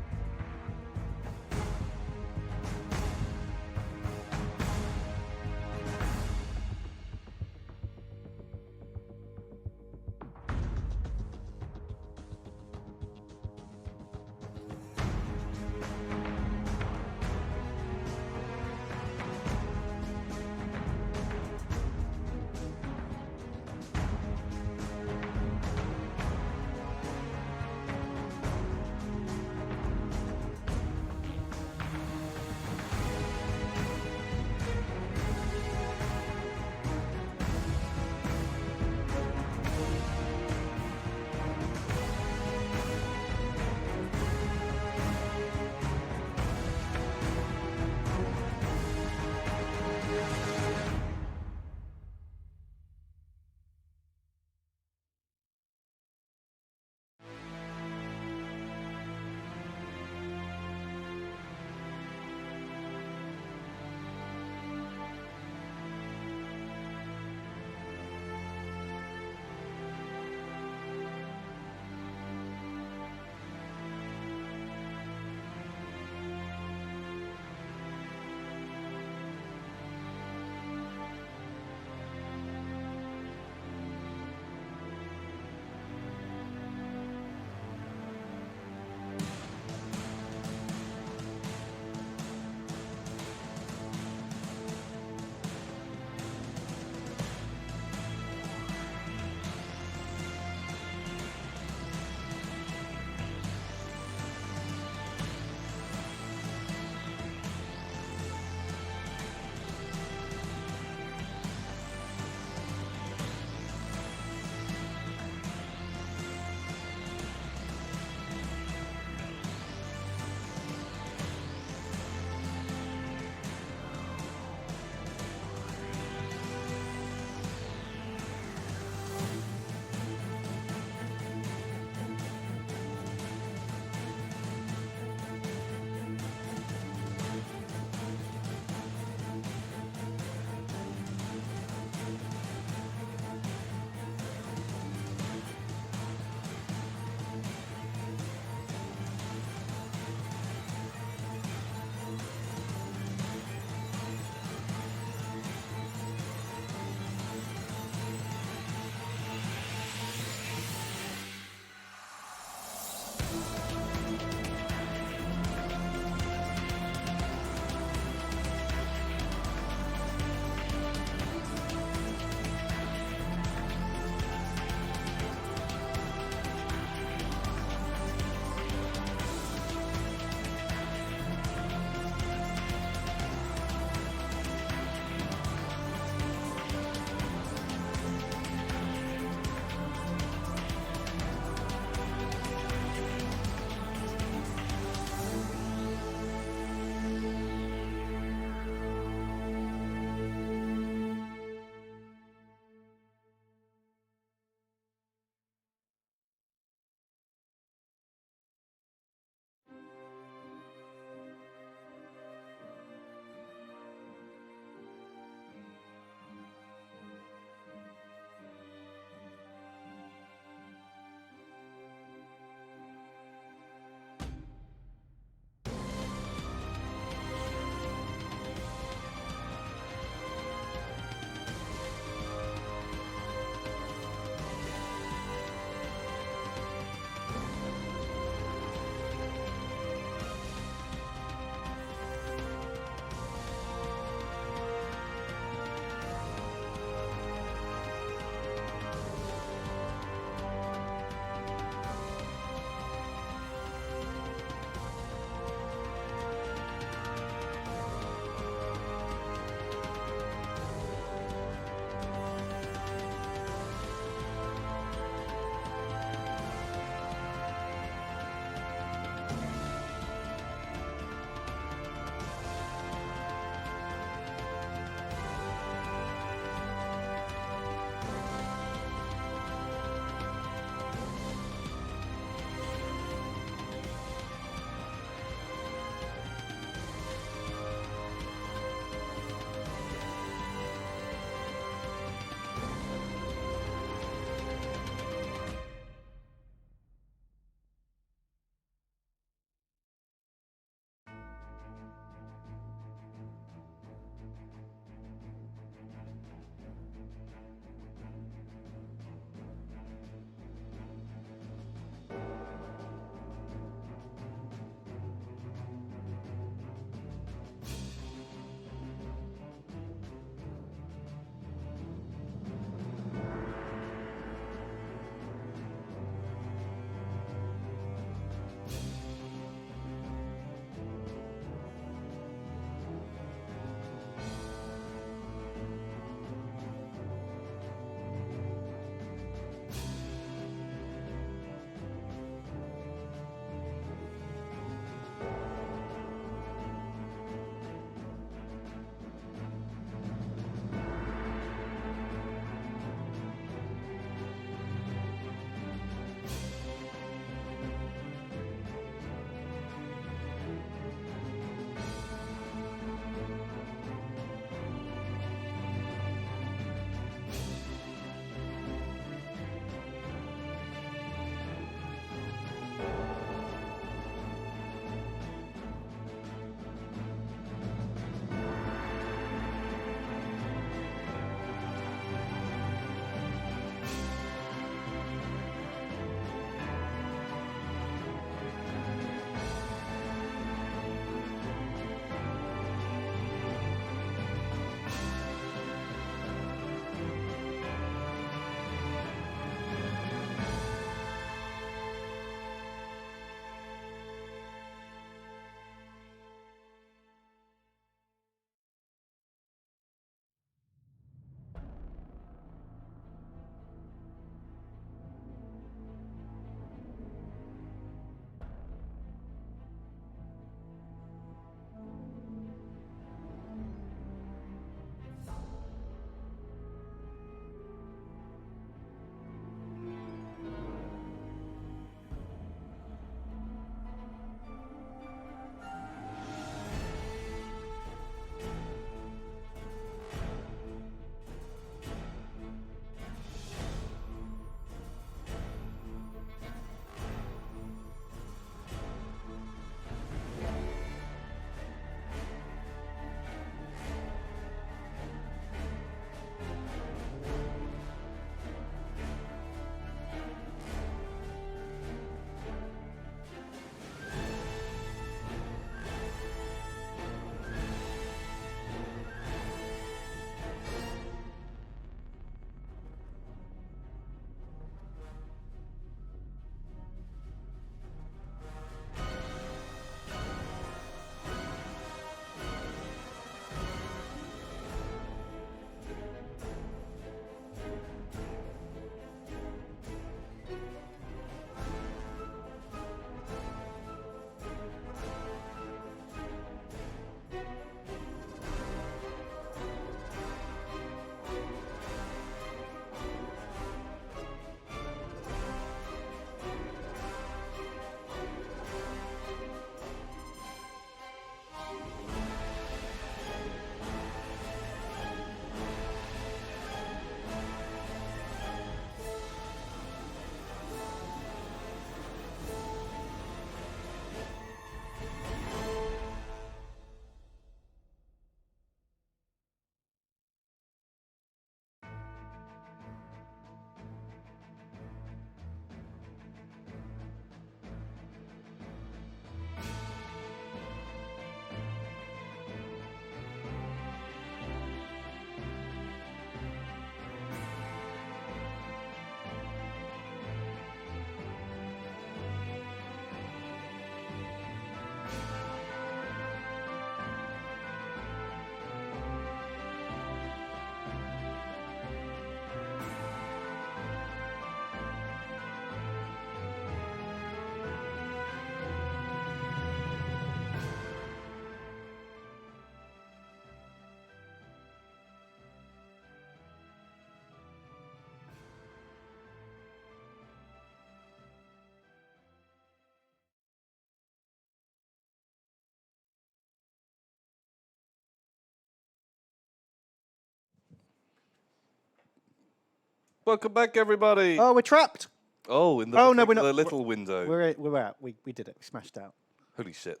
[SPEAKER 1] Welcome back, everybody.
[SPEAKER 2] Oh, we're trapped.
[SPEAKER 1] Oh, in the
[SPEAKER 2] Oh, no, we're not.
[SPEAKER 1] little window.
[SPEAKER 2] We're out. We did it. We smashed out.
[SPEAKER 1] Holy shit.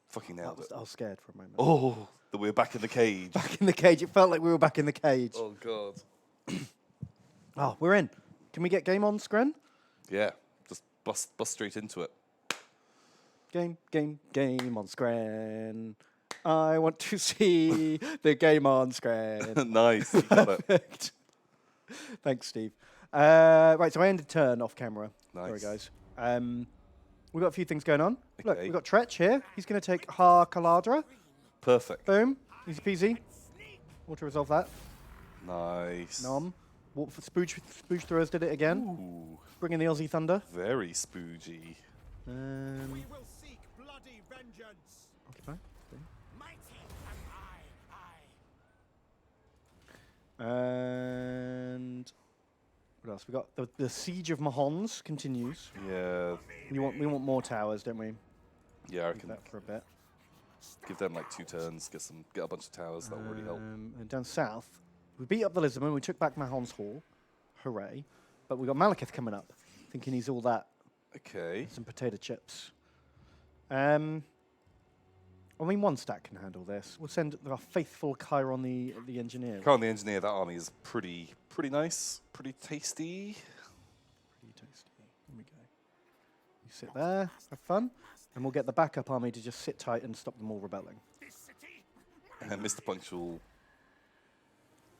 [SPEAKER 1] Fucking nailed it.
[SPEAKER 2] I was scared for a moment.
[SPEAKER 1] Oh, that we're back in the cage.
[SPEAKER 2] Back in the cage. It felt like we were back in the cage.
[SPEAKER 1] Oh, God.
[SPEAKER 2] Oh, we're in. Can we get game on, Scren?
[SPEAKER 1] Yeah, just bust straight into it.
[SPEAKER 2] Game on Scren. I want to see the game on Scren.
[SPEAKER 1] Nice. You got it.
[SPEAKER 2] Perfect. Thanks, Steve. Right, so I ended turn off camera.
[SPEAKER 1] Nice.
[SPEAKER 2] Sorry, guys. We've got a few things going on. Look,
[SPEAKER 1] Okay.
[SPEAKER 2] we've got Tretch here. He's going to take Har Kaladra.
[SPEAKER 1] Perfect.
[SPEAKER 2] Boom. Easy peasy. Want to resolve that.
[SPEAKER 1] Nice.
[SPEAKER 2] Nom. Spooge Throwers did it again.
[SPEAKER 1] Ooh,
[SPEAKER 2] Bring in the Aussie Thunder.
[SPEAKER 1] very spoogy.
[SPEAKER 4] We will seek bloody vengeance.
[SPEAKER 2] Occupy.
[SPEAKER 4] Mighty am I.
[SPEAKER 2] And what else? We got the Siege of Mahons continues.
[SPEAKER 1] Yeah,
[SPEAKER 2] We want more towers, don't we?
[SPEAKER 1] yeah. I
[SPEAKER 2] Keep
[SPEAKER 1] can
[SPEAKER 2] that for a bit.
[SPEAKER 1] give them like 2 turns. Get a bunch of towers. That will really help.
[SPEAKER 2] And down south, we beat up the Lizardmen. We took back Mahon's Hall. Hooray! But we got Malekith coming up. Thinking he's all that.
[SPEAKER 1] Okay.
[SPEAKER 2] Some potato chips. I mean, one stack can handle this. We'll send our faithful Chiron the engineer.
[SPEAKER 1] Currently, the engineer. That army is pretty nice, pretty tasty.
[SPEAKER 2] Pretty tasty. Here we go. You sit there, have fun, and we'll get the backup army to just sit tight and stop them all rebelling.
[SPEAKER 1] And Mr. Punctual.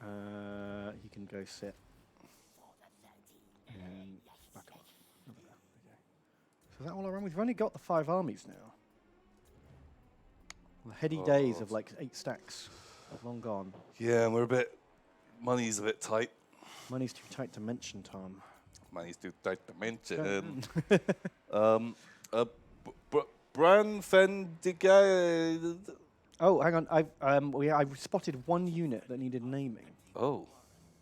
[SPEAKER 2] He can go sit. And back up. Over there. Okay. So is that all around? We've only got the 5 armies now. The heady days of like 8 stacks have long gone.
[SPEAKER 1] Yeah, and money's a bit tight.
[SPEAKER 2] Money's too tight to mention, Tom.
[SPEAKER 1] Money's too tight to mention. Bran Fendiga.
[SPEAKER 2] Oh, hang on. I spotted one unit that needed naming.
[SPEAKER 1] Oh.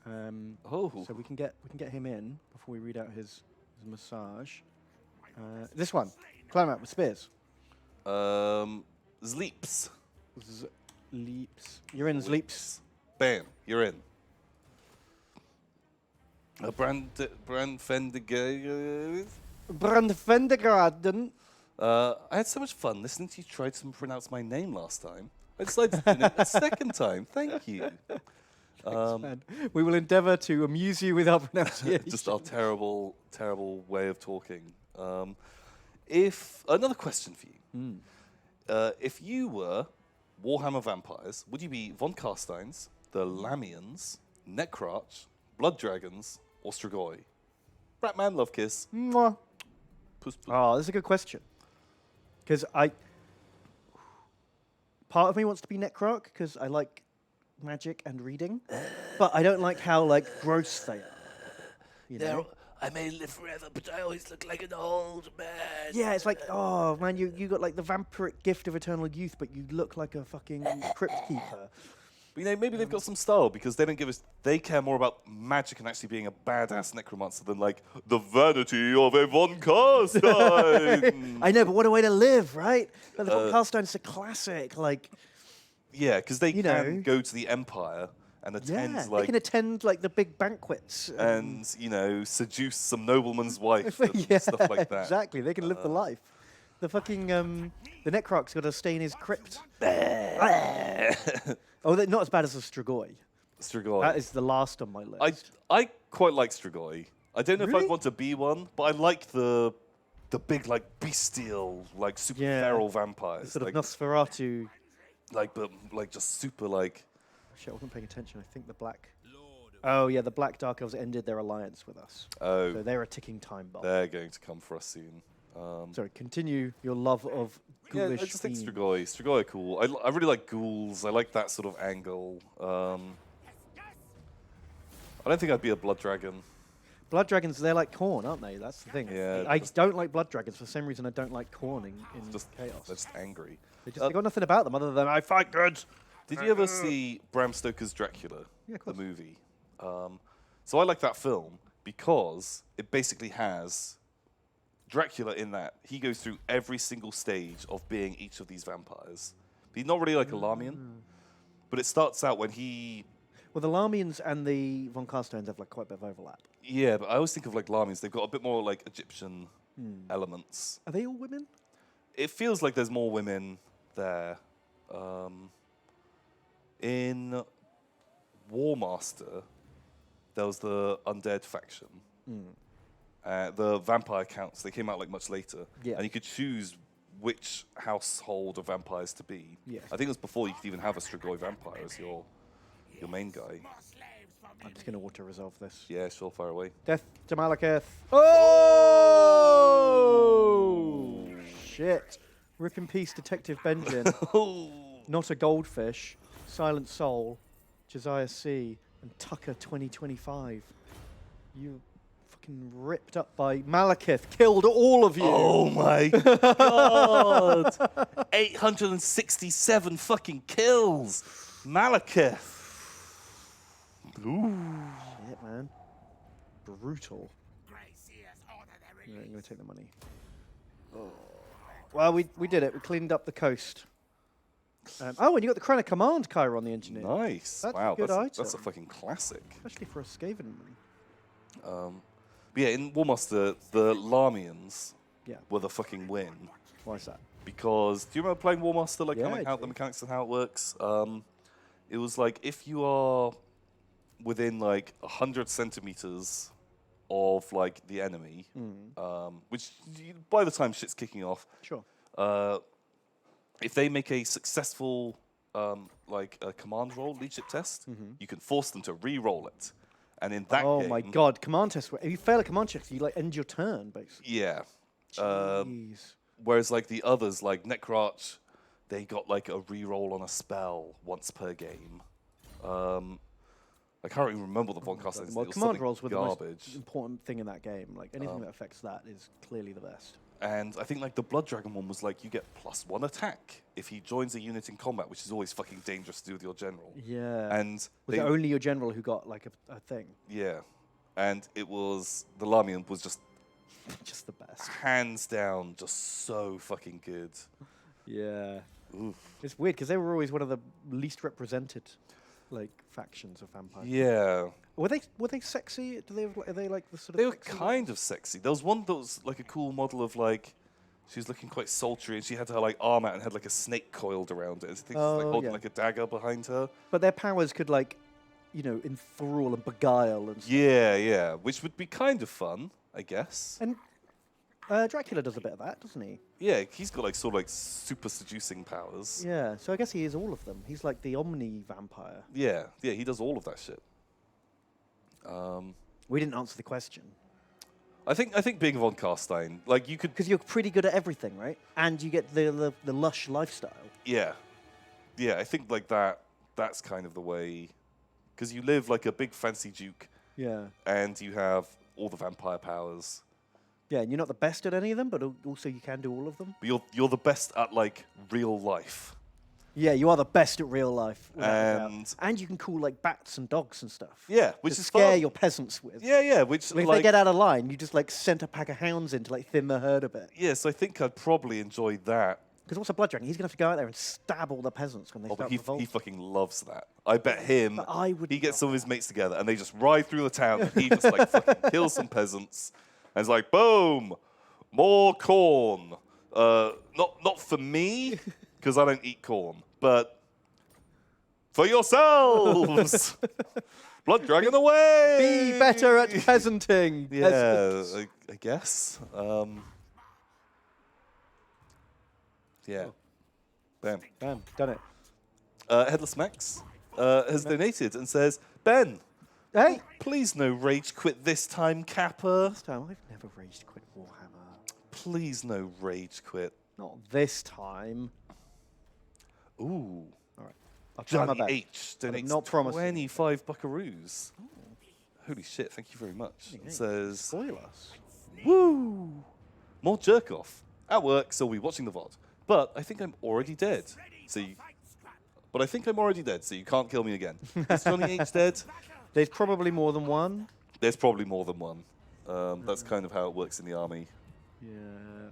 [SPEAKER 2] So we can get him in before we read out his massage. This one, climb out with spears.
[SPEAKER 1] Zleeps.
[SPEAKER 2] Leaps. You're in Zleeps.
[SPEAKER 1] Bam, you're in. Bran Fendiga.
[SPEAKER 2] Brandfendergarden.
[SPEAKER 1] I had so much fun listening to you try to pronounce my name last time. I decided to do it a second time. Thank you.
[SPEAKER 2] Man. We will endeavour to amuse you with our pronunciation.
[SPEAKER 1] Just our terrible way of talking. If another question for you. If you were Warhammer vampires, would you be Von Carsteins, the Lamians, Necrarch, Blood Dragons, or Strigoi? Bratman, love kiss.
[SPEAKER 2] Mwah.
[SPEAKER 1] Puss, puss.
[SPEAKER 2] Oh, that's a good question. Because part of me wants to be Necrarch because I like magic and reading, but I don't like how like gross they are. You know?
[SPEAKER 3] I may live forever, but I always look like an old man.
[SPEAKER 2] Yeah, it's like, oh man, you got like the vampiric gift of eternal youth, but you look like a fucking crypt keeper.
[SPEAKER 1] But, maybe they've got some style because they care more about magic and actually being a badass necromancer than like the vanity of a Von Carstein.
[SPEAKER 2] I know, but what a way to live, right? Like, the Von Carstein's a classic, like.
[SPEAKER 1] Yeah, because they
[SPEAKER 2] You
[SPEAKER 1] can
[SPEAKER 2] know.
[SPEAKER 1] go to the Empire and attend
[SPEAKER 2] Yeah, they
[SPEAKER 1] like
[SPEAKER 2] can attend like the big banquets
[SPEAKER 1] and seduce some nobleman's wife and stuff like that.
[SPEAKER 2] Exactly, they can live the life. The fucking the Necrarch's got to stay in his crypt. Oh, not as bad as the Strigoi.
[SPEAKER 1] Strigoi.
[SPEAKER 2] That is the last on my list.
[SPEAKER 1] I quite like Strigoi. I don't know if
[SPEAKER 2] Really?
[SPEAKER 1] I'd want to be one, but I like the big like bestial like super
[SPEAKER 2] Yeah.
[SPEAKER 1] feral vampires.
[SPEAKER 2] Sort of
[SPEAKER 1] like,
[SPEAKER 2] Nosferatu.
[SPEAKER 1] but just super like.
[SPEAKER 2] Shit, I wasn't paying attention. I think the black. Oh yeah, the Black Dark Elves ended their alliance with us.
[SPEAKER 1] Oh,
[SPEAKER 2] So they're a ticking time bomb.
[SPEAKER 1] they're going to come for us soon.
[SPEAKER 2] Sorry, continue your love of
[SPEAKER 1] Yeah,
[SPEAKER 2] ghoulish
[SPEAKER 1] I just think
[SPEAKER 2] fiends.
[SPEAKER 1] Strigoi. Strigoi are cool. I really like ghouls. I like that sort of angle. I don't think I'd be a blood dragon.
[SPEAKER 2] Blood dragons, they're like corn, aren't they? That's the thing.
[SPEAKER 1] Yeah,
[SPEAKER 2] I
[SPEAKER 1] just-
[SPEAKER 2] don't like blood dragons. For some reason, I don't like corn in
[SPEAKER 1] Just
[SPEAKER 2] chaos.
[SPEAKER 1] They're just angry.
[SPEAKER 2] They got nothing about them other than I fight good.
[SPEAKER 1] Did you ever see Bram Stoker's Dracula,
[SPEAKER 2] Yeah, of
[SPEAKER 1] the
[SPEAKER 2] course.
[SPEAKER 1] movie? So I like that film because it basically has Dracula in that. He goes through every single stage of being each of these vampires. He's not really like a Lamian, but it starts out when he
[SPEAKER 2] Well, the Larmians and the Von Carstones have like quite a bit of overlap.
[SPEAKER 1] Yeah, but I always think of like Larmians. They've got a bit more like Egyptian elements.
[SPEAKER 2] Are they all women?
[SPEAKER 1] It feels like there's more women there. In Warmaster, there was the undead faction. The vampire counts, they came out like much later.
[SPEAKER 2] Yeah.
[SPEAKER 1] And you could choose which household of vampires to be.
[SPEAKER 2] Yes.
[SPEAKER 1] I think it was before you could even have a Strigoi vampire as your main guy.
[SPEAKER 2] I'm just going to auto-resolve this.
[SPEAKER 1] Yeah, sure, fire away.
[SPEAKER 2] Death to Malekith. Oh! Shit. Rip in peace, Detective Benjamin. Not a Goldfish. Silent Soul. Josiah C. And Tucker 2025. You fucking ripped up by Malekith. Killed all of you.
[SPEAKER 1] Oh my god! 867 fucking kills! Malekith! Ooh.
[SPEAKER 2] Shit, man. Brutal. Yeah, I'm going to take the money. Oh. Well, we did it. We cleaned up the coast. Oh, and you got the Crown of Command, Chiron, the engineer.
[SPEAKER 1] Nice.
[SPEAKER 2] That's a
[SPEAKER 1] Wow,
[SPEAKER 2] good
[SPEAKER 1] that's a
[SPEAKER 2] item.
[SPEAKER 1] fucking classic.
[SPEAKER 2] Especially for a Skaven.
[SPEAKER 1] But yeah, in Warmaster, the Larmians
[SPEAKER 2] Yeah.
[SPEAKER 1] were the fucking win.
[SPEAKER 2] Why is that?
[SPEAKER 1] Because, do you remember playing Warmaster, like,
[SPEAKER 2] Yeah,
[SPEAKER 1] kind of
[SPEAKER 2] I
[SPEAKER 1] how
[SPEAKER 2] do.
[SPEAKER 1] the mechanics and how it works? It was like, if you are within, like, 100 centimeters of, like, the enemy, which, by the time shit's kicking off,
[SPEAKER 2] Sure.
[SPEAKER 1] if they make a successful, like, a command roll, leadership test, you can force them to re-roll it. And in that
[SPEAKER 2] Oh
[SPEAKER 1] game...
[SPEAKER 2] my god, command test. If you fail a command check, you like end your turn, basically.
[SPEAKER 1] Yeah.
[SPEAKER 2] Jeez.
[SPEAKER 1] Whereas, like, the others, like Necrarch, they got, like, a re-roll on a spell once per game. I can't even remember the Von Carstones.
[SPEAKER 2] Well,
[SPEAKER 1] It was
[SPEAKER 2] command
[SPEAKER 1] something
[SPEAKER 2] rolls were the
[SPEAKER 1] garbage.
[SPEAKER 2] most important thing in that game. Like anything that affects that is clearly the best.
[SPEAKER 1] And I think, like, the Blood Dragon one was, like, you get +1 attack if he joins a unit in combat, which is always fucking dangerous to do with your general.
[SPEAKER 2] Yeah.
[SPEAKER 1] And
[SPEAKER 2] Was
[SPEAKER 1] they,
[SPEAKER 2] it only your general who got like a thing?
[SPEAKER 1] yeah. And it was, the Larmian was just
[SPEAKER 2] Just the best.
[SPEAKER 1] hands down just so fucking good.
[SPEAKER 2] Yeah.
[SPEAKER 1] Oof.
[SPEAKER 2] It's weird because they were always one of the least represented, like factions of vampires.
[SPEAKER 1] Yeah.
[SPEAKER 2] Were they sexy? Do they have, are they like the sort of?
[SPEAKER 1] They were
[SPEAKER 2] sexy
[SPEAKER 1] kind of sexy. There was one that was like a cool model of like, she was looking quite sultry and she had her like arm out and had like a snake coiled around it. I think she was like
[SPEAKER 2] Oh,
[SPEAKER 1] holding
[SPEAKER 2] yeah.
[SPEAKER 1] like a dagger behind her.
[SPEAKER 2] But their powers could like, you know, enthrall and beguile and stuff.
[SPEAKER 1] Yeah, yeah. Which would be kind of fun, I guess.
[SPEAKER 2] And Dracula does a bit of that, doesn't he?
[SPEAKER 1] Yeah, he's got like sort of like super seducing powers.
[SPEAKER 2] Yeah. So I guess he is all of them. He's like the omni vampire.
[SPEAKER 1] Yeah, yeah, he does all of that shit.
[SPEAKER 2] We didn't answer the question
[SPEAKER 1] I think being Von Carstein, like you could,
[SPEAKER 2] because you're pretty good at everything, right? And you get the lush lifestyle.
[SPEAKER 1] yeah, yeah. I think like that's kind of the way, because you live like a big fancy duke,
[SPEAKER 2] Yeah.
[SPEAKER 1] and you have all the vampire powers.
[SPEAKER 2] Yeah, and you're not the best at any of them, but also you can do all of them.
[SPEAKER 1] But you're the best at like real life.
[SPEAKER 2] Yeah, you are the best at real life. without a doubt.
[SPEAKER 1] And-
[SPEAKER 2] And you can call like bats and dogs and stuff.
[SPEAKER 1] Yeah, which
[SPEAKER 2] to
[SPEAKER 1] is
[SPEAKER 2] scare
[SPEAKER 1] fun.
[SPEAKER 2] your peasants with.
[SPEAKER 1] Yeah, yeah. Which
[SPEAKER 2] Like, if
[SPEAKER 1] like
[SPEAKER 2] they get out of line, you just like send a pack of hounds in to like thin the herd a bit.
[SPEAKER 1] yeah. So I think I'd probably enjoy that.
[SPEAKER 2] Because what's a blood dragon? He's gonna have to go out there and stab all the peasants when they
[SPEAKER 1] Oh, but
[SPEAKER 2] start
[SPEAKER 1] he
[SPEAKER 2] revolting.
[SPEAKER 1] fucking loves that. I bet him.
[SPEAKER 2] But I would
[SPEAKER 1] He gets
[SPEAKER 2] not.
[SPEAKER 1] some of his mates together and they just ride through the town and he just like fucking kills some peasants and it's like boom, more corn. Not for me because I don't eat corn, but for yourselves. Blood dragon away.
[SPEAKER 2] Be better at peasanting.
[SPEAKER 1] Yeah,
[SPEAKER 2] peasants.
[SPEAKER 1] I guess. Yeah. Bam.
[SPEAKER 2] Bam, done it.
[SPEAKER 1] Headless Max has donated and says, Ben,
[SPEAKER 2] Hey,
[SPEAKER 1] please no rage quit this time, Kappa.
[SPEAKER 2] this time I've never raged quit Warhammer.
[SPEAKER 1] Please no rage quit.
[SPEAKER 2] Not this time.
[SPEAKER 1] Ooh.
[SPEAKER 2] All right, I'll try my
[SPEAKER 1] Johnny
[SPEAKER 2] best.
[SPEAKER 1] H
[SPEAKER 2] I'm
[SPEAKER 1] donates
[SPEAKER 2] not promising.
[SPEAKER 1] 25 buckaroos. Holy shit, thank you very much. It
[SPEAKER 2] Hey,
[SPEAKER 1] says,
[SPEAKER 2] spoil us.
[SPEAKER 1] woo, more jerk off. At work, so we're watching the VOD. But I think I'm already dead. So you, but I think I'm already dead, so you can't kill me again. Is Johnny H dead?
[SPEAKER 2] There's probably more than one.
[SPEAKER 1] There's probably more than one. That's kind of how it works in the army.
[SPEAKER 2] Yeah,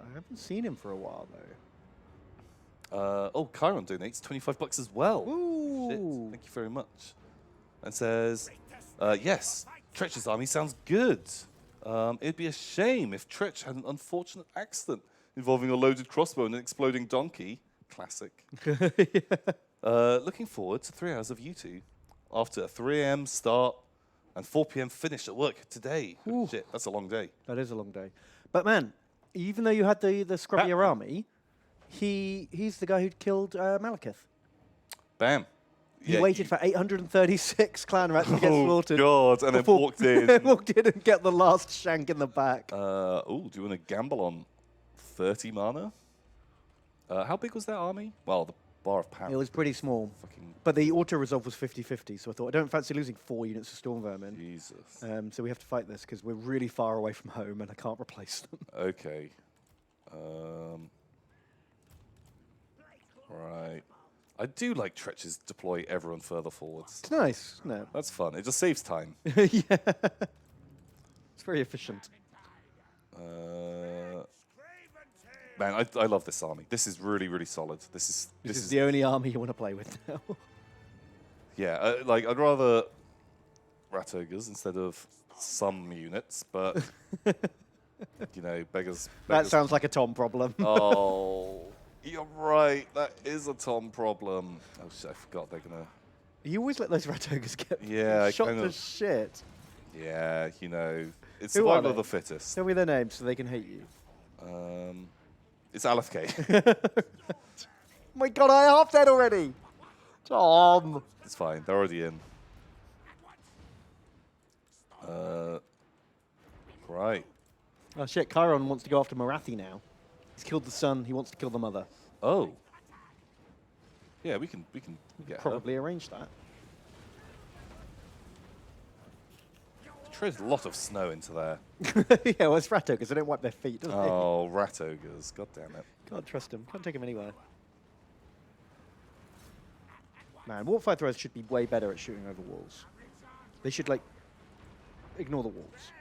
[SPEAKER 2] I haven't seen him for a while though.
[SPEAKER 1] Oh, Chiron donates 25 bucks as well.
[SPEAKER 2] Ooh.
[SPEAKER 1] Shit, thank you very much. and says, yes, Tretch's army sounds good. It'd be a shame if Tretch had an unfortunate accident involving a loaded crossbow and an exploding donkey. Classic. Looking forward to 3 hours of you two after a 3 a.m. start and 4 p.m. finish at work today.
[SPEAKER 2] Ooh.
[SPEAKER 1] Shit, that's a long day.
[SPEAKER 2] That is a long day. But man, even though you had the scrubbier
[SPEAKER 1] Batman.
[SPEAKER 2] army, he's the guy who killed Malekith.
[SPEAKER 1] Bam.
[SPEAKER 2] He waited for 836 clan rats to get slaughtered.
[SPEAKER 1] God, and then
[SPEAKER 2] before-
[SPEAKER 1] walked in.
[SPEAKER 2] walked in and get the last shank in the back.
[SPEAKER 1] Do you want to gamble on 30 mana? How big was that army? Well, the bar of power.
[SPEAKER 2] It was pretty small.
[SPEAKER 1] Fucking
[SPEAKER 2] But the auto-resolve was 50-50, so I thought, I don't fancy losing 4 units of Storm Vermin.
[SPEAKER 1] Jesus.
[SPEAKER 2] So we have to fight this because we're really far away from home and I can't replace them.
[SPEAKER 1] Okay. Right. I do like Tretch's deploy everyone further forwards.
[SPEAKER 2] It's nice, isn't it?
[SPEAKER 1] That's fun. It just saves time.
[SPEAKER 2] Yeah. It's very efficient.
[SPEAKER 1] Man, I love this army. This is really, really solid. This
[SPEAKER 2] This is the only army you want to play with now.
[SPEAKER 1] yeah. Like I'd rather rat ogres instead of some units, but you know, beggars.
[SPEAKER 2] That sounds like a Tom problem.
[SPEAKER 1] Oh, you're right. That is a Tom problem. Oh shit! I forgot they're gonna.
[SPEAKER 2] You always let those rat ogres get
[SPEAKER 1] Yeah, I
[SPEAKER 2] shot
[SPEAKER 1] kind
[SPEAKER 2] to
[SPEAKER 1] of-
[SPEAKER 2] shit.
[SPEAKER 1] Yeah, you know, it's
[SPEAKER 2] Who are
[SPEAKER 1] survival of
[SPEAKER 2] they?
[SPEAKER 1] the fittest.
[SPEAKER 2] Tell me their names so they can hate you.
[SPEAKER 1] It's LFK.
[SPEAKER 2] My God, I half dead already. Tom.
[SPEAKER 1] It's fine. They're already in. Right.
[SPEAKER 2] Oh shit, Chiron wants to go after Marathi now. He's killed the son, he wants to kill the mother.
[SPEAKER 1] Oh. Yeah, we can get
[SPEAKER 2] Probably arrange that.
[SPEAKER 1] Treads a lot of snow into there.
[SPEAKER 2] Yeah, well, it's rat ogres, they don't wipe their feet, do they?
[SPEAKER 1] Oh, rat ogres. God damn it.
[SPEAKER 2] Can't trust him, can't take him anywhere. Man, warp-fire throwers should be way better at shooting over walls. They should, like, ignore the walls.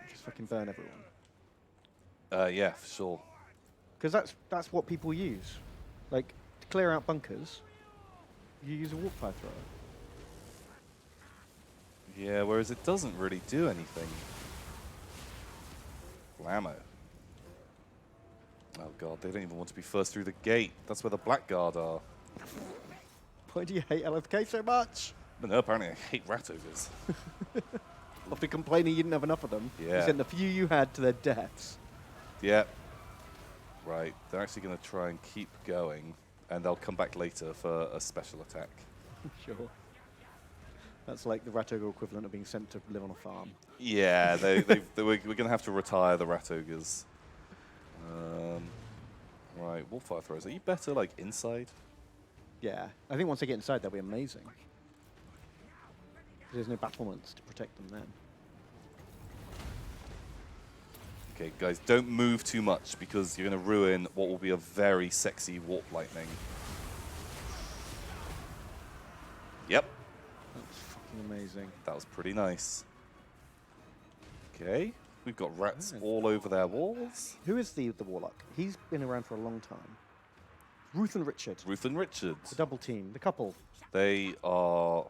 [SPEAKER 2] Just fucking burn everyone.
[SPEAKER 1] Yeah, for sure.
[SPEAKER 2] Because that's what people use. Like, to clear out bunkers, you use a warp-fire thrower.
[SPEAKER 1] Yeah, whereas it doesn't really do anything. Blammo. Oh god, they don't even want to be first through the gate. That's where the Blackguard are.
[SPEAKER 2] Why do you hate LFK so much?
[SPEAKER 1] But no, apparently I hate rat ogres.
[SPEAKER 2] After complaining you didn't have enough of them,
[SPEAKER 1] Yeah.
[SPEAKER 2] you sent the few you had to their deaths.
[SPEAKER 1] Yeah. Right, they're actually going to try and keep going, and they'll come back later for a special attack.
[SPEAKER 2] Sure. That's like the rat ogre equivalent of being sent to live on a farm.
[SPEAKER 1] Yeah, we're going to have to retire the rat ogres. Right, Warfire Throwers, are you better, like, inside?
[SPEAKER 2] Yeah. I think once they get inside, they'll be amazing. There's no battlements to protect them then.
[SPEAKER 1] Okay, guys, don't move too much because you're going to ruin what will be a very sexy warp lightning. Yep,
[SPEAKER 2] That's fucking amazing.
[SPEAKER 1] that was pretty nice. Okay, we've got rats all over their walls.
[SPEAKER 2] Who is the warlock? He's been around for a long time. Ruth and Richard.
[SPEAKER 1] Ruth and Richard,
[SPEAKER 2] The double team. The couple.
[SPEAKER 1] they are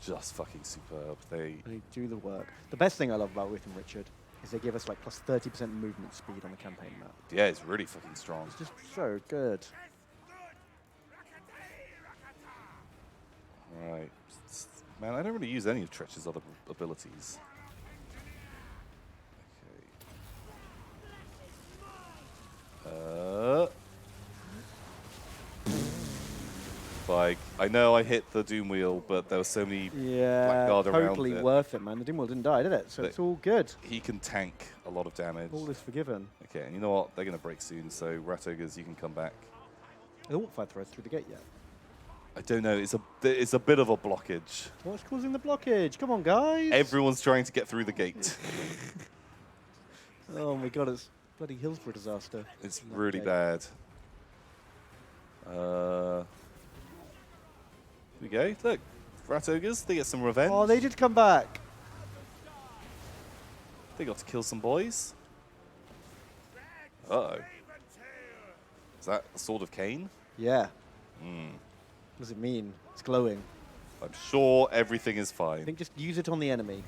[SPEAKER 1] just fucking superb. They
[SPEAKER 2] do the work. The best thing I love about Ruth and Richard is they give us like plus 30% movement speed on the campaign map.
[SPEAKER 1] Yeah, it's really fucking strong.
[SPEAKER 2] It's just so good.
[SPEAKER 1] Right. Man, I don't really use any of Tretch's other abilities. Okay. Like, I know I hit the Doom Wheel, but there were so many
[SPEAKER 2] Yeah,
[SPEAKER 1] Blackguard around
[SPEAKER 2] totally
[SPEAKER 1] it.
[SPEAKER 2] worth it, man. The Dimwell didn't die, did it? So
[SPEAKER 1] But-
[SPEAKER 2] it's all good.
[SPEAKER 1] He can tank a lot of damage.
[SPEAKER 2] All is forgiven.
[SPEAKER 1] Okay, and you know what? They're going to break soon, so Rat Ogres, you can come back.
[SPEAKER 2] The warp fire throws through the gate yet.
[SPEAKER 1] I don't know, it's a bit of a blockage.
[SPEAKER 2] What's causing the blockage? Come on, guys.
[SPEAKER 1] Everyone's trying to get through the gate.
[SPEAKER 2] Oh my god, it's bloody Hillsborough disaster.
[SPEAKER 1] It's
[SPEAKER 2] in that
[SPEAKER 1] really
[SPEAKER 2] gate.
[SPEAKER 1] bad. Here we go. Look, Rat Ogres, they get some revenge.
[SPEAKER 2] Oh, they did come back.
[SPEAKER 1] They got to kill some boys. Uh-oh. Is that the Sword of Cain?
[SPEAKER 2] Yeah.
[SPEAKER 1] Hmm.
[SPEAKER 2] What does it mean? It's glowing.
[SPEAKER 1] I'm sure everything is
[SPEAKER 2] I
[SPEAKER 1] fine.
[SPEAKER 2] think just use it on the enemy.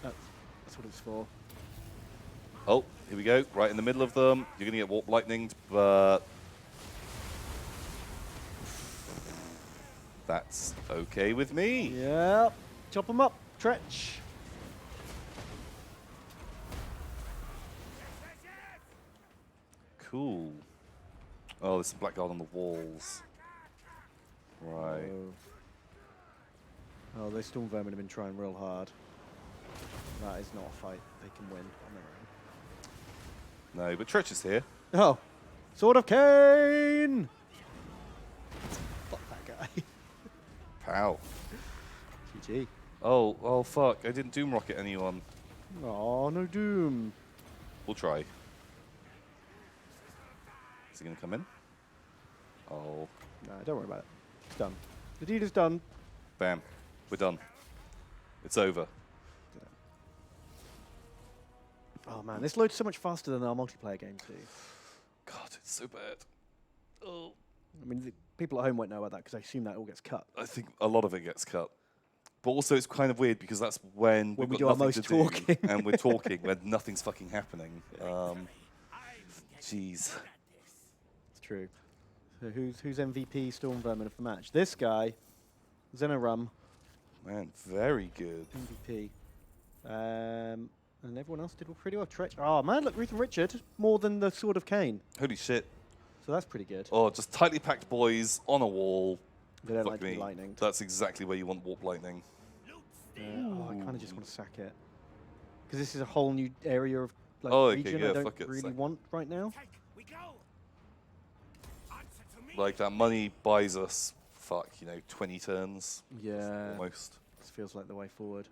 [SPEAKER 2] That's what it's for.
[SPEAKER 1] Oh, here we go. Right in the middle of them. You're going to get warp lightninged, but that's okay with me.
[SPEAKER 2] Yep. Chop them up. Tretch.
[SPEAKER 1] Cool. Oh, there's some blackguard on the walls. Right.
[SPEAKER 2] Oh, those Storm Vermin have been trying real hard. That is not a fight they can win on their own.
[SPEAKER 1] No, but Tretch is here.
[SPEAKER 2] Oh, Sword of Cain! Fuck that guy.
[SPEAKER 1] Pow.
[SPEAKER 2] GG.
[SPEAKER 1] Oh, fuck. I didn't Doom Rocket anyone.
[SPEAKER 2] Oh, no Doom.
[SPEAKER 1] We'll try. Is he going to come in? Oh.
[SPEAKER 2] Nah, don't worry about it. It's done. The deed is done.
[SPEAKER 1] Bam. We're done. It's over.
[SPEAKER 2] Oh man, this loads so much faster than our multiplayer games do.
[SPEAKER 1] God, it's so bad. Oh.
[SPEAKER 2] I mean, the people at home won't know about that because I assume that all gets cut.
[SPEAKER 1] I think a lot of it gets cut. But also it's kind of weird because that's when
[SPEAKER 2] When
[SPEAKER 1] we've
[SPEAKER 2] we
[SPEAKER 1] got
[SPEAKER 2] do our
[SPEAKER 1] nothing
[SPEAKER 2] most
[SPEAKER 1] to do
[SPEAKER 2] talking.
[SPEAKER 1] and we're talking when nothing's fucking happening. Jeez.
[SPEAKER 2] It's true. So who's MVP Storm Vermin of the match? This guy, Xenorum,
[SPEAKER 1] Man, very good.
[SPEAKER 2] MVP. And everyone else did pretty well. Tretch. Oh man, look, Ruth and Richard more than the Sword of Cain.
[SPEAKER 1] Holy shit.
[SPEAKER 2] So that's pretty good.
[SPEAKER 1] Oh, just tightly packed boys on a wall.
[SPEAKER 2] They don't
[SPEAKER 1] Fuck
[SPEAKER 2] like to
[SPEAKER 1] me.
[SPEAKER 2] be lightning.
[SPEAKER 1] That's exactly where you want warp lightning.
[SPEAKER 2] Oh, I kind of just want to sack it. Because this is a whole new area of like,
[SPEAKER 1] Oh, okay,
[SPEAKER 2] region
[SPEAKER 1] yeah,
[SPEAKER 2] I don't
[SPEAKER 1] fuck it,
[SPEAKER 2] really
[SPEAKER 1] sack.
[SPEAKER 2] want right now.
[SPEAKER 4] Take, we go. Answer to me.
[SPEAKER 1] Like that money buys us, 20 turns.
[SPEAKER 2] Yeah,
[SPEAKER 1] Almost.
[SPEAKER 2] this feels like the way forward.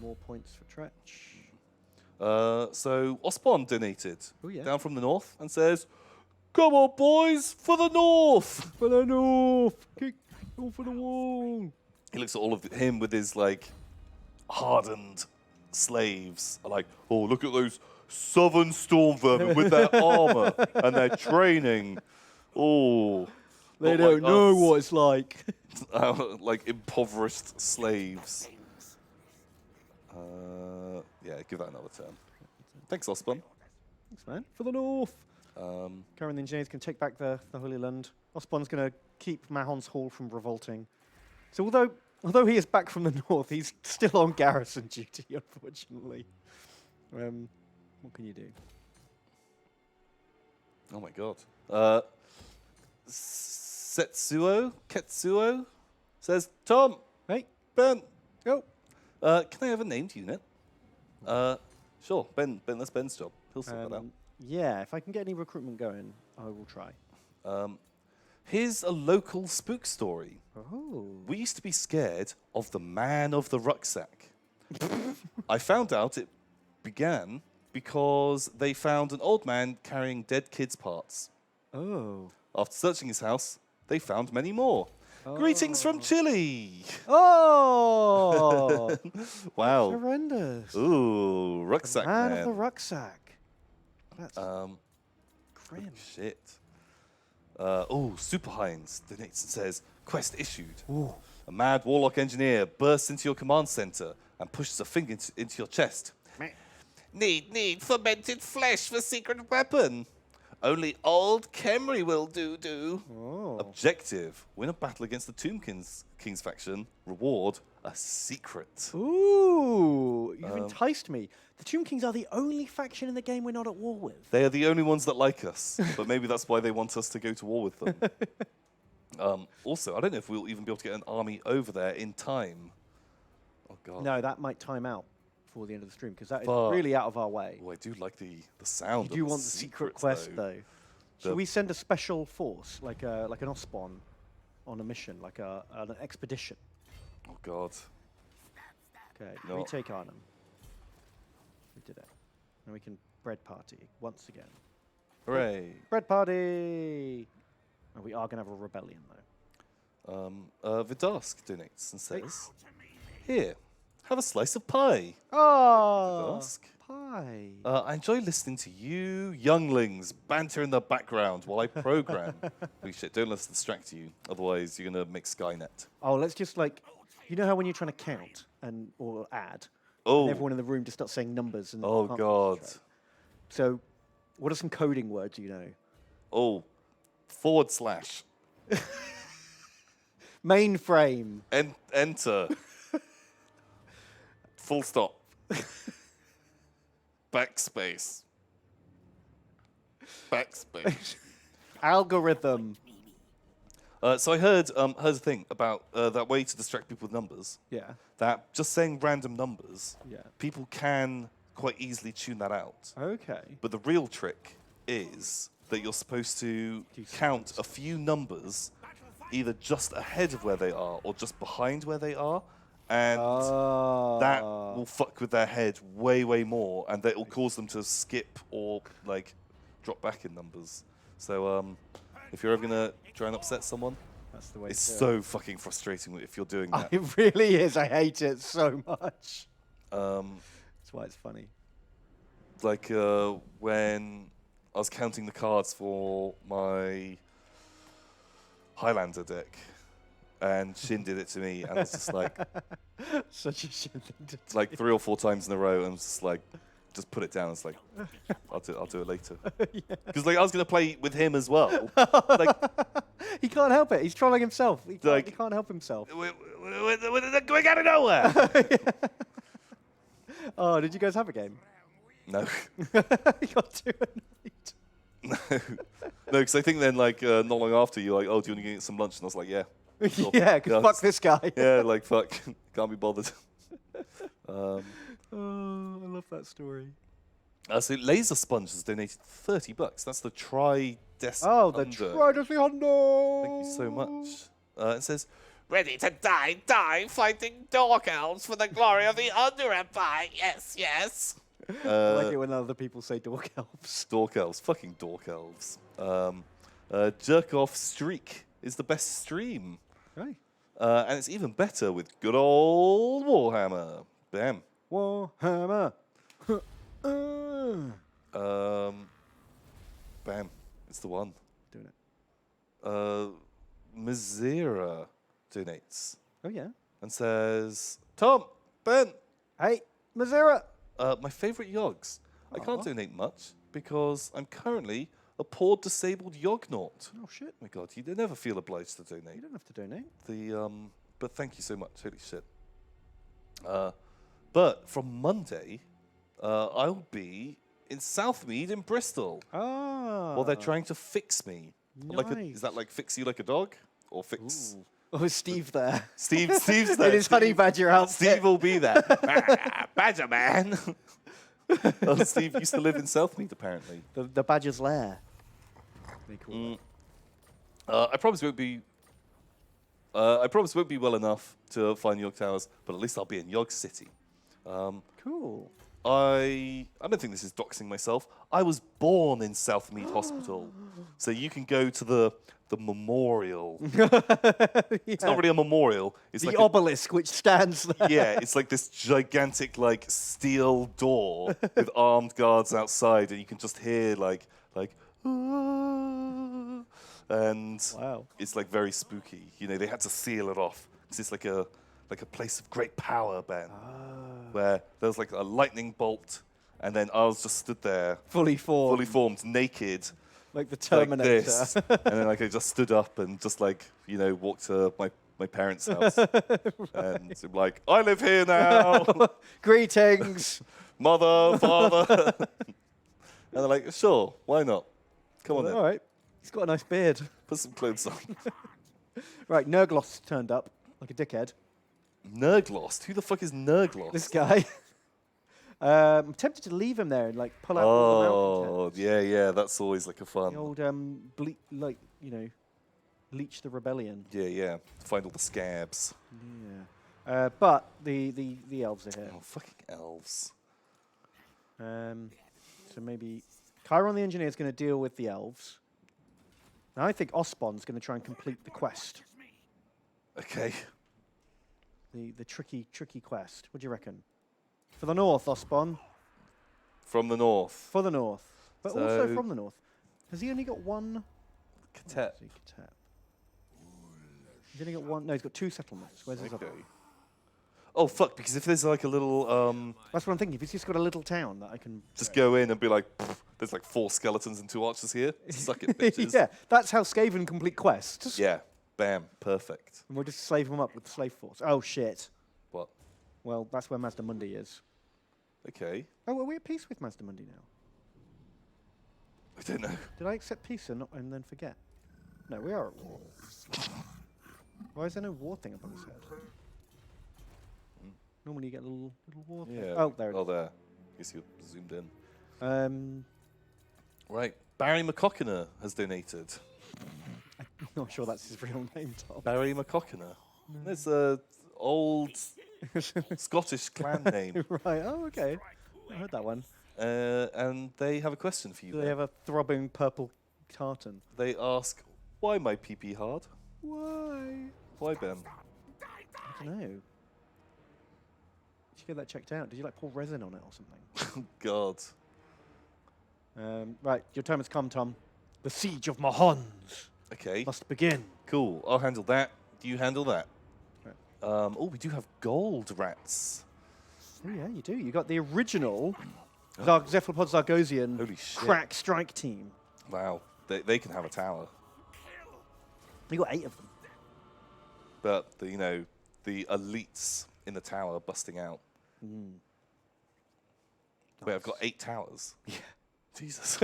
[SPEAKER 2] More points for Tretch.
[SPEAKER 1] So Osborne donated
[SPEAKER 2] Oh, yeah.
[SPEAKER 1] down from the north and says, "Come on, boys, for the north."
[SPEAKER 2] For the north! Kick on for the wall!
[SPEAKER 1] He looks at all of him with his hardened slaves. Are like, oh, look at those southern storm vermin with their armor and their training. Oh,
[SPEAKER 2] They
[SPEAKER 1] not
[SPEAKER 2] don't
[SPEAKER 1] like
[SPEAKER 2] know
[SPEAKER 1] us.
[SPEAKER 2] what it's like.
[SPEAKER 1] Like impoverished slaves. Yeah, give that another turn. Thanks, Osborne.
[SPEAKER 2] Thanks, man. For the north!
[SPEAKER 1] Um,
[SPEAKER 2] Karen the Engineer's can take back the Holy Land. Osborne's going to keep Mahons Hall from revolting. So although he is back from the north, he's still on garrison duty, unfortunately. What can you do?
[SPEAKER 1] oh my god. Ketsuo says, Tom,
[SPEAKER 2] Hey,
[SPEAKER 1] Ben,
[SPEAKER 2] go!
[SPEAKER 1] can I have a named unit? Sure, Ben, that's Ben's job. He'll sort that out.
[SPEAKER 2] Yeah, if I can get any recruitment going, I will try.
[SPEAKER 1] Here's a local spook story.
[SPEAKER 2] Oh.
[SPEAKER 1] We used to be scared of the man of the rucksack. I found out it began because they found an old man carrying dead kids' parts.
[SPEAKER 2] Oh.
[SPEAKER 1] After searching his house, they found many more. Greetings from Chile.
[SPEAKER 2] Oh!
[SPEAKER 1] Wow.
[SPEAKER 2] Horrendous.
[SPEAKER 1] Ooh, rucksack
[SPEAKER 2] Man
[SPEAKER 1] man.
[SPEAKER 2] of the rucksack. That's
[SPEAKER 1] Um,
[SPEAKER 2] grim.
[SPEAKER 1] shit. Super Heinz donates and says, quest issued.
[SPEAKER 2] Ooh.
[SPEAKER 1] A mad warlock engineer bursts into your command center and pushes a finger into your chest.
[SPEAKER 3] Need fermented flesh for secret weapon. Only old Kemri will do.
[SPEAKER 2] Oh.
[SPEAKER 1] Objective, win a battle against the Tomb Kings faction. Reward, a secret.
[SPEAKER 2] Ooh, you've enticed me. The Tomb Kings are the only faction in the game we're not at war with.
[SPEAKER 1] They are the only ones that like us, but maybe that's why they want us to go to war with them. Also, I don't know if we'll even be able to get an army over there in time. Oh, God.
[SPEAKER 2] No, that might time out before the end of the stream because that is
[SPEAKER 1] But-
[SPEAKER 2] really out of our way.
[SPEAKER 1] Oh, I do like the sound
[SPEAKER 2] You
[SPEAKER 1] of
[SPEAKER 2] do want the secret
[SPEAKER 1] secrets,
[SPEAKER 2] quest though. Should
[SPEAKER 1] The-
[SPEAKER 2] we send a special force, like an Osborne, on a mission, like an expedition?
[SPEAKER 1] Oh, God.
[SPEAKER 2] Okay,
[SPEAKER 1] No.
[SPEAKER 2] retake Arnhem. We did it. And we can bread party once again.
[SPEAKER 1] Hooray.
[SPEAKER 2] Bread party! And we are going to have a rebellion though.
[SPEAKER 1] Vidask donates and says, here, have a slice of pie.
[SPEAKER 2] Oh!
[SPEAKER 1] Vidask.
[SPEAKER 2] Hi.
[SPEAKER 1] I enjoy listening to you younglings banter in the background while I program. Holy shit, don't let us distract you. Otherwise, you're going to make Skynet.
[SPEAKER 2] Oh, let's just like, you know how when you're trying to count and or add,
[SPEAKER 1] Oh,
[SPEAKER 2] and everyone in the room just starts saying numbers and
[SPEAKER 1] oh
[SPEAKER 2] can't
[SPEAKER 1] God.
[SPEAKER 2] concentrate. So, what are some coding words you know?
[SPEAKER 1] Oh, /.
[SPEAKER 2] Mainframe.
[SPEAKER 1] Enter. Full stop. Backspace. Backspace.
[SPEAKER 2] Algorithm.
[SPEAKER 1] So I heard a thing about that way to distract people with numbers.
[SPEAKER 2] Yeah.
[SPEAKER 1] That just saying random numbers,
[SPEAKER 2] Yeah.
[SPEAKER 1] people can quite easily tune that out.
[SPEAKER 2] Okay.
[SPEAKER 1] But the real trick is that you're supposed to count a few numbers either just ahead of where they are or just behind where they are. And that will fuck with their head way, way more. And that will cause them to skip or like drop back in numbers. So if you're ever going to try and upset someone,
[SPEAKER 2] That's the way.
[SPEAKER 1] it's
[SPEAKER 2] to do
[SPEAKER 1] so fucking frustrating if you're doing that.
[SPEAKER 2] it. It really is. I hate it so much. That's why it's funny.
[SPEAKER 1] Like when I was counting the cards for my Highlander deck, and Shin did it to me, and I was just like,
[SPEAKER 2] Such a shit thing to do.
[SPEAKER 1] like 3 or 4 times in a row, and I was just like, just put it down. It's like, I'll do it later. Because like I was gonna play with him as well. Like
[SPEAKER 2] He can't help it. He's trolling himself. He
[SPEAKER 1] Like-
[SPEAKER 2] can't help himself.
[SPEAKER 1] we're going out of nowhere.
[SPEAKER 2] Oh, did you guys have a game?
[SPEAKER 1] No,
[SPEAKER 2] He got too annoyed.
[SPEAKER 1] no, because I think then like not long after you're like, oh, do you want to get some lunch? And I was like, yeah. Sure.
[SPEAKER 2] Yeah, because fuck
[SPEAKER 1] it's-
[SPEAKER 2] this guy.
[SPEAKER 1] Yeah, like fuck, can't be bothered.
[SPEAKER 2] Oh, I love that story.
[SPEAKER 1] So Laser Sponge has donated $30. That's the Tri-Des
[SPEAKER 2] Oh, the
[SPEAKER 1] Under.
[SPEAKER 2] Trident Hundo.
[SPEAKER 1] Thank you so much. It says,
[SPEAKER 3] Ready to die, fighting Dark Elves for the glory of the Under Empire. Yes, yes.
[SPEAKER 2] I like it when other people say Dork Elves.
[SPEAKER 1] Dork Elves, fucking Dork Elves. Jerk Off Streak is the best stream.
[SPEAKER 2] Right.
[SPEAKER 1] And it's even better with good old Warhammer. Bam.
[SPEAKER 2] Warhammer.
[SPEAKER 1] Bam. It's the one.
[SPEAKER 2] Doing it.
[SPEAKER 1] Mizera donates
[SPEAKER 2] Oh, yeah.
[SPEAKER 1] and says, Tom, Ben,
[SPEAKER 2] Hey, Mazera.
[SPEAKER 1] my favorite Yogs. I can't donate much because I'm currently a poor disabled Yognaut.
[SPEAKER 2] Oh, shit.
[SPEAKER 1] Oh my God, you never feel obliged to donate.
[SPEAKER 2] You don't have to donate.
[SPEAKER 1] But thank you so much. Holy shit. But from Monday, I'll be in Southmead in Bristol.
[SPEAKER 2] Ah.
[SPEAKER 1] Well, they're trying to fix me. Like is that
[SPEAKER 2] Nice.
[SPEAKER 1] like fix you like a dog, or fix?
[SPEAKER 2] Oh, is Steve there?
[SPEAKER 1] Steve's there.
[SPEAKER 2] In his honey badger outfit.
[SPEAKER 1] Steve will be there.
[SPEAKER 3] Badger man.
[SPEAKER 1] Oh, Steve used to live in Southmead, apparently.
[SPEAKER 2] The badger's lair. They call it.
[SPEAKER 1] I promise it won't be. I promise it won't be well enough to find York Towers, but at least I'll be in York City.
[SPEAKER 2] Cool.
[SPEAKER 1] I don't think this is doxing myself. I was born in Southmead Hospital, so you can go to the memorial. It's not really a memorial. It's
[SPEAKER 2] The
[SPEAKER 1] like
[SPEAKER 2] obelisk which stands there.
[SPEAKER 1] yeah, it's like this gigantic like steel door with armed guards outside, and you can just hear like "Ah," and
[SPEAKER 2] Wow.
[SPEAKER 1] it's like very spooky. You know, they had to seal it off because it's like a place of great power, Ben, where there was like a lightning bolt, and then I was just stood there,
[SPEAKER 2] Fully formed.
[SPEAKER 1] naked,
[SPEAKER 2] Like the
[SPEAKER 1] like
[SPEAKER 2] Terminator.
[SPEAKER 1] this, and then like I just stood up and just like walked to my parents' house, and I'm like, I live here now,
[SPEAKER 2] Greetings.
[SPEAKER 1] mother, father, and they're like, sure, why not? Come on then,
[SPEAKER 2] All right. He's got a nice beard.
[SPEAKER 1] put some clothes on.
[SPEAKER 2] Right, Nurglos turned up like a dickhead.
[SPEAKER 1] Nurglost, who the fuck is Nurglost?
[SPEAKER 2] This guy. I'm tempted to leave him there and like pull out all the mountain
[SPEAKER 1] Oh,
[SPEAKER 2] tents.
[SPEAKER 1] yeah, that's always like a fun.
[SPEAKER 2] The old leech the rebellion.
[SPEAKER 1] Yeah. Find all the scabs.
[SPEAKER 2] Yeah. But the elves are here.
[SPEAKER 1] Oh, fucking elves.
[SPEAKER 2] So maybe Chiron the engineer is going to deal with the elves. Now I think Osbon's going to try and complete the quest.
[SPEAKER 1] Okay.
[SPEAKER 2] The tricky quest. What do you reckon? For the north, Osbon.
[SPEAKER 1] From the north.
[SPEAKER 2] For the north. But also
[SPEAKER 1] So-
[SPEAKER 2] from the north. Has he only got one?
[SPEAKER 1] Katep.
[SPEAKER 2] Let's see, Katep. He's only got one. No, he's got 2 settlements. Where's his other?
[SPEAKER 1] Okay. Oh, fuck, because if there's like a little,
[SPEAKER 2] That's what I'm thinking. If he's just got a little town that I can
[SPEAKER 1] just go in and be like, "Pfft, there's like 4 skeletons and 2 archers here. Suck it, bitches.
[SPEAKER 2] yeah, that's how Skaven complete quests.
[SPEAKER 1] Yeah. Bam. Perfect.
[SPEAKER 2] And we'll just slave them up with the slave force. Oh shit.
[SPEAKER 1] What?
[SPEAKER 2] Well, that's where Mazda Mundi is.
[SPEAKER 1] Okay.
[SPEAKER 2] Oh, are we at peace with Mazda Mundi now?
[SPEAKER 1] I don't know.
[SPEAKER 2] Did I accept peace and then forget? No, we are at war. Why is there no war thing above his head? Normally you get a little war thing.
[SPEAKER 1] Yeah.
[SPEAKER 2] Oh, there it
[SPEAKER 1] Oh,
[SPEAKER 2] is.
[SPEAKER 1] there. Guess you zoomed in.
[SPEAKER 2] Um,
[SPEAKER 1] Right. Barry McCockiner has donated.
[SPEAKER 2] I'm not sure that's his real name, Tom.
[SPEAKER 1] Barry McCockiner. There's a old Scottish clan name.
[SPEAKER 2] Right, oh, okay. I heard that one.
[SPEAKER 1] And they have a question for you.
[SPEAKER 2] Do they
[SPEAKER 1] Ben.
[SPEAKER 2] have a throbbing purple tartan?
[SPEAKER 1] They ask, why my PP hard?
[SPEAKER 2] Why?
[SPEAKER 1] Why, Ben?
[SPEAKER 2] I don't know. Did you get that checked out? Did you like pour resin on it or something?
[SPEAKER 1] God.
[SPEAKER 2] Right, your time has come, Tom. The siege of Mahons
[SPEAKER 1] Okay.
[SPEAKER 2] must begin.
[SPEAKER 1] Cool. I'll handle that. Do you handle that?
[SPEAKER 2] Right.
[SPEAKER 1] Oh, we do have gold rats.
[SPEAKER 2] Oh yeah, you do. You got the original Cephalopod Zargosian
[SPEAKER 1] Holy shit.
[SPEAKER 2] crack strike team.
[SPEAKER 1] Wow. They can have a tower.
[SPEAKER 2] You got 8 of them.
[SPEAKER 1] But, the elites in the tower busting out. Wait, I've got 8 towers.
[SPEAKER 2] Yeah.
[SPEAKER 1] Jesus.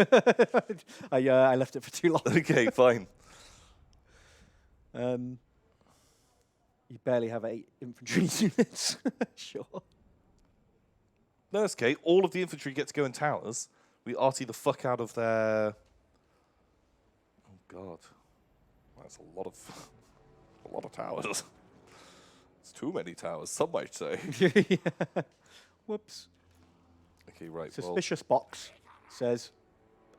[SPEAKER 2] I left it for too long.
[SPEAKER 1] Okay, fine.
[SPEAKER 2] You barely have 8 infantry units. Sure.
[SPEAKER 1] No, that's okay. All of the infantry get to go in towers. We arty the fuck out of their... Oh, God. That's a lot of towers. It's too many towers, some might say.
[SPEAKER 2] Yeah. Whoops.
[SPEAKER 1] Okay, right.
[SPEAKER 2] Suspicious box says,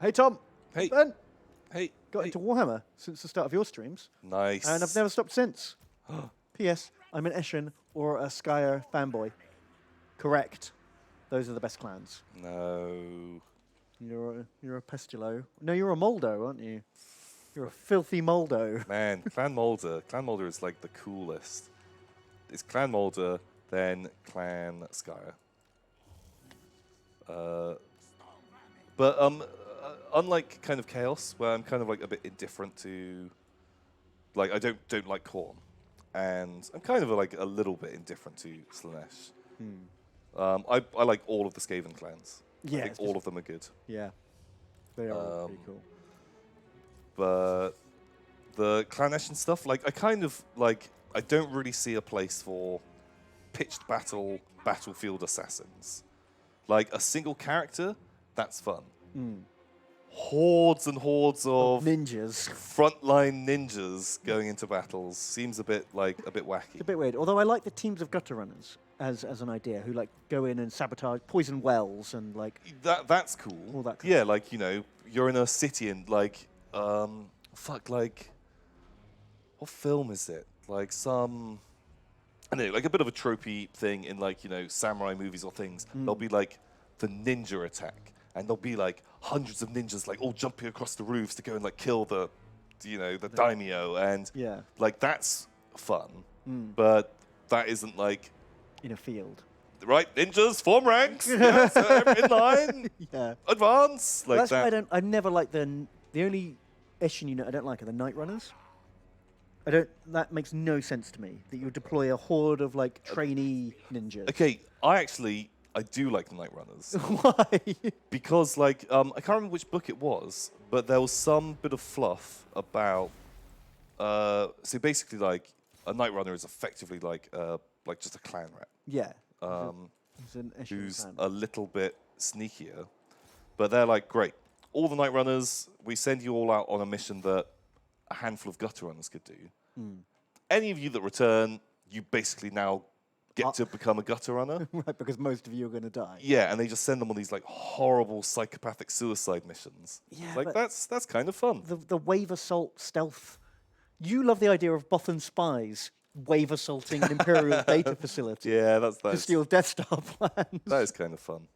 [SPEAKER 2] "Hey Tom,
[SPEAKER 1] Hey.
[SPEAKER 2] Ben,
[SPEAKER 1] Hey.
[SPEAKER 2] got
[SPEAKER 1] hey.
[SPEAKER 2] into Warhammer since the start of your streams,
[SPEAKER 1] Nice.
[SPEAKER 2] and I've never stopped since. P.S. I'm an Eshin or a Skyer fanboy. Correct. Those are the best clans.
[SPEAKER 1] No.
[SPEAKER 2] You're a Pestulo. No, you're a Moldo, aren't you? You're a filthy Moldo.
[SPEAKER 1] Man, Clan Mulder. Clan Mulder is like the coolest. It's Clan Mulder, then Clan Skyer. But unlike kind of Chaos, where I'm kind of like a bit indifferent to, like I don't like Khorne, and I'm kind of like a little bit indifferent to Slaanesh. I like all of the Skaven clans.
[SPEAKER 2] Yeah,
[SPEAKER 1] I think
[SPEAKER 2] it's
[SPEAKER 1] all
[SPEAKER 2] just-
[SPEAKER 1] of them are good.
[SPEAKER 2] Yeah, they are all pretty cool.
[SPEAKER 1] But the Clanesh and stuff, like I kind of like I don't really see a place for pitched battlefield assassins. Like a single character, that's fun. Hordes and hordes of
[SPEAKER 2] Ninjas.
[SPEAKER 1] frontline ninjas going into battles seems a bit wacky.
[SPEAKER 2] It's a bit weird. Although I like the teams of gutter runners as an idea, who like go in and sabotage, poison wells, and like
[SPEAKER 1] That's cool.
[SPEAKER 2] All that kind
[SPEAKER 1] yeah, like you're in a city and like like what film is it? Like some I don't know, like a bit of a tropey thing in like samurai movies or things. There'll be like the ninja attack, and there'll be like hundreds of ninjas like all jumping across the roofs to go and like kill the daimyo, and
[SPEAKER 2] Yeah.
[SPEAKER 1] like that's fun, but that isn't like
[SPEAKER 2] in a field.
[SPEAKER 1] right ninjas form ranks, yeah, so in line,
[SPEAKER 2] Yeah.
[SPEAKER 1] advance like
[SPEAKER 2] That's why
[SPEAKER 1] that.
[SPEAKER 2] I never like the only Eshin unit I don't like are the Night Runners. That makes no sense to me that you would deploy a horde of like trainee ninjas.
[SPEAKER 1] Okay, I do like the Night Runners
[SPEAKER 2] Why?
[SPEAKER 1] because like I can't remember which book it was, but there was some bit of fluff about so basically like a Night Runner is effectively like just a clan rat
[SPEAKER 2] Yeah. It's an Eshin
[SPEAKER 1] who's
[SPEAKER 2] clan.
[SPEAKER 1] a little bit sneakier, but they're like great. All the Night Runners, we send you all out on a mission that a handful of gutter runners could do. Any of you that return, you basically now get to become a gutter runner.
[SPEAKER 2] Right, because most of you are going to die.
[SPEAKER 1] Yeah, and they just send them on these like horrible psychopathic suicide missions.
[SPEAKER 2] Yeah,
[SPEAKER 1] like
[SPEAKER 2] but
[SPEAKER 1] that's kind of fun.
[SPEAKER 2] The wave assault stealth. You love the idea of Bothan spies wave assaulting an Imperial data facility
[SPEAKER 1] Yeah,
[SPEAKER 2] to
[SPEAKER 1] that's
[SPEAKER 2] steal Death Star plans.
[SPEAKER 1] that is kind of fun.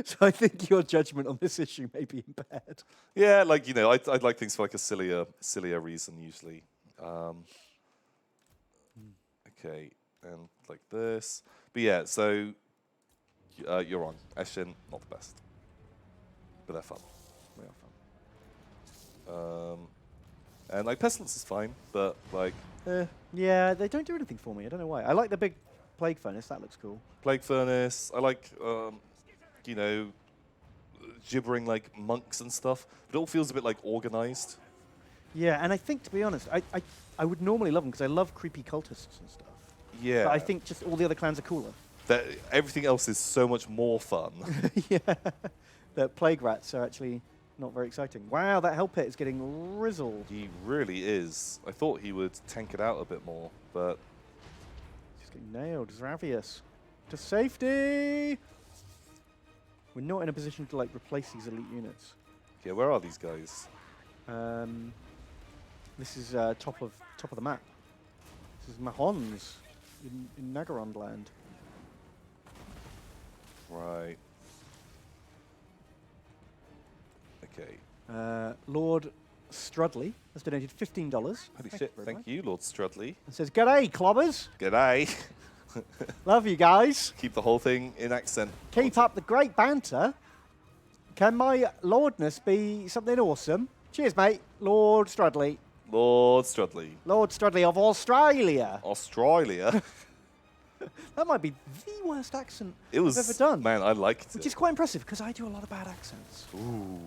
[SPEAKER 2] So I think your judgment on this issue may be impaired.
[SPEAKER 1] Yeah, like I'd like things for like a sillier reason usually. Okay, and like this. But yeah, so you're on. Eshin, not the best, but they're fun. They are fun. And like Pestilence is fine, but like
[SPEAKER 2] Yeah, they don't do anything for me. I don't know why. I like the big Plague Furnace. That looks cool.
[SPEAKER 1] Plague Furnace. I like gibbering like monks and stuff. But it all feels a bit like organized.
[SPEAKER 2] Yeah, and I think, to be honest, I would normally love them because I love creepy cultists and stuff.
[SPEAKER 1] Yeah.
[SPEAKER 2] But I think just all the other clans are cooler.
[SPEAKER 1] That everything else is so much more fun.
[SPEAKER 2] Yeah. The Plague Rats are actually not very exciting. Wow, that Hell Pit is getting rizzled.
[SPEAKER 1] He really is. I thought he would tank it out a bit more, but
[SPEAKER 2] He's getting nailed. Zravius. To safety! We're not in a position to like replace these elite units.
[SPEAKER 1] yeah, where are these guys?
[SPEAKER 2] This is top of the map. This is Mahons in Naggarond land.
[SPEAKER 1] Right. Okay.
[SPEAKER 2] Lord Strudley has donated $15.
[SPEAKER 1] Holy shit,
[SPEAKER 2] very
[SPEAKER 1] thank
[SPEAKER 2] much.
[SPEAKER 1] you, Lord Strudley.
[SPEAKER 2] And says, "G'day, clobbers.
[SPEAKER 1] G'day.
[SPEAKER 2] Love you guys.
[SPEAKER 1] Keep the whole thing in accent.
[SPEAKER 2] Keep up the great banter. Can my lordness be something awesome? Cheers, mate. Lord Strudley.
[SPEAKER 1] Lord Strudley.
[SPEAKER 2] Lord Strudley of Australia."
[SPEAKER 1] Australia.
[SPEAKER 2] That might be the worst accent
[SPEAKER 1] It was,
[SPEAKER 2] I've ever done.
[SPEAKER 1] man, I liked
[SPEAKER 2] Which
[SPEAKER 1] it.
[SPEAKER 2] is quite impressive because I do a lot of bad accents.
[SPEAKER 1] Ooh,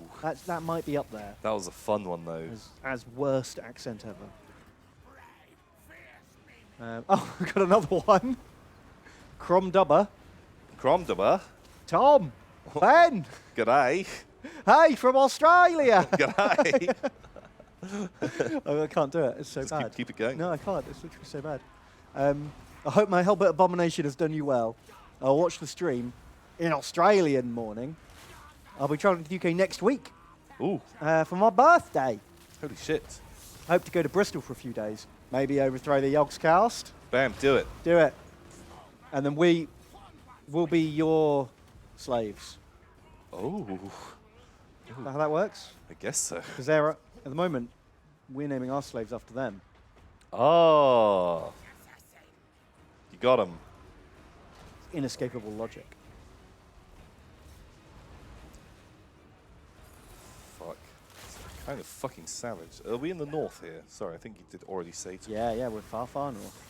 [SPEAKER 2] That might be up there
[SPEAKER 1] that was a fun one though.
[SPEAKER 2] as worst accent ever. Oh, we've got another one. Cromdubber.
[SPEAKER 1] Cromdubber.
[SPEAKER 2] Tom. Ben.
[SPEAKER 1] G'day.
[SPEAKER 2] Hey, from Australia.
[SPEAKER 1] G'day.
[SPEAKER 2] Oh, I can't do it. It's so
[SPEAKER 1] Just
[SPEAKER 2] bad.
[SPEAKER 1] keep it going.
[SPEAKER 2] No, I can't. It's literally so bad. I hope my Hellbit Abomination has done you well. I'll watch the stream in Australian morning. I'll be traveling to the UK next week
[SPEAKER 1] Ooh,
[SPEAKER 2] for my birthday.
[SPEAKER 1] holy shit.
[SPEAKER 2] I hope to go to Bristol for a few days. Maybe overthrow the Yogscast.
[SPEAKER 1] Bam, do it.
[SPEAKER 2] Do it. And then we will be your slaves.
[SPEAKER 1] Oh,
[SPEAKER 2] Is that how that works?
[SPEAKER 1] I guess so.
[SPEAKER 2] Because they're, at the moment, we're naming our slaves after them.
[SPEAKER 1] Oh. You got him.
[SPEAKER 2] Inescapable logic.
[SPEAKER 1] Fuck. It's kind of fucking savage. Are we in the north here? Sorry, I think you did already say to me.
[SPEAKER 2] Yeah, we're far, far north.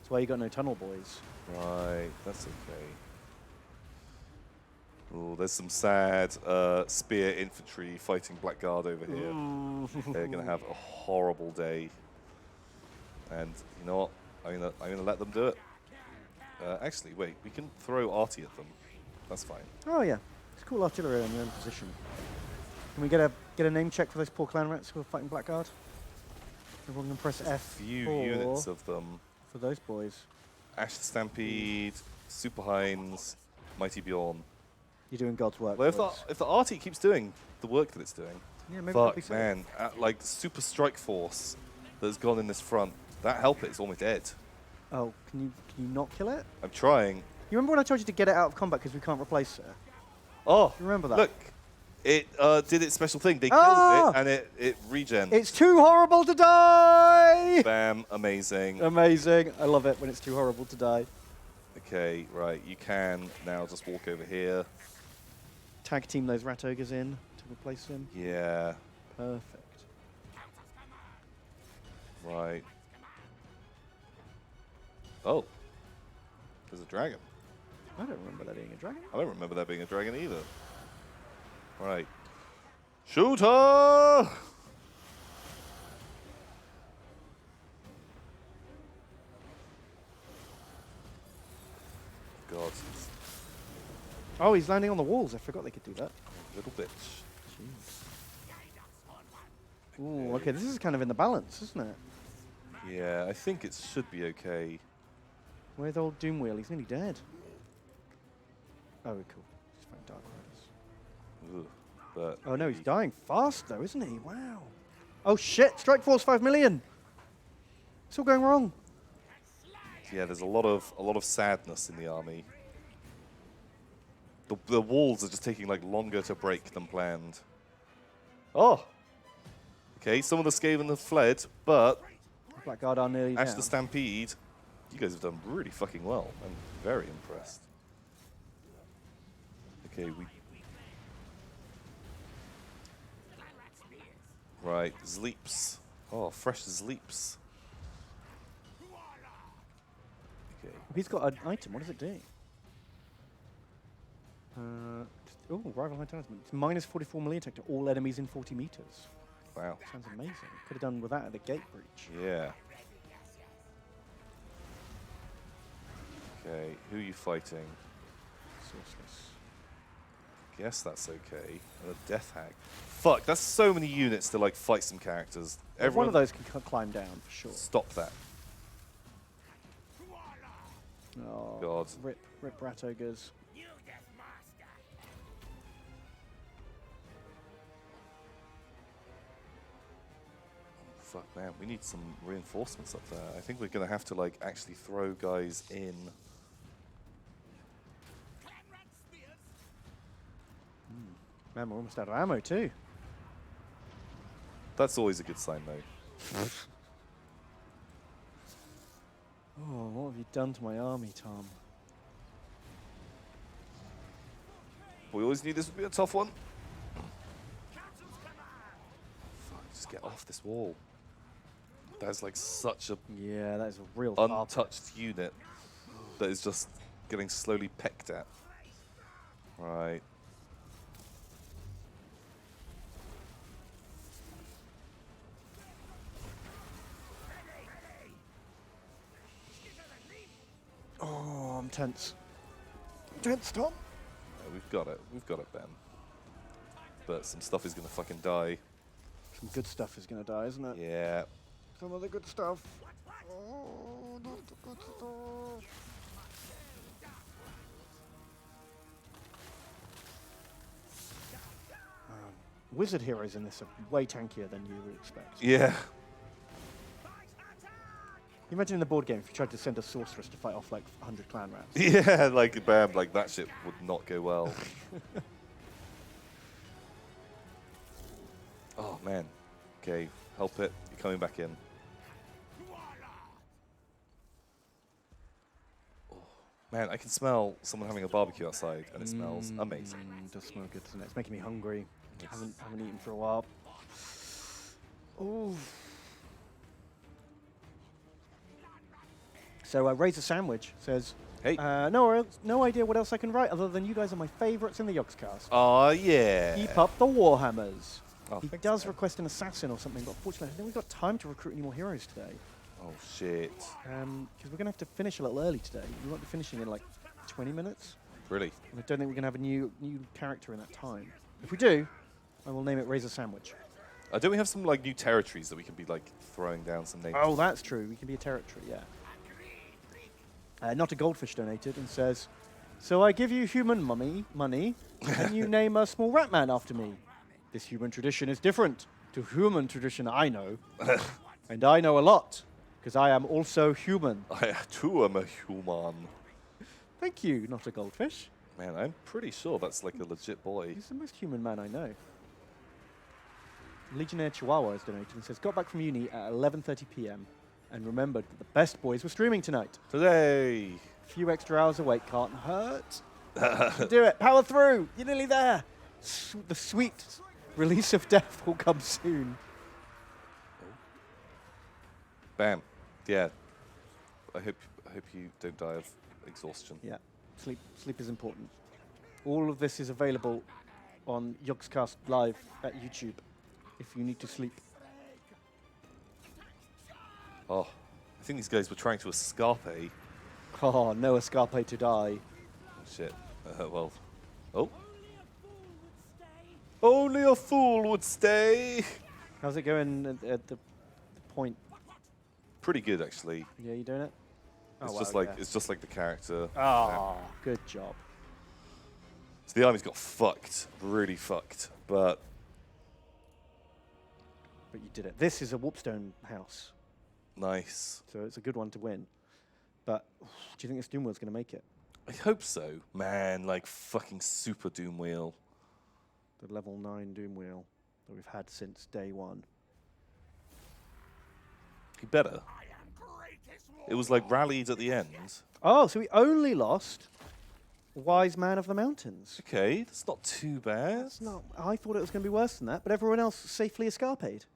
[SPEAKER 2] That's why you got no tunnel boys.
[SPEAKER 1] Right, that's okay. Oh, there's some sad spear infantry fighting Blackguard over here. They're gonna have a horrible day. And you know what? I'm gonna let them do it. Actually, wait, we can throw Artie at them. That's fine.
[SPEAKER 2] Oh yeah, it's cool artillery in their own position. Can we get a name check for those poor clan rats who are fighting Blackguard? Everyone can press F
[SPEAKER 1] Few units of them.
[SPEAKER 2] for those boys.
[SPEAKER 1] Ash Stampede, Super Hinds, Mighty Bjorn.
[SPEAKER 2] You're doing God's work.
[SPEAKER 1] Well,
[SPEAKER 2] boys.
[SPEAKER 1] if the Artie keeps doing the work that it's doing,
[SPEAKER 2] Yeah, maybe that'll be
[SPEAKER 1] fuck,
[SPEAKER 2] so.
[SPEAKER 1] man, like the Super Strike Force that's gone in this front, that Helpit is almost dead.
[SPEAKER 2] Oh, can you not kill it?
[SPEAKER 1] I'm trying.
[SPEAKER 2] You remember when I told you to get it out of combat because we can't replace it?
[SPEAKER 1] Oh,
[SPEAKER 2] You remember that?
[SPEAKER 1] look, it did its special thing. They
[SPEAKER 2] Ah!
[SPEAKER 1] killed it and it regen.
[SPEAKER 2] It's too horrible to die!
[SPEAKER 1] Bam, amazing.
[SPEAKER 2] Amazing. I love it when it's too horrible to die.
[SPEAKER 1] Okay, right, you can now just walk over here.
[SPEAKER 2] Tag team those rat ogres in to replace him.
[SPEAKER 1] Yeah,
[SPEAKER 2] Perfect.
[SPEAKER 1] right. Oh, there's a dragon.
[SPEAKER 2] I don't remember there being a dragon.
[SPEAKER 1] I don't remember there being a dragon either. Right. Shoot her! God,
[SPEAKER 2] Oh, he's landing on the walls. I forgot they could do that.
[SPEAKER 1] little bitch.
[SPEAKER 2] Ooh, okay, this is kind of in the balance, isn't it?
[SPEAKER 1] Yeah, I think it should be okay.
[SPEAKER 2] Where's old Doomwheel? He's nearly dead. Oh, cool. He's fighting Dark Riders.
[SPEAKER 1] Ugh, but
[SPEAKER 2] Oh no, he's
[SPEAKER 1] maybe-
[SPEAKER 2] dying fast though, isn't he? Wow. Oh shit, Strike Force 5 million! It's all going wrong.
[SPEAKER 1] Yeah, there's a lot of sadness in the army. The walls are just taking like longer to break than planned. Oh. Okay, some of the Skaven have fled, but
[SPEAKER 2] Blackguard are nearly
[SPEAKER 1] Ash
[SPEAKER 2] down.
[SPEAKER 1] the Stampede, you guys have done really fucking well. I'm very impressed. Okay, right, Zleeps. Oh, fresh Zleeps. Okay.
[SPEAKER 2] He's got an item. What does it do? Oh, rival high talisman. It's minus 44 melee attack to all enemies in 40 meters.
[SPEAKER 1] Wow.
[SPEAKER 2] Sounds amazing. Could have done with that at the gate breach.
[SPEAKER 1] Yeah. Okay, who are you fighting?
[SPEAKER 2] Sorceress.
[SPEAKER 1] Guess that's okay. And a Death Hag. Fuck, that's so many units to like fight some characters.
[SPEAKER 2] One of those can climb down for sure.
[SPEAKER 1] Stop that.
[SPEAKER 2] Oh,
[SPEAKER 1] God.
[SPEAKER 2] Rip rat ogres.
[SPEAKER 1] Fuck, man, we need some reinforcements up there. I think we're gonna have to like actually throw guys in.
[SPEAKER 2] Man, we're almost out of ammo too.
[SPEAKER 1] That's always a good sign, though.
[SPEAKER 2] Oh, what have you done to my army, Tom?
[SPEAKER 1] We always knew this would be a tough one. Fuck, just get off this wall. That's like such a
[SPEAKER 2] Yeah, that is a real
[SPEAKER 1] untouched unit that is just getting slowly pecked at. Right.
[SPEAKER 2] Oh, I'm tense. Tense, Tom.
[SPEAKER 1] Yeah, we've got it. We've got it, Ben. But some stuff is gonna fucking die.
[SPEAKER 2] Some good stuff is going to die, isn't it?
[SPEAKER 1] Yeah.
[SPEAKER 2] Some of the good stuff. Oh, not the good stuff. Wizard heroes in this are way tankier than you would expect.
[SPEAKER 1] Yeah.
[SPEAKER 2] You imagine in the board game if you tried to send a sorceress to fight off like 100 clan rats.
[SPEAKER 1] Yeah, like bam, like that shit would not go well. Oh man. Okay, help it. You're coming back in. Oh, man, I can smell someone having a barbecue outside, and it smells amazing.
[SPEAKER 2] It does smell good, doesn't it? It's making me hungry. Haven't eaten for a while. Oh. So Razor Sandwich says,
[SPEAKER 1] Hey.
[SPEAKER 2] no idea what else I can write other than you guys are my favourites in the Yogscast.
[SPEAKER 1] Oh yeah.
[SPEAKER 2] Keep up the Warhammers.
[SPEAKER 1] Oh,
[SPEAKER 2] He
[SPEAKER 1] thanks,
[SPEAKER 2] does
[SPEAKER 1] man.
[SPEAKER 2] request an assassin or something, but fortunately, I don't think we've got time to recruit any more heroes today.
[SPEAKER 1] Oh shit.
[SPEAKER 2] Because we're going to have to finish a little early today. We won't be finishing in like 20 minutes.
[SPEAKER 1] Really?
[SPEAKER 2] And I don't think we're going to have a new character in that time. If we do, I will name it Razor Sandwich.
[SPEAKER 1] Don't we have some like new territories that we can be like throwing down some names?
[SPEAKER 2] Oh, that's true. We can be a territory, yeah. Not a Goldfish donated and says, so I give you human money, and you name a small rat man after me. This human tradition is different to human tradition I know. And I know a lot, because I am also human.
[SPEAKER 1] I too am a human.
[SPEAKER 2] Thank you, not a goldfish.
[SPEAKER 1] Man, I'm pretty sure that's like a legit boy.
[SPEAKER 2] He's the most human man I know. Legionnaire Chihuahua has donated and says, got back from uni at 11:30 p.m. and remembered that the best boys were streaming tonight.
[SPEAKER 1] Today.
[SPEAKER 2] A few extra hours awake can't hurt. Do it. Power through. You're nearly there. The sweet release of death will come soon.
[SPEAKER 1] Bam. Yeah. I hope you don't die of exhaustion.
[SPEAKER 2] Yeah. Sleep is important. All of this is available on Yogscast Live at YouTube if you need to sleep.
[SPEAKER 1] Oh, I think these guys were trying to escape.
[SPEAKER 2] Oh, no escape to die.
[SPEAKER 1] Shit. Well. Oh. Only a fool would stay.
[SPEAKER 2] How's it going at the point?
[SPEAKER 1] Pretty good, actually.
[SPEAKER 2] Yeah, you doing it?
[SPEAKER 1] It's
[SPEAKER 2] Oh,
[SPEAKER 1] just
[SPEAKER 2] wow,
[SPEAKER 1] like
[SPEAKER 2] yeah.
[SPEAKER 1] it's just like the character.
[SPEAKER 2] Oh, good job.
[SPEAKER 1] So the army's got fucked, really fucked, but
[SPEAKER 2] But you did it. This is a Warpstone house,
[SPEAKER 1] nice.
[SPEAKER 2] so it's a good one to win. But do you think this Doom Wheel's going to make it?
[SPEAKER 1] I hope so. Man, like fucking super Doom Wheel.
[SPEAKER 2] The level 9 Doom Wheel that we've had since day one.
[SPEAKER 1] He better. It was like rallied at the end.
[SPEAKER 2] Oh, so we only lost Wise Man of the Mountains.
[SPEAKER 1] Okay, that's not too bad.
[SPEAKER 2] That's not. I thought it was going to be worse than that, but everyone else safely escaped.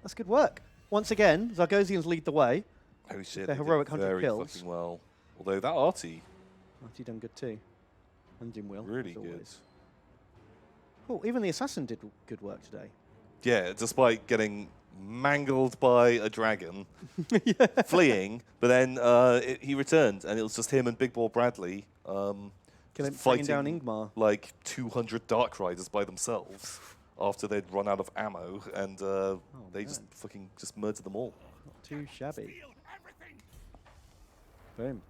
[SPEAKER 2] That's good work. Once again, Zargosians lead the way.
[SPEAKER 1] Holy shit,
[SPEAKER 2] Their
[SPEAKER 1] they did
[SPEAKER 2] heroic 100
[SPEAKER 1] very
[SPEAKER 2] kills.
[SPEAKER 1] fucking well. Although that arty,
[SPEAKER 2] Artie done good too. And Doom Wheel.
[SPEAKER 1] really
[SPEAKER 2] as
[SPEAKER 1] good.
[SPEAKER 2] always. Oh, even the Assassin did good work today.
[SPEAKER 1] Yeah, despite getting mangled by a dragon, fleeing, but then he returned, and it was just him and Big Ball Bradley just
[SPEAKER 2] Fighting down Ingmar.
[SPEAKER 1] like 200 Dark Riders by themselves after they'd run out of ammo, and they just
[SPEAKER 2] man.
[SPEAKER 1] fucking just murdered them all.
[SPEAKER 2] Not too shabby. Boom.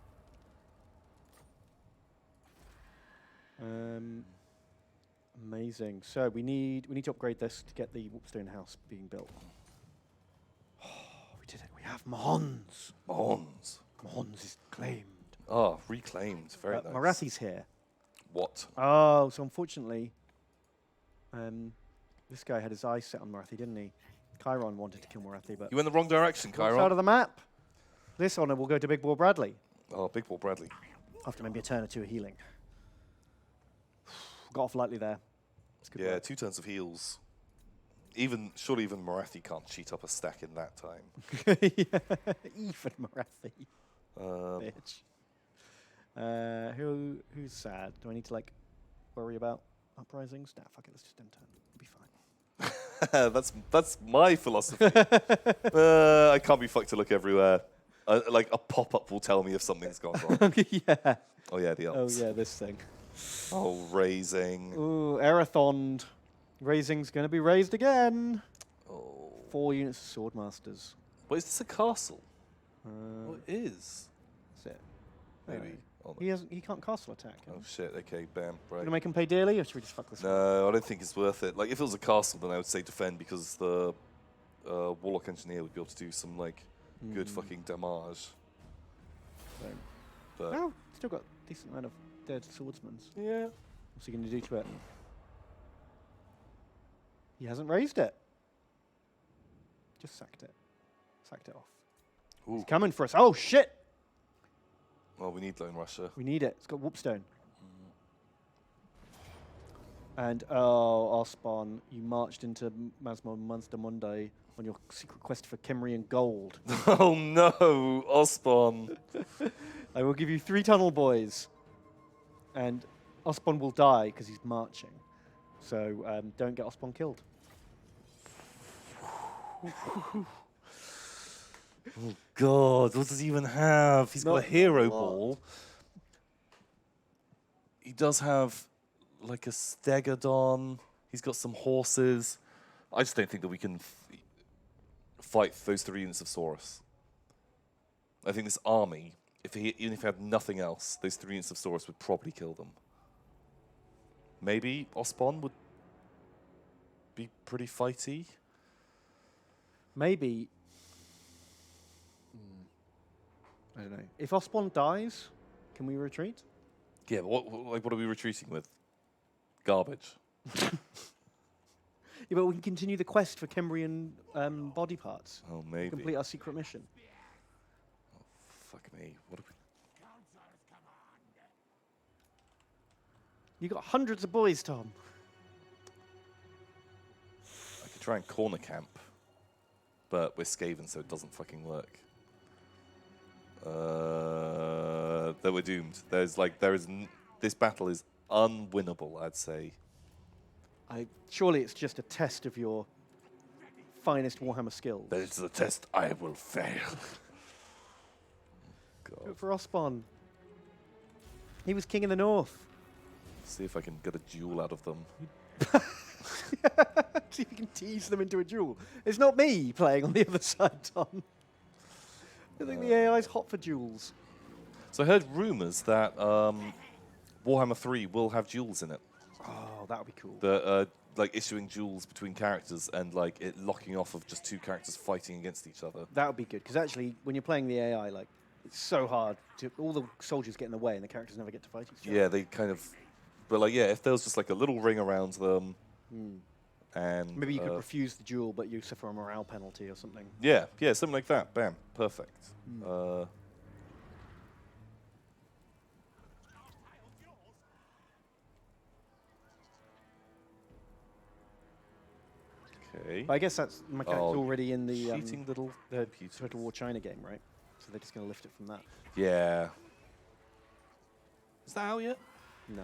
[SPEAKER 2] Amazing. So we need to upgrade this to get the Whoopstone house being built. Oh, we did it. We have Mahons.
[SPEAKER 1] Mahons.
[SPEAKER 2] Mahons is claimed.
[SPEAKER 1] Ah, reclaimed. Very nice.
[SPEAKER 2] Marathi's here.
[SPEAKER 1] What?
[SPEAKER 2] Oh, so unfortunately, this guy had his eyes set on Marathi, didn't he? Chiron wanted to kill Marathi, but
[SPEAKER 1] You went the wrong direction,
[SPEAKER 2] drops
[SPEAKER 1] Chiron.
[SPEAKER 2] out of the map. This honor will go to Big Ball Bradley
[SPEAKER 1] Oh, Big Ball Bradley.
[SPEAKER 2] after maybe a turn or two of healing. Got off lightly there. It's good
[SPEAKER 1] Yeah,
[SPEAKER 2] work.
[SPEAKER 1] 2 turns of heals. Surely even Marathi can't cheat up a stack in that time.
[SPEAKER 2] Even Marathi,
[SPEAKER 1] Um,
[SPEAKER 2] bitch. Who's sad? Do I need to like worry about uprisings? Nah, fuck it. Let's just end turn. We'll be fine.
[SPEAKER 1] that's my philosophy. I can't be fucked to look everywhere. Like a pop-up will tell me if something's gone wrong.
[SPEAKER 2] Yeah.
[SPEAKER 1] Oh yeah, the
[SPEAKER 2] Oh
[SPEAKER 1] ups.
[SPEAKER 2] yeah, this thing.
[SPEAKER 1] Oh, raising.
[SPEAKER 2] Ooh, Erathond. Raising's going to be raised again.
[SPEAKER 1] Oh.
[SPEAKER 2] 4 units of Swordmasters.
[SPEAKER 1] But is this a castle?
[SPEAKER 2] Uh,
[SPEAKER 1] What is?
[SPEAKER 2] That's it.
[SPEAKER 1] Maybe. Oh,
[SPEAKER 2] He can't castle attack.
[SPEAKER 1] oh shit. Okay, bam. Right.
[SPEAKER 2] Gonna make him pay dearly, or should we just fuck this one?
[SPEAKER 1] No, I don't think it's worth it. Like if it was a castle, then I would say defend because the Warlock Engineer would be able to do some like good fucking damage.
[SPEAKER 2] Right.
[SPEAKER 1] But
[SPEAKER 2] No, still got a decent amount of dead swordsmen.
[SPEAKER 1] yeah.
[SPEAKER 2] What's he gonna do to it? He hasn't raised it. Just sacked it. Sacked it off.
[SPEAKER 1] Ooh.
[SPEAKER 2] He's coming for us. Oh shit!
[SPEAKER 1] Well, we need Lone Rusher.
[SPEAKER 2] We need it. It's got Whoopstone. And oh, Osbon, you marched into Masmo Munster Monday on your secret quest for Kemrian gold.
[SPEAKER 1] Oh no, Osbon.
[SPEAKER 2] I will give you 3 tunnel boys, and Osbon will die because he's marching. So don't get Osbon killed.
[SPEAKER 1] Oh God, what does he even have? He's got a
[SPEAKER 2] Not
[SPEAKER 1] hero
[SPEAKER 2] a lot.
[SPEAKER 1] ball. He does have like a Stegodon. He's got some horses. I just don't think that we can fight those 3 units of Saurus. I think this army, even if he had nothing else, those 3 units of Saurus would probably kill them. Maybe Osbon would be pretty fighty.
[SPEAKER 2] Maybe. I don't know. If Osbon dies, can we retreat?
[SPEAKER 1] Yeah, but what are we retreating with? Garbage.
[SPEAKER 2] Yeah, but we can continue the quest for Kembrian body parts.
[SPEAKER 1] Oh, maybe.
[SPEAKER 2] Complete our secret mission.
[SPEAKER 1] Fuck me. What are we?
[SPEAKER 2] You got hundreds of boys, Tom.
[SPEAKER 1] I could try and corner camp, but we're Skaven, so it doesn't fucking work. That we're doomed. This battle is unwinnable, I'd say.
[SPEAKER 2] Surely it's just a test of your finest Warhammer skills.
[SPEAKER 1] That it's a test I will fail.
[SPEAKER 2] Go
[SPEAKER 1] God.
[SPEAKER 2] for Osbon. He was king in the north.
[SPEAKER 1] See if I can get a duel out of them.
[SPEAKER 2] See if you can tease them into a duel. It's not me playing on the other side, Tom. I think the AI's hot for duels.
[SPEAKER 1] So I heard rumors that Warhammer 3 will have duels in it.
[SPEAKER 2] Oh, that would be cool.
[SPEAKER 1] Like issuing duels between characters and like it locking off of just 2 characters fighting against each other.
[SPEAKER 2] That would be good, because actually, when you're playing the AI, like, It's so hard. All the soldiers get in the way and the characters never get to fight each other.
[SPEAKER 1] Yeah, they kind of. But like, yeah, if there was just like a little ring around them, and
[SPEAKER 2] Maybe you could refuse the duel, but you suffer a morale penalty or something.
[SPEAKER 1] yeah, something like that. Bam, perfect. Okay.
[SPEAKER 2] But I guess that's mechanic's already in the
[SPEAKER 1] cheating little
[SPEAKER 2] the
[SPEAKER 1] computers.
[SPEAKER 2] Total War China game, right? So they're just going to lift it from that.
[SPEAKER 1] Yeah. Is that out yet?
[SPEAKER 2] No. Do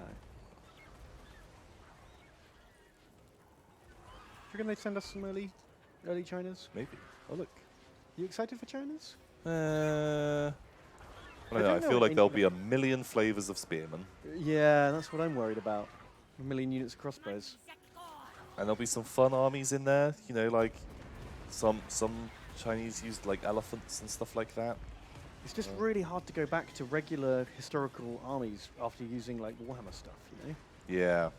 [SPEAKER 2] you reckon they'd send us some early Chinas?
[SPEAKER 1] Maybe. Oh look.
[SPEAKER 2] You excited for Chinas?
[SPEAKER 1] I don't know. I
[SPEAKER 2] don't know
[SPEAKER 1] feel like
[SPEAKER 2] in-
[SPEAKER 1] there'll be a million flavors of spearmen,
[SPEAKER 2] Yeah, that's what I'm worried about. A million units of crossbows.
[SPEAKER 1] and there'll be some fun armies in there. You know, like some Chinese used like elephants and stuff like that.
[SPEAKER 2] It's just really hard to go back to regular historical armies after using like Warhammer stuff, you know?
[SPEAKER 1] Yeah.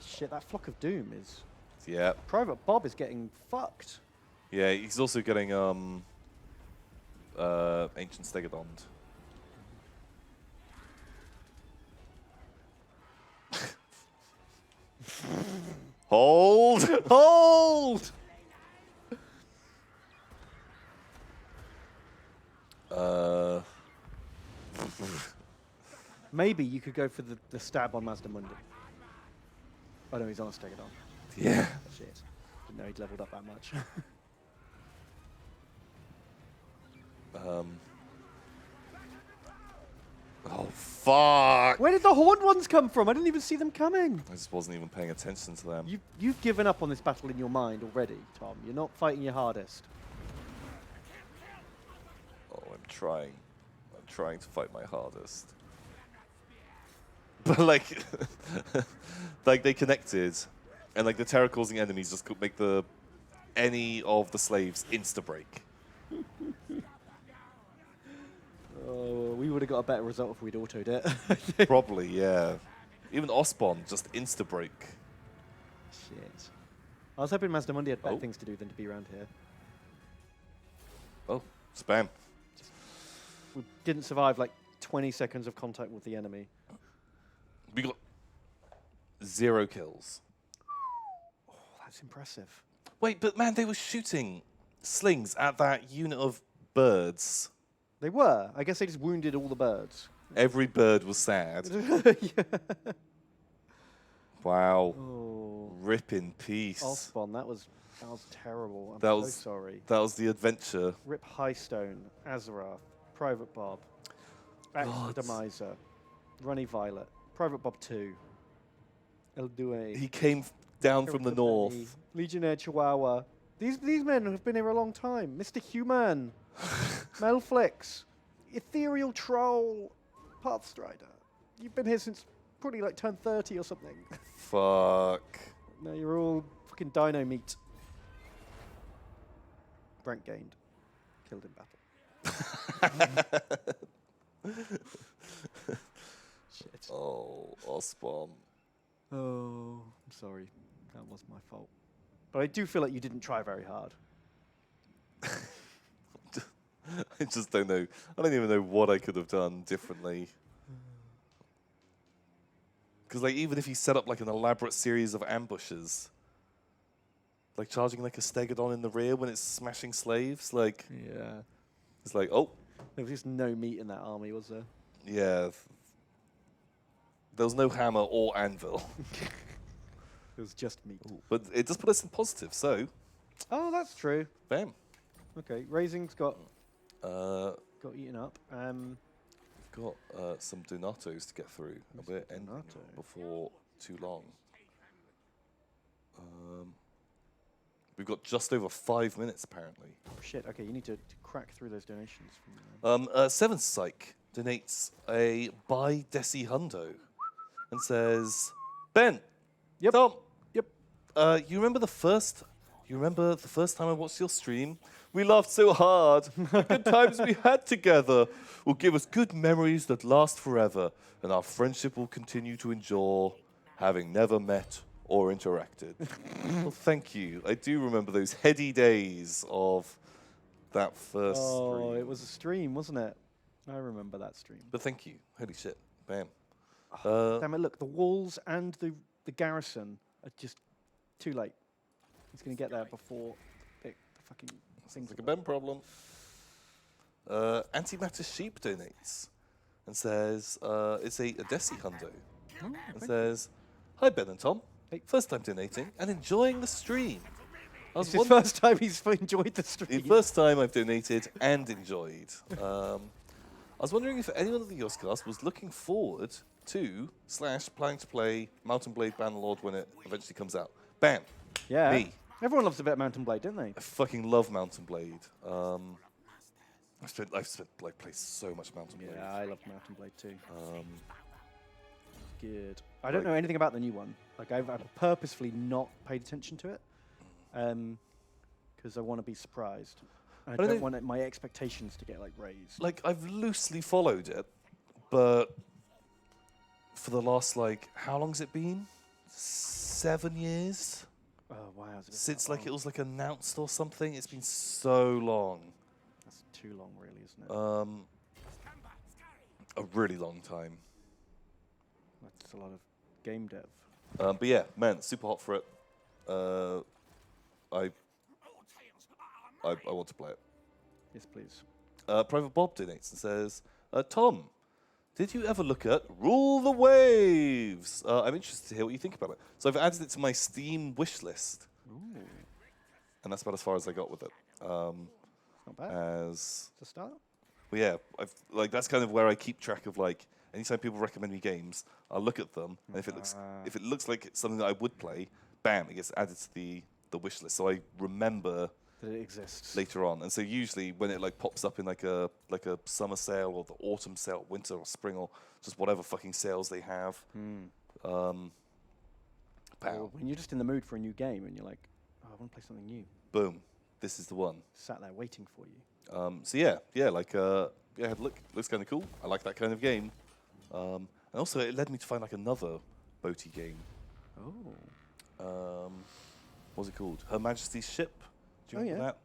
[SPEAKER 2] Shit, that Flock of Doom is...
[SPEAKER 1] Yeah.
[SPEAKER 2] Private Bob is getting fucked.
[SPEAKER 1] Yeah. He's also getting Ancient Stegadond. Hold!
[SPEAKER 2] Hold! Maybe you could go for the stab on Mazda Mundi. Oh no, he's on a Stegadon.
[SPEAKER 1] Yeah.
[SPEAKER 2] Shit. Didn't know he'd leveled up that much.
[SPEAKER 1] Oh, fuck!
[SPEAKER 2] Where did the horned ones come from? I didn't even see them coming.
[SPEAKER 1] I just wasn't even paying attention to them.
[SPEAKER 2] You've given up on this battle in your mind already, Tom. You're not fighting your hardest.
[SPEAKER 1] Oh, I'm trying. I'm trying to fight my hardest. But like, like they connected, and like the terror-causing enemies just could make any of the slaves insta-break.
[SPEAKER 2] Oh, we would have got a better result if we'd autoed it.
[SPEAKER 1] Probably, yeah. Even Osbon just insta-break.
[SPEAKER 2] Shit. I was hoping Mazda Mundi had better
[SPEAKER 1] Oh.
[SPEAKER 2] things to do than to be around here.
[SPEAKER 1] Oh, spam.
[SPEAKER 2] We didn't survive like 20 seconds of contact with the enemy.
[SPEAKER 1] We got 0 kills.
[SPEAKER 2] Oh, that's impressive.
[SPEAKER 1] Wait, but man, they were shooting slings at that unit of birds.
[SPEAKER 2] They were. I guess they just wounded all the birds.
[SPEAKER 1] Every bird was sad.
[SPEAKER 2] Yeah.
[SPEAKER 1] Wow.
[SPEAKER 2] Oh,
[SPEAKER 1] Rip in peace.
[SPEAKER 2] Osbon, that was terrible. I'm
[SPEAKER 1] That
[SPEAKER 2] so
[SPEAKER 1] was-
[SPEAKER 2] sorry.
[SPEAKER 1] That was the adventure.
[SPEAKER 2] Rip Highstone, Azarath, Private Bob,
[SPEAKER 1] God.
[SPEAKER 2] Demiser, Runny Violet, Private Bob 2, El Due,
[SPEAKER 1] He came down from the north.
[SPEAKER 2] Legionnaire Chihuahua. These men have been here a long time. Mr. Human, Melflix, Ethereal Troll, Pathstrider. You've been here since probably like turn 30 or something.
[SPEAKER 1] Fuck.
[SPEAKER 2] Now you're all fucking dino meat. Brent gained. Killed in battle. Shit.
[SPEAKER 1] Oh, Osbon.
[SPEAKER 2] Oh, I'm sorry. That was my fault. But I do feel like you didn't try very hard.
[SPEAKER 1] I just don't know. I don't even know what I could have done differently. Because like, even if you set up like an elaborate series of ambushes, like charging like a Stegadon in the rear when it's smashing slaves, like
[SPEAKER 2] Yeah.
[SPEAKER 1] it's like, oh,
[SPEAKER 2] There was just no meat in that army, was there?
[SPEAKER 1] yeah. There was no hammer or anvil.
[SPEAKER 2] It was just meat.
[SPEAKER 1] But it does put us in positive, so
[SPEAKER 2] Oh, that's true.
[SPEAKER 1] bam.
[SPEAKER 2] Okay, Raising's got
[SPEAKER 1] Got
[SPEAKER 2] eaten up.
[SPEAKER 1] some Donatos to get through. And we're ending
[SPEAKER 2] Donato?
[SPEAKER 1] before too long. We've got just over 5 minutes, apparently.
[SPEAKER 2] Oh, shit. Okay, you need to crack through those donations.
[SPEAKER 1] Seventh Psych donates a buy Desi Hundo and says, Ben,
[SPEAKER 2] Yep.
[SPEAKER 1] Tom,
[SPEAKER 2] Yep.
[SPEAKER 1] you remember the first time I watched your stream? We laughed so hard. The good times we had together will give us good memories that last forever, and our friendship will continue to endure, having never met or interacted. Well, thank you. I do remember those heady days of that first
[SPEAKER 2] Oh,
[SPEAKER 1] stream.
[SPEAKER 2] it was a stream, wasn't it? I remember that stream.
[SPEAKER 1] But thank you. Holy shit. Bam.
[SPEAKER 2] Damn it, look, the walls and the garrison are just too late. He's going to get there before the fucking things
[SPEAKER 1] Like a Ben problem. Antimatter Sheep donates and says, it's a Desi hundo. And says, hi Ben and Tom.
[SPEAKER 2] Hey.
[SPEAKER 1] First time donating and enjoying the stream. I was
[SPEAKER 2] It's his
[SPEAKER 1] wondering-
[SPEAKER 2] first time he's enjoyed the
[SPEAKER 1] the
[SPEAKER 2] stream.
[SPEAKER 1] first time I've donated and enjoyed. I was wondering if anyone at the Yogscast was looking forward to / planning to play Mountain Blade Bannerlord when it eventually comes out. Bam.
[SPEAKER 2] Yeah.
[SPEAKER 1] Me.
[SPEAKER 2] Everyone loves a bit of Mountain Blade, don't they?
[SPEAKER 1] I fucking love Mountain Blade. I've spent like played so much Mountain Blade.
[SPEAKER 2] Yeah, I love Mountain Blade too.
[SPEAKER 1] Um,
[SPEAKER 2] Good. I don't
[SPEAKER 1] like-
[SPEAKER 2] know anything about the new one. Like I've purposefully not paid attention to it, because I want to be surprised. I
[SPEAKER 1] don't
[SPEAKER 2] don't
[SPEAKER 1] know-
[SPEAKER 2] want my expectations to get like raised.
[SPEAKER 1] like I've loosely followed it, but for the last like how long's it been? 7 years
[SPEAKER 2] Oh wow, it's a bit
[SPEAKER 1] since
[SPEAKER 2] that
[SPEAKER 1] like it
[SPEAKER 2] long.
[SPEAKER 1] was like announced or something. It's been so long.
[SPEAKER 2] That's too long, really, isn't it?
[SPEAKER 1] A really long time.
[SPEAKER 2] That's a lot of game dev.
[SPEAKER 1] But yeah, man, super hot for it. I want to play it.
[SPEAKER 2] Yes, please.
[SPEAKER 1] Private Bob donates and says, Tom, did you ever look at Rule the Waves? I'm interested to hear what you think about it. So I've added it to my Steam wish list.
[SPEAKER 2] Ooh,
[SPEAKER 1] And that's about as far as I got with it.
[SPEAKER 2] not bad.
[SPEAKER 1] As
[SPEAKER 2] It's a start.
[SPEAKER 1] well, yeah, that's kind of where I keep track of like anytime people recommend me games, I'll look at them, and if it looks like it's something that I would play, bam, it gets added to the wish list. So I remember
[SPEAKER 2] That it exists.
[SPEAKER 1] later on. And so usually when it like pops up in like a summer sale or the autumn sale, winter or spring or just whatever fucking sales they have,
[SPEAKER 2] Or
[SPEAKER 1] pow,
[SPEAKER 2] when you're just in the mood for a new game and you're like, oh, I want to play something new.
[SPEAKER 1] boom, this is the one.
[SPEAKER 2] Sat there waiting for you.
[SPEAKER 1] So yeah, like yeah, have a look, looks kind of cool. I like that kind of game. And also it led me to find like another boaty game.
[SPEAKER 2] Oh.
[SPEAKER 1] What's it called? Her Majesty's Ship. Do you
[SPEAKER 2] Oh,
[SPEAKER 1] remember
[SPEAKER 2] yeah.
[SPEAKER 1] that?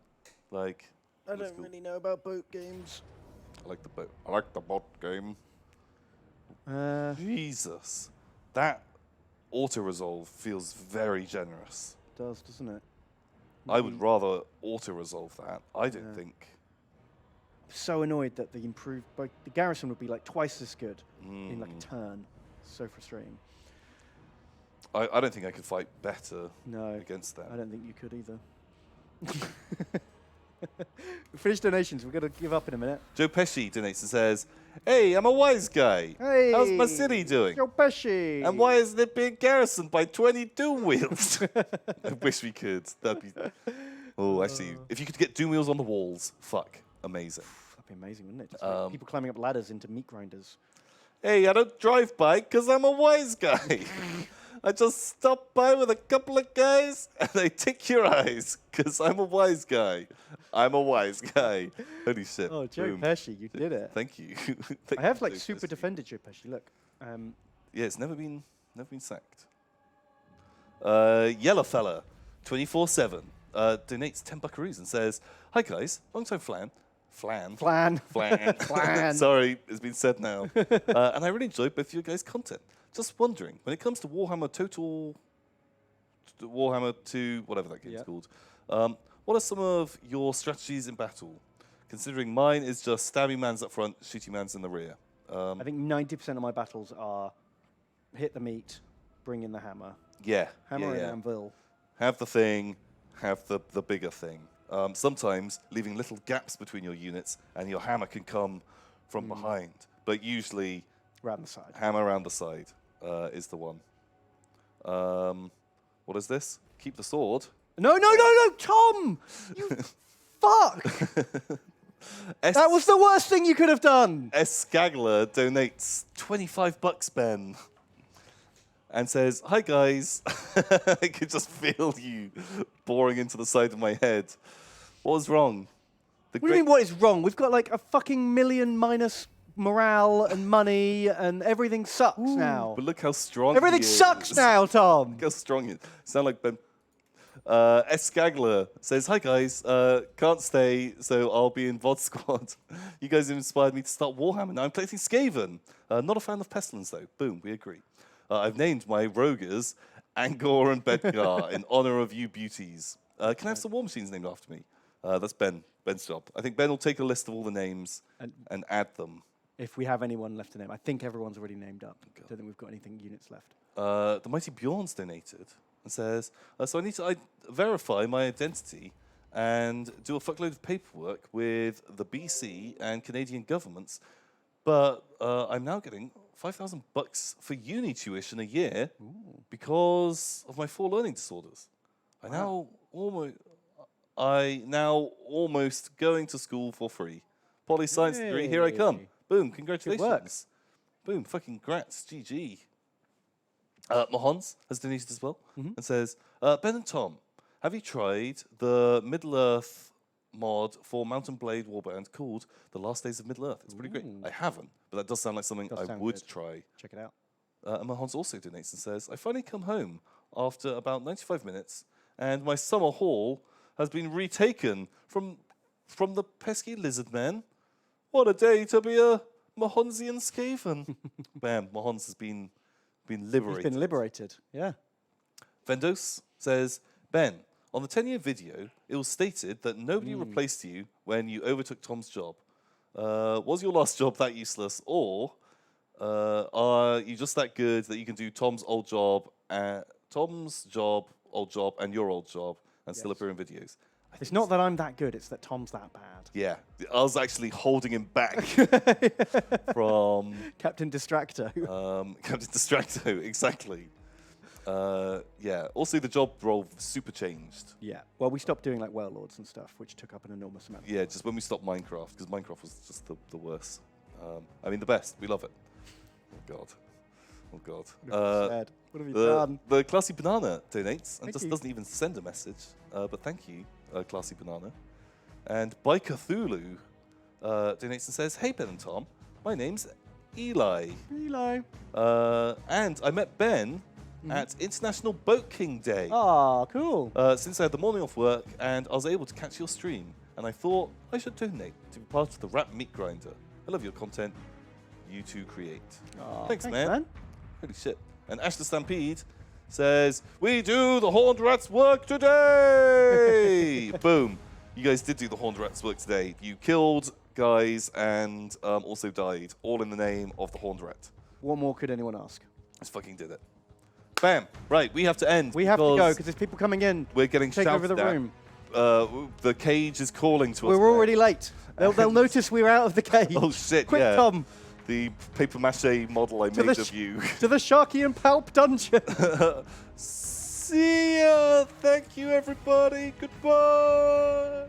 [SPEAKER 1] Like,
[SPEAKER 2] I
[SPEAKER 1] looks
[SPEAKER 2] don't
[SPEAKER 1] cool.
[SPEAKER 2] really know about boat games.
[SPEAKER 1] I like the boat. I like the boat game. Jesus, that auto resolve feels very generous.
[SPEAKER 2] Does, doesn't it?
[SPEAKER 1] I would rather auto resolve that. I don't think.
[SPEAKER 2] So annoyed that the improved the garrison would be like twice as good in like a turn. So frustrating.
[SPEAKER 1] I don't think I could fight better
[SPEAKER 2] No,
[SPEAKER 1] against that.
[SPEAKER 2] I don't think you could either. We finished donations. We've got to give up in a minute.
[SPEAKER 1] Joe Pesci donates and says, "Hey, I'm a wise guy.
[SPEAKER 2] Hey,
[SPEAKER 1] How's my city doing?
[SPEAKER 2] Joe Pesci.
[SPEAKER 1] And why isn't it being garrisoned by 20 Doom Wheels?" I wish we could. That'd be. Oh, actually, if you could get Doom Wheels on the walls, fuck, amazing.
[SPEAKER 2] That'd be amazing, wouldn't it? Just like people climbing up ladders into meat grinders.
[SPEAKER 1] Hey, I don't drive by because I'm a wise guy. I just stop by with a couple of guys and I take your eyes because I'm a wise guy. I'm a wise guy. Holy shit.
[SPEAKER 2] Oh, Joe
[SPEAKER 1] Boom.
[SPEAKER 2] Pesci, you did it.
[SPEAKER 1] Thank you.
[SPEAKER 2] I have like
[SPEAKER 1] Joe
[SPEAKER 2] super
[SPEAKER 1] Pesci.
[SPEAKER 2] defended Joe Pesci. Look,
[SPEAKER 1] Yeah, it's never been sacked. Yellow fella, 24/7, donates 10 buckaroos and says, "Hi guys, long time flan.
[SPEAKER 2] Flan.
[SPEAKER 1] Flan. Sorry, it's been said now. And I really enjoyed both of your guys' content. Just wondering, when it comes to Warhammer Warhammer 2, whatever that game's
[SPEAKER 2] Yeah.
[SPEAKER 1] called, what are some of your strategies in battle? Considering mine is just stabbing mans up front, shooting mans in the rear.
[SPEAKER 2] I think 90% of my battles are hit the meat, bring in the hammer.
[SPEAKER 1] Yeah.
[SPEAKER 2] Hammer
[SPEAKER 1] yeah,
[SPEAKER 2] and anvil.
[SPEAKER 1] Have the thing, have the bigger thing. Sometimes leaving little gaps between your units and your hammer can come from behind. But usually
[SPEAKER 2] Round the side.
[SPEAKER 1] hammer around the side is the one. What is this? Keep the sword.
[SPEAKER 2] No, Tom! You fuck! That was the worst thing you could have done!
[SPEAKER 1] Skagler donates 25 bucks, Ben. And says, "Hi guys, I could just feel you boring into the side of my head. What was wrong? The
[SPEAKER 2] What do you mean, what is wrong? We've got like a fucking million minus morale and money and everything sucks now.
[SPEAKER 1] But look how strong
[SPEAKER 2] Everything
[SPEAKER 1] he is.
[SPEAKER 2] sucks now, Tom!
[SPEAKER 1] Look how strong he is. Sound like Ben. Skagler says, "Hi guys, can't stay, so I'll be in VOD squad. You guys have inspired me to start Warhammer. Now I'm collecting Skaven. Not a fan of Pestilence though. Boom, we agree. I've named my roguers Angor and Bedgar in honor of you beauties. Can I have some war machines named after me? That's Ben's job. I think Ben will take a list of all the names and add them.
[SPEAKER 2] If we have anyone left to name. I think everyone's already named up. I don't think we've got anything units left.
[SPEAKER 1] The Mighty Bjorn's donated and says, so I need to verify my identity and do a fuckload of paperwork with the BC and Canadian governments, but I'm now getting $5,000 for uni tuition a year because of my 4 learning disorders. I now almost going to school for free. Poli science degree, here I come. Boom, congratulations. Boom, fucking grats, GG. Mahons has donated as well and says, Ben and Tom, have you tried the Middle-earth mod for Mountain Blade Warband called The Last Days of Middle-earth? It's pretty great. I haven't, but that does sound like something I would try.
[SPEAKER 2] Check it out.
[SPEAKER 1] And Mahons also donates and says, I finally come home after about 95 minutes, and my summer haul has been retaken from the pesky Lizardmen. What a day to be a Mahonsian Skaven. Bam, Mahons has been liberated.
[SPEAKER 2] He's been liberated, yeah.
[SPEAKER 1] Vendos says, Ben, on the 10-year video, it was stated that nobody replaced you when you overtook Tom's job. Was your last job that useless, or are you just that good that you can do Tom's job, and your old job, and still appear in videos?
[SPEAKER 2] It's not that I'm that good, it's that Tom's that bad.
[SPEAKER 1] Yeah, I was actually holding him back from
[SPEAKER 2] Captain Distracto.
[SPEAKER 1] Captain Distracto, exactly. Yeah, also the job role super changed.
[SPEAKER 2] Yeah, well, we stopped doing like Warlords and stuff, which took up an enormous amount of
[SPEAKER 1] Yeah, just when we stopped Minecraft, because Minecraft was just the worst. I mean, the best. We love it. Oh, God. Oh, God.
[SPEAKER 2] What have you done?
[SPEAKER 1] The Classy Banana donates and
[SPEAKER 2] Thank
[SPEAKER 1] just
[SPEAKER 2] you.
[SPEAKER 1] doesn't even send a message. But thank you, Classy Banana. And By Cthulhu donates and says, Hey, Ben and Tom, my name's Eli.
[SPEAKER 2] Eli.
[SPEAKER 1] And I met Ben at International Boat King Day.
[SPEAKER 2] Ah, cool.
[SPEAKER 1] Since I had the morning off work and I was able to catch your stream, and I thought I should donate to be part of the Rap Meat Grinder. I love your content. You two create.
[SPEAKER 2] Aw,
[SPEAKER 1] Thanks, man. Holy shit. And Ash the Stampede says, we do the Horned Rats work today! Boom. You guys did do the Horned Rats work today. You killed guys and also died, all in the name of the Horned Rat.
[SPEAKER 2] What more could anyone ask?
[SPEAKER 1] Just fucking did it. Bam. Right, we have to end.
[SPEAKER 2] We have to go because there's people coming in.
[SPEAKER 1] We're getting
[SPEAKER 2] take over the
[SPEAKER 1] shouted at.
[SPEAKER 2] room.
[SPEAKER 1] The cage is calling to us.
[SPEAKER 2] We're already late. They'll notice we're out of the cage.
[SPEAKER 1] Oh shit!
[SPEAKER 2] Quick,
[SPEAKER 1] yeah.
[SPEAKER 2] Tom.
[SPEAKER 1] The paper mache model I made of you.
[SPEAKER 2] To the Sharky and Palp dungeon.
[SPEAKER 1] See ya. Thank you, everybody. Goodbye.